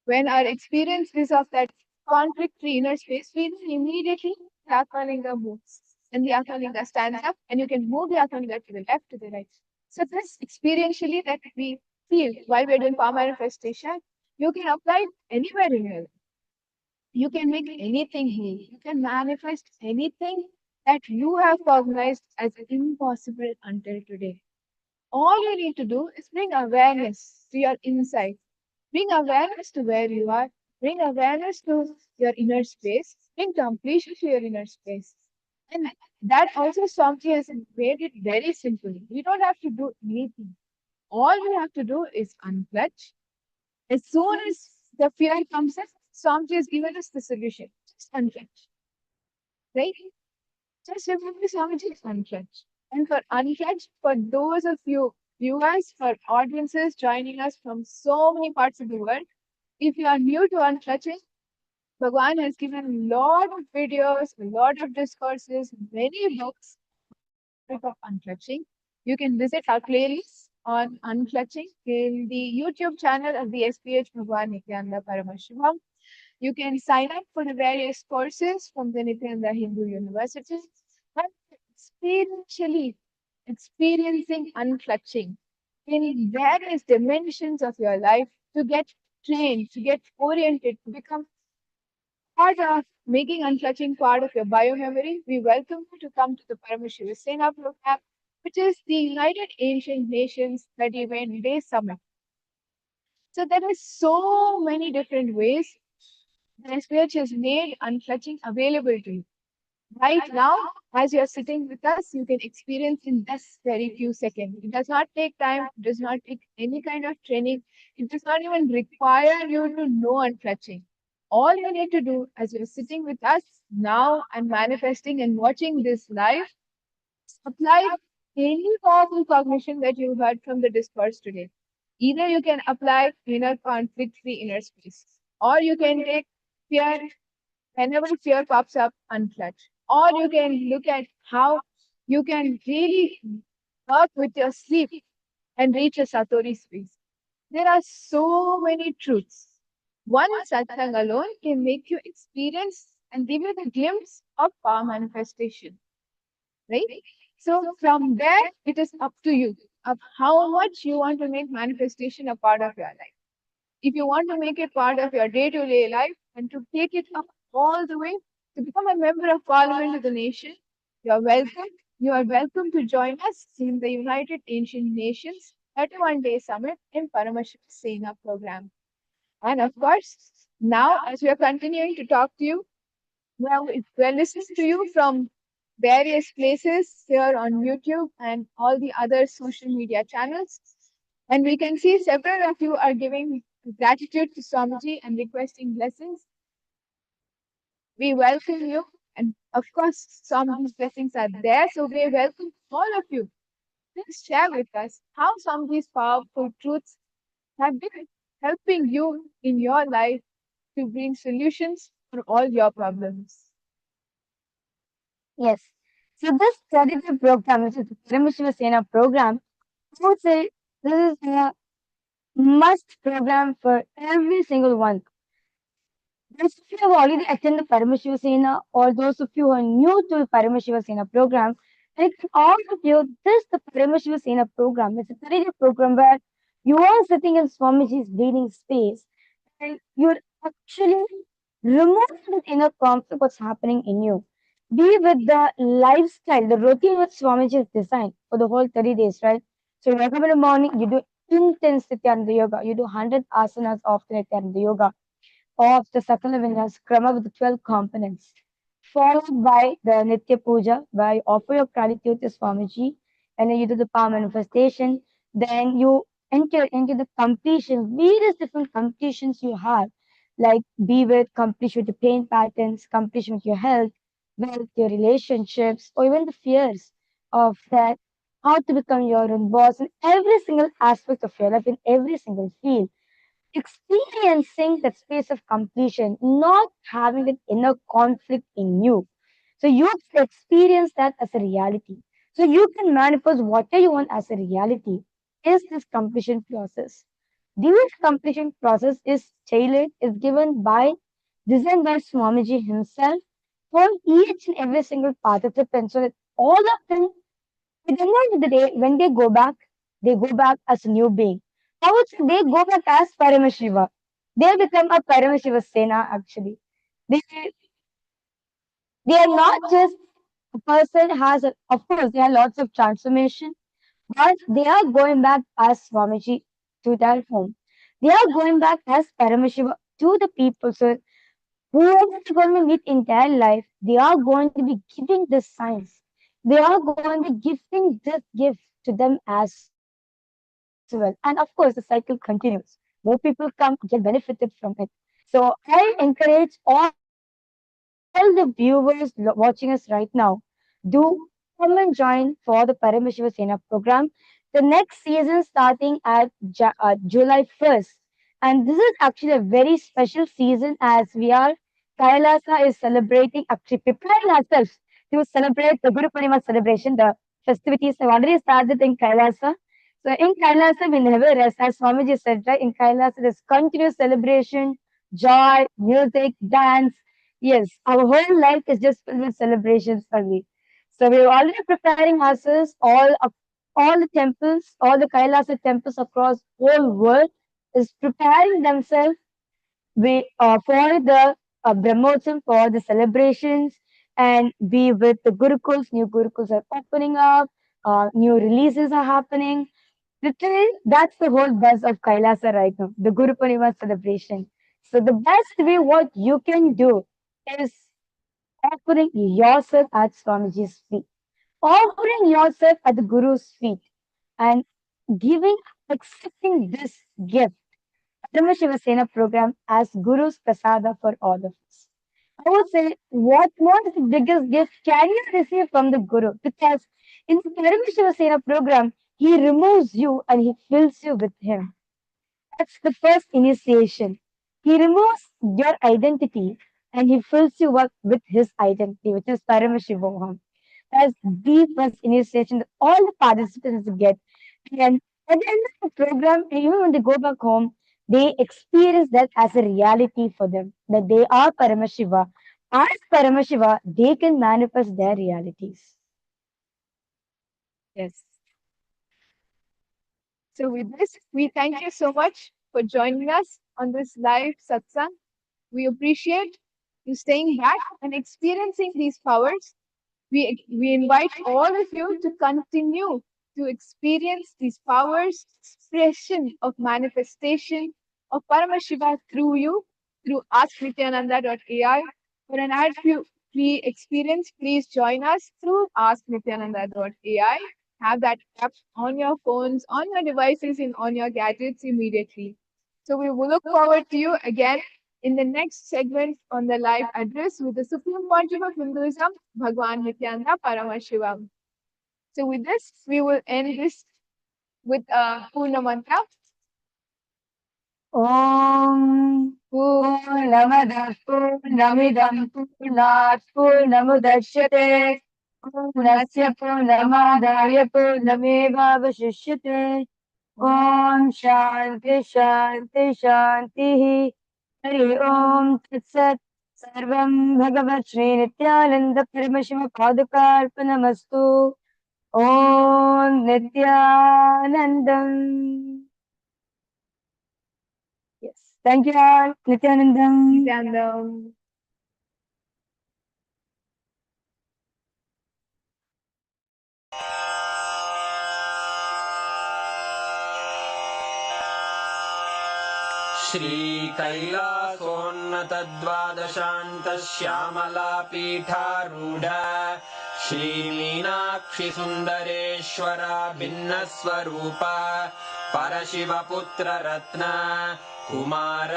when our experience is of that conflict-free inner space, we then immediately the Atmalinga moves. And the Atmalinga stands up, and you can move the Atmalinga to the left, to the right. So this experientially that we feel while we're doing power manifestation, you can apply it anywhere in your life. You can make anything heal. You can manifest anything that you have cognized as impossible until today. All you need to do is bring awareness to your inside. Bring awareness to where you are. Bring awareness to your inner space. Bring completion to your inner space. And that also Swamiji has made it very simple. We don't have to do anything. All we have to do is unclutch. As soon as the fear comes in, Swamiji has given us the solution. Just unclench. Right? Just remember Swamiji is unclench. And for unclench, for those of you viewers, for audiences joining us from so many parts of the world, if you are new to unclenching, Bhagwan has given a lot of videos, a lot of discourses, many books of unclutching. You can visit our playlist on unclutching in the YouTube channel of the SPH Bhagwan Nithyananda Paramashivam. You can sign up for the various courses from the Nithyananda Hindu University and experientially experiencing unclutching in various dimensions of your life to get trained, to get oriented, to become part of making unclutching part of your biomemory. We welcome you to come to the Paramashiva Sena program, which is the United Ancient Nations 31-day summit. So there are so many different ways the SPH has made unclutching available to you. Right now, as you're sitting with us, you can experience in this very few seconds. It does not take time, it does not take any kind of training, it does not even require you to know unclutching. All you need to do as you're sitting with us now and manifesting and watching this live, apply any powerful cognition that you heard from the discourse today. Either you can apply inner conflict free inner space, or you can take fear, whenever fear pops up, unclutch. Or you can look at how you can really work with your sleep and reach a Satori space. There are so many truths. One satsang alone can make you experience and give you the glimpse of power manifestation. Right? So from there, it is up to you of how much you want to make manifestation a part of your life. If you want to make it part of your day-to-day life and to take it up all the way to become a member of Parliament of the nation, you are welcome. You are welcome to join us in the United Ancient Nations 31-day summit in Paramashiva Sena program. And of course, now as we are continuing to talk to you, we're listening to you from various places here on YouTube and all the other social media channels. And we can see several of you are giving gratitude to Swamiji and requesting blessings. We welcome you. And of course, Swamiji's blessings are there. So we welcome all of you. Please share with us how Swamiji's powerful truths have been helping you in your life to bring solutions for all your problems. Yes. So this 30-day program, which is the Paramashiva Sena program, I would say this is a must program for every single one. Those of you who have already attended the Paramashiva Sena or those of you who are new to the Paramashiva Sena program, I think all of you, this the Paramashiva Sena program. It's a 30-day program where you are sitting in Swamiji's breathing space and you're actually removing the inner conflict what's happening in you. Be with the lifestyle, the routine which Swamiji has designed for the whole 30 days, right? So you wake up in the morning, you do intense Nithyananda yoga, you do 100 asanas of the Nithyananda yoga, of the Sakala Vinyas Krama with the 12 components, followed by the Nitya Puja, where you offer your gratitude to Swamiji, and then you do the power manifestation. Then you enter into the completion, various different completions you have, like be with completion with the pain patterns, completion with your health, wealth, your relationships, or even the fears of that, how to become your own boss in every single aspect of your life, in every single field, experiencing that space of completion, not having an inner conflict in you. So you experience that as a reality. So you can manifest whatever you want as a reality. Is this completion process? This completion process is tailored, is given by, designed by Swamiji himself for each and every single participant, so that all of them, at the end of the day, when they go back as a new being. I would say they go back as Paramashiva. They become a Paramashiva Sena actually. They they are not just a person has a, of course there are lots of transformation, but they are going back as Swamiji to their home. They are going back as Paramashiva to the people. So whoever they're going to meet in their life, they are going to be giving this signs. They are going to be gifting this gift to them as well. And of course, the cycle continues. More people come, get benefited from it. So I encourage all the viewers watching us right now, do come and join for the Paramashiva Sena program. The next season starting at July 1st. And this is actually a very special season as we are, Kailasa is celebrating, actually preparing ourselves to celebrate the Guru Purnima celebration. The festivities have already started in Kailasa. So in Kailasa, we never rest. As Swamiji said, right? In Kailasa, there's continuous celebration, joy, music, dance. Yes, our whole life is just filled with celebrations only. So we're already preparing ourselves. All the temples, all the Kailasa temples across whole world is preparing themselves for the Brahmotsam, for the celebrations, and be with the Gurukuls. New Gurukuls are opening up. New releases are happening. Literally, that's the whole buzz of Kailasa right now, the Guru Purnima celebration. So the best way what you can do is offering yourself at Swamiji's feet, offering yourself at the Guru's feet, and giving, accepting this gift, Dharma Shiva Sena program as Guru's prasada for all of us. I would say, what more is the biggest gift can you receive from the Guru? Because in the Dharma Shiva Sena program, he removes you and he fills you with him. That's the first initiation. He removes your identity and he fills you up with his identity, which is Paramashivam. That's the first initiation that all the participants get. And at the end of the program, even when they go back home, they experience that as a reality for them, that they are Paramashiva. As Paramashiva, they can manifest their realities. Yes. So with this, we thank you so much for joining us on this live satsang. We appreciate you staying back and experiencing these powers. We invite all of you to continue to experience these powers, expression of manifestation of Paramashiva through you, through AskNithyananda.ai. For an ad-free experience, please join us through AskNithyananda.ai. Have that app on your phones, on your devices, and on your gadgets immediately. So we will look forward to you again in the next segment on the live address with the Supreme Pontiff of Hinduism, Bhagavan Nithyananda Paramashivam. So with this, we will end this with a Purna mantra. Om Purnamadah Purnamidam Purnat Purnamudachyate Purnasya Purnamadaya Purnamevavashishyate Om Shanti Shanti Shanti Hari Om Tat Sat Sarvam Bhagavat Shri Nityananda Paramashiva Padukarpanamastu Om Nithyanandam. Yes. Thank you all. Nithyanandam. Nithyanandam. श्रीकैलासोन्नतद्वादशान्तश्यामलापीठारूढ श्रीमीनाक्षिसुन्दरेश्वरा भिन्नस्वरूप परशिवपुत्ररत्न Kumar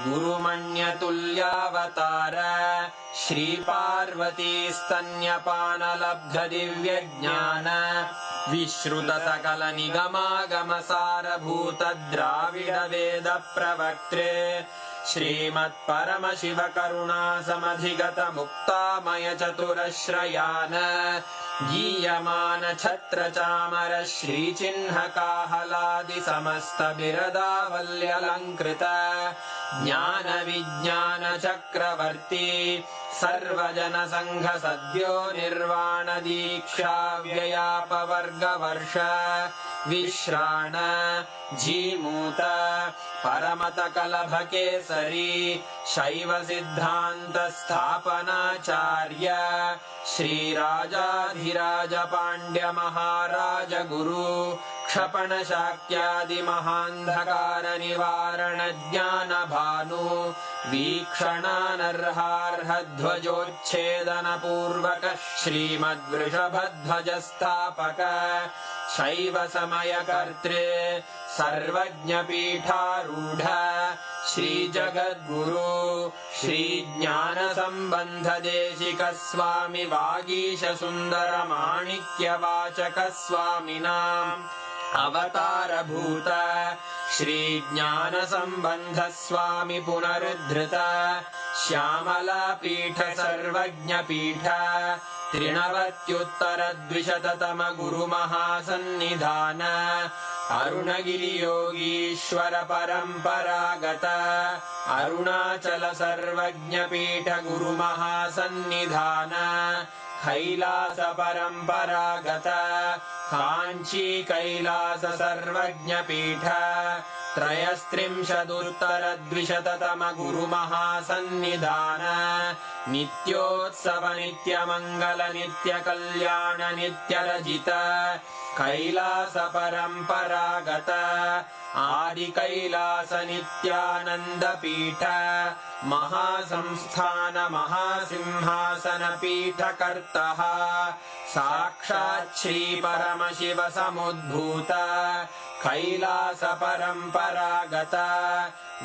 गुरुमण्यतुल्यावतार श्रीपार्वतीस्तन्यपानलब्धदिव्यज्ञान विश्रुतसकलनिगमागमसारभूतद्राविडवेदप्रवक्त्रे श्रीमत्परमशिवकरुणासमधिगतमुक्तामयचतुरश्रयान् गीयमानछत्रचामर श्रीचिह्नकाहलादिसमस्तबिरदावल्यलङ्कृत ज्ञानविज्ञानचक्रवर्ती सर्वजनसङ्घसद्यो निर्वाणदीक्षाव्ययापवर्गवर्ष विश्राण Jimuta परमतकलभकेसरी शैवसिद्धान्तस्थापनाचार्य श्रीराजाधिराजपाण्ड्यमहाराजगुरु क्षपणशाक्यादिमहान्धकारनिवारणज्ञानभानु वीक्षणानर्हार्हध्वजोच्छेदनपूर्वक श्रीमद्वृषभध्वजस्थापक शैवसमयकर्त्रे सर्वज्ञपीठारूढ Shri जगद्गुरु श्री ज्ञान संबंध देशिक स्वामी वागीश सुंदर माणिक्य वाचक स्वामिनाम् अवतारभूत श्री ज्ञान संबंध स्वामी पुनरुद्धृत श्यामला पीठ सर्वज्ञ पीठ त्रिनवत्युत्तरद्विशततम गुरु महासन्निधान अरुणगिरि योगीश्वर परंपरागत अरुणाचल सर्वज्ञ पीठ गुरु महासन्निधान कैलास परंपरागत कांची कैलास सर्वज्ञ पीठ त्रयस्त्रिंशदुत्तरद्विशततम गुरु महासन्निधान नित्योत्सव नित्यमंगल नित्य कल्याण नित्यरजित कैलास परंपरागत आदि कैलास नित्यानंद पीठ महासंस्थान महासिंहासन पीठ कर्तः साक्षात् श्री परमशिव समुद्भूत कैलास परंपरागत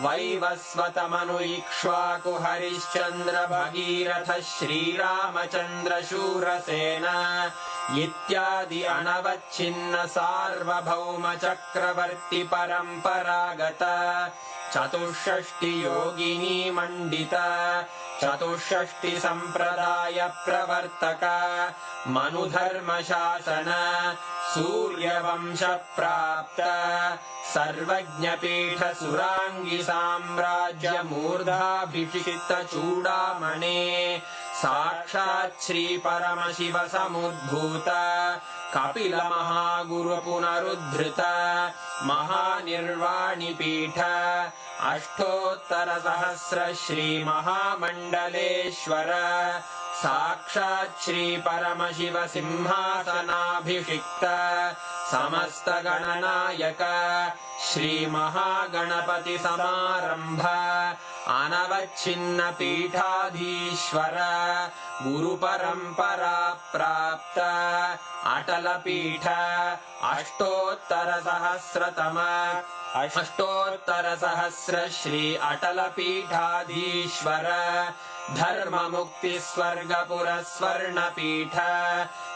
वैवस्वत मनु इक्ष्वाकु हरिश्चंद्र भगीरथ श्रीरामचंद्र शूरसेन इत्यादि अनवच्छिन्न सार्वभौम चक्रवर्ती परंपरागत चतुष्षष्टि योगिनी मंडित चतुष्षष्टि संप्रदाय प्रवर्तक मनुधर्म शासन सूर्यवंश प्राप्त सर्वज्ञ पीठ सुरांगी साम्राज्य मूर्धाभिषिक्त चूड़ामणे साक्षात् श्री परमशिव समुद्भूत कपिल महागुरु पुनरुद्धृत महानिर्वाणि पीठ अष्टोत्तर सहस्र श्री महामंडलेश्वर साक्षात् श्री परमशिव सिंहासनाभिषिक्त समस्त गणनायक श्री महागणपति समारंभ अनवच्छिन्न पीठाधीश्वर गुरु परंपरा प्राप्त अटल पीठ अष्टोत्तर सहस्र श्री अटल पीठाधीश्वर धर्म मुक्ति स्वर्गपुर स्वर्ण पीठ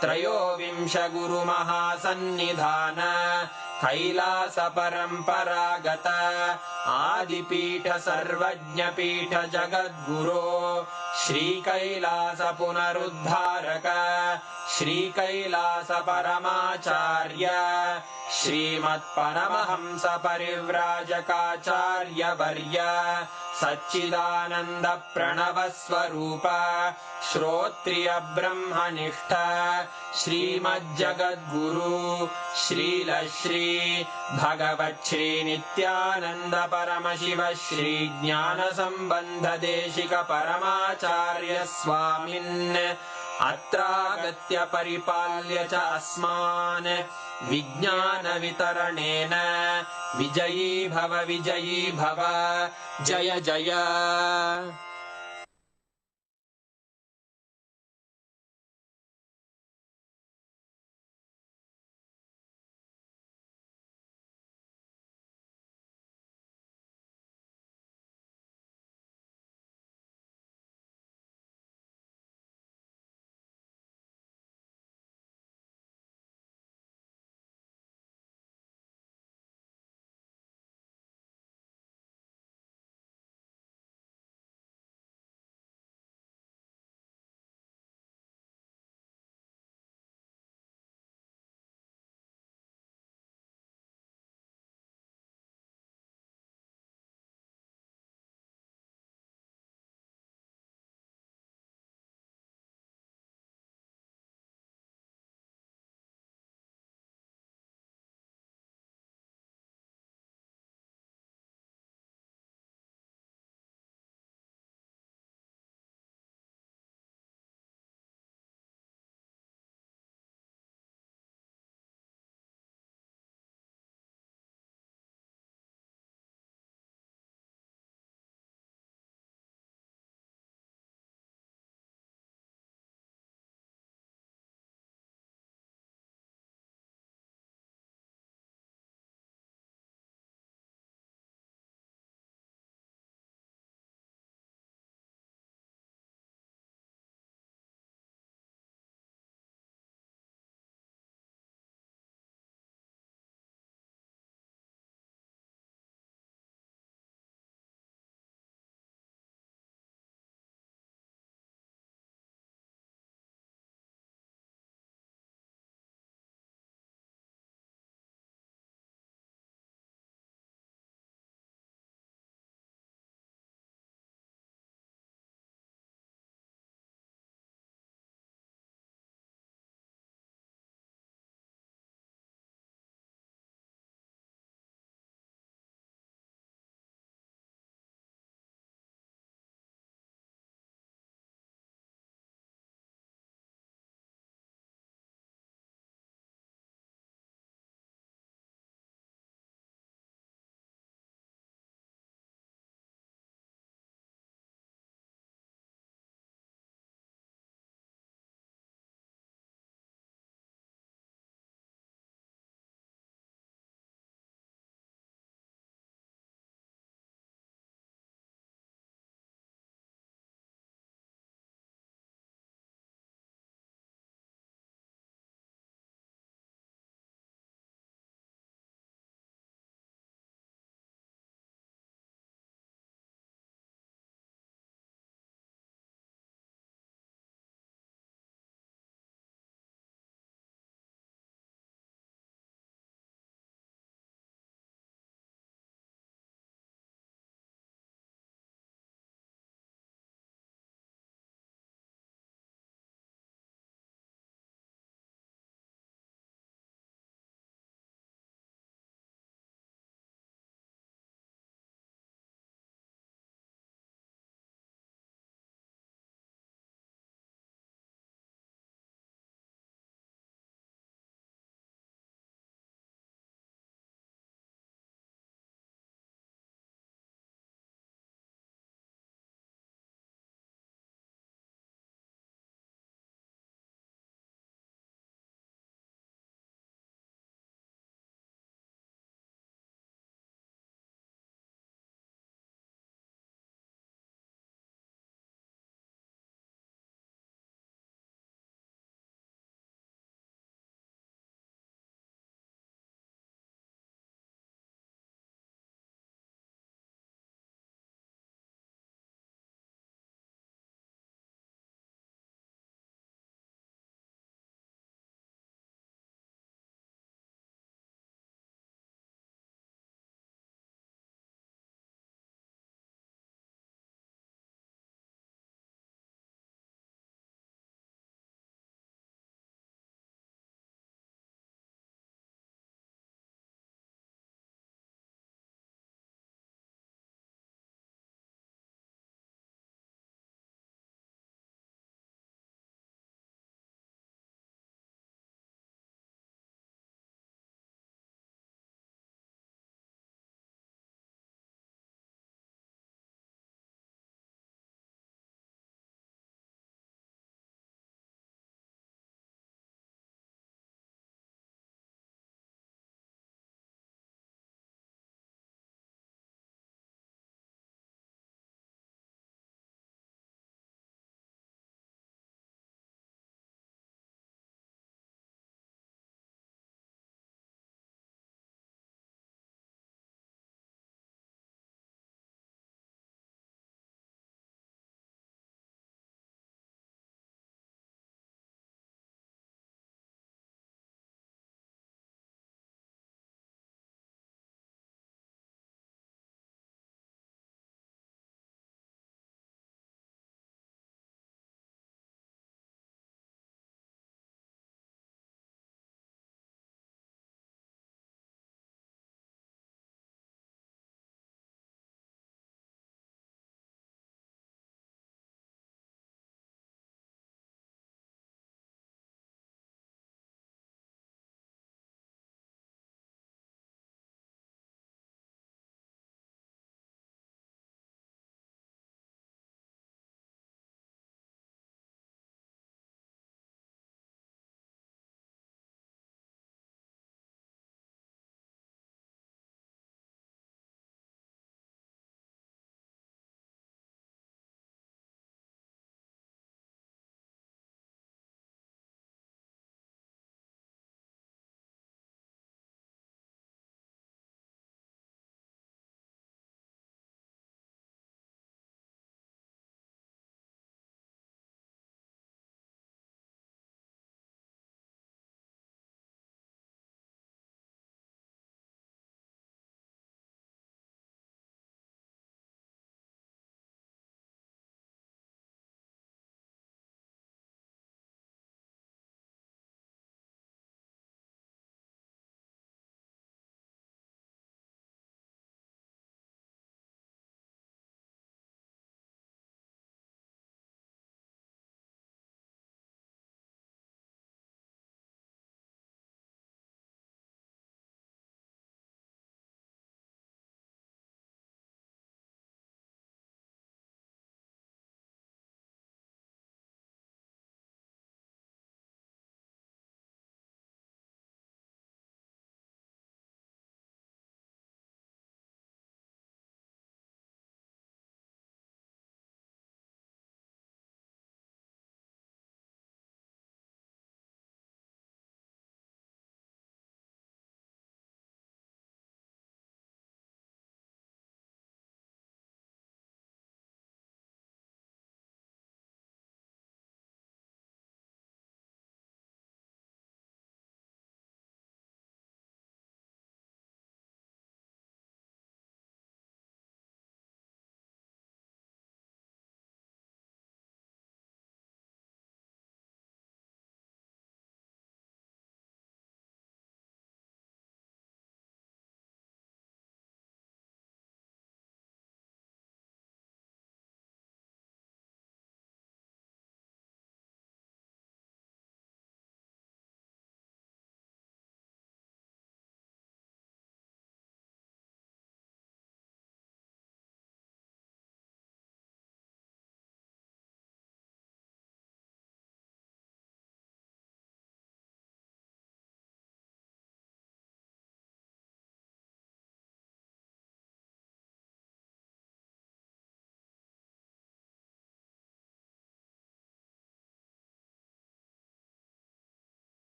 त्रयोविंश गुरु महासन्निधान कैलास परंपरागत आदिपीठ सर्वज्ञ पीठ जगद्गुरो श्री कैलास पुनरुद्धारक श्री कैलास परमाचार्य श्रीमत् परमहंस परिव्राजकाचार्य वर्य सच्चिदानंद प्रणव स्वरूप श्रोत्रिय ब्रह्मनिष्ठ श्रीमज्जगद्गुरु श्रील श्री भगवत् श्री नित्यानंद परमशिव श्री ज्ञान संबंध देशिक परमाचार्य स्वामिन् अत्रागत्य परिपाल्य च अस्मान् विज्ञान वितरणेन विजयी भव जय जय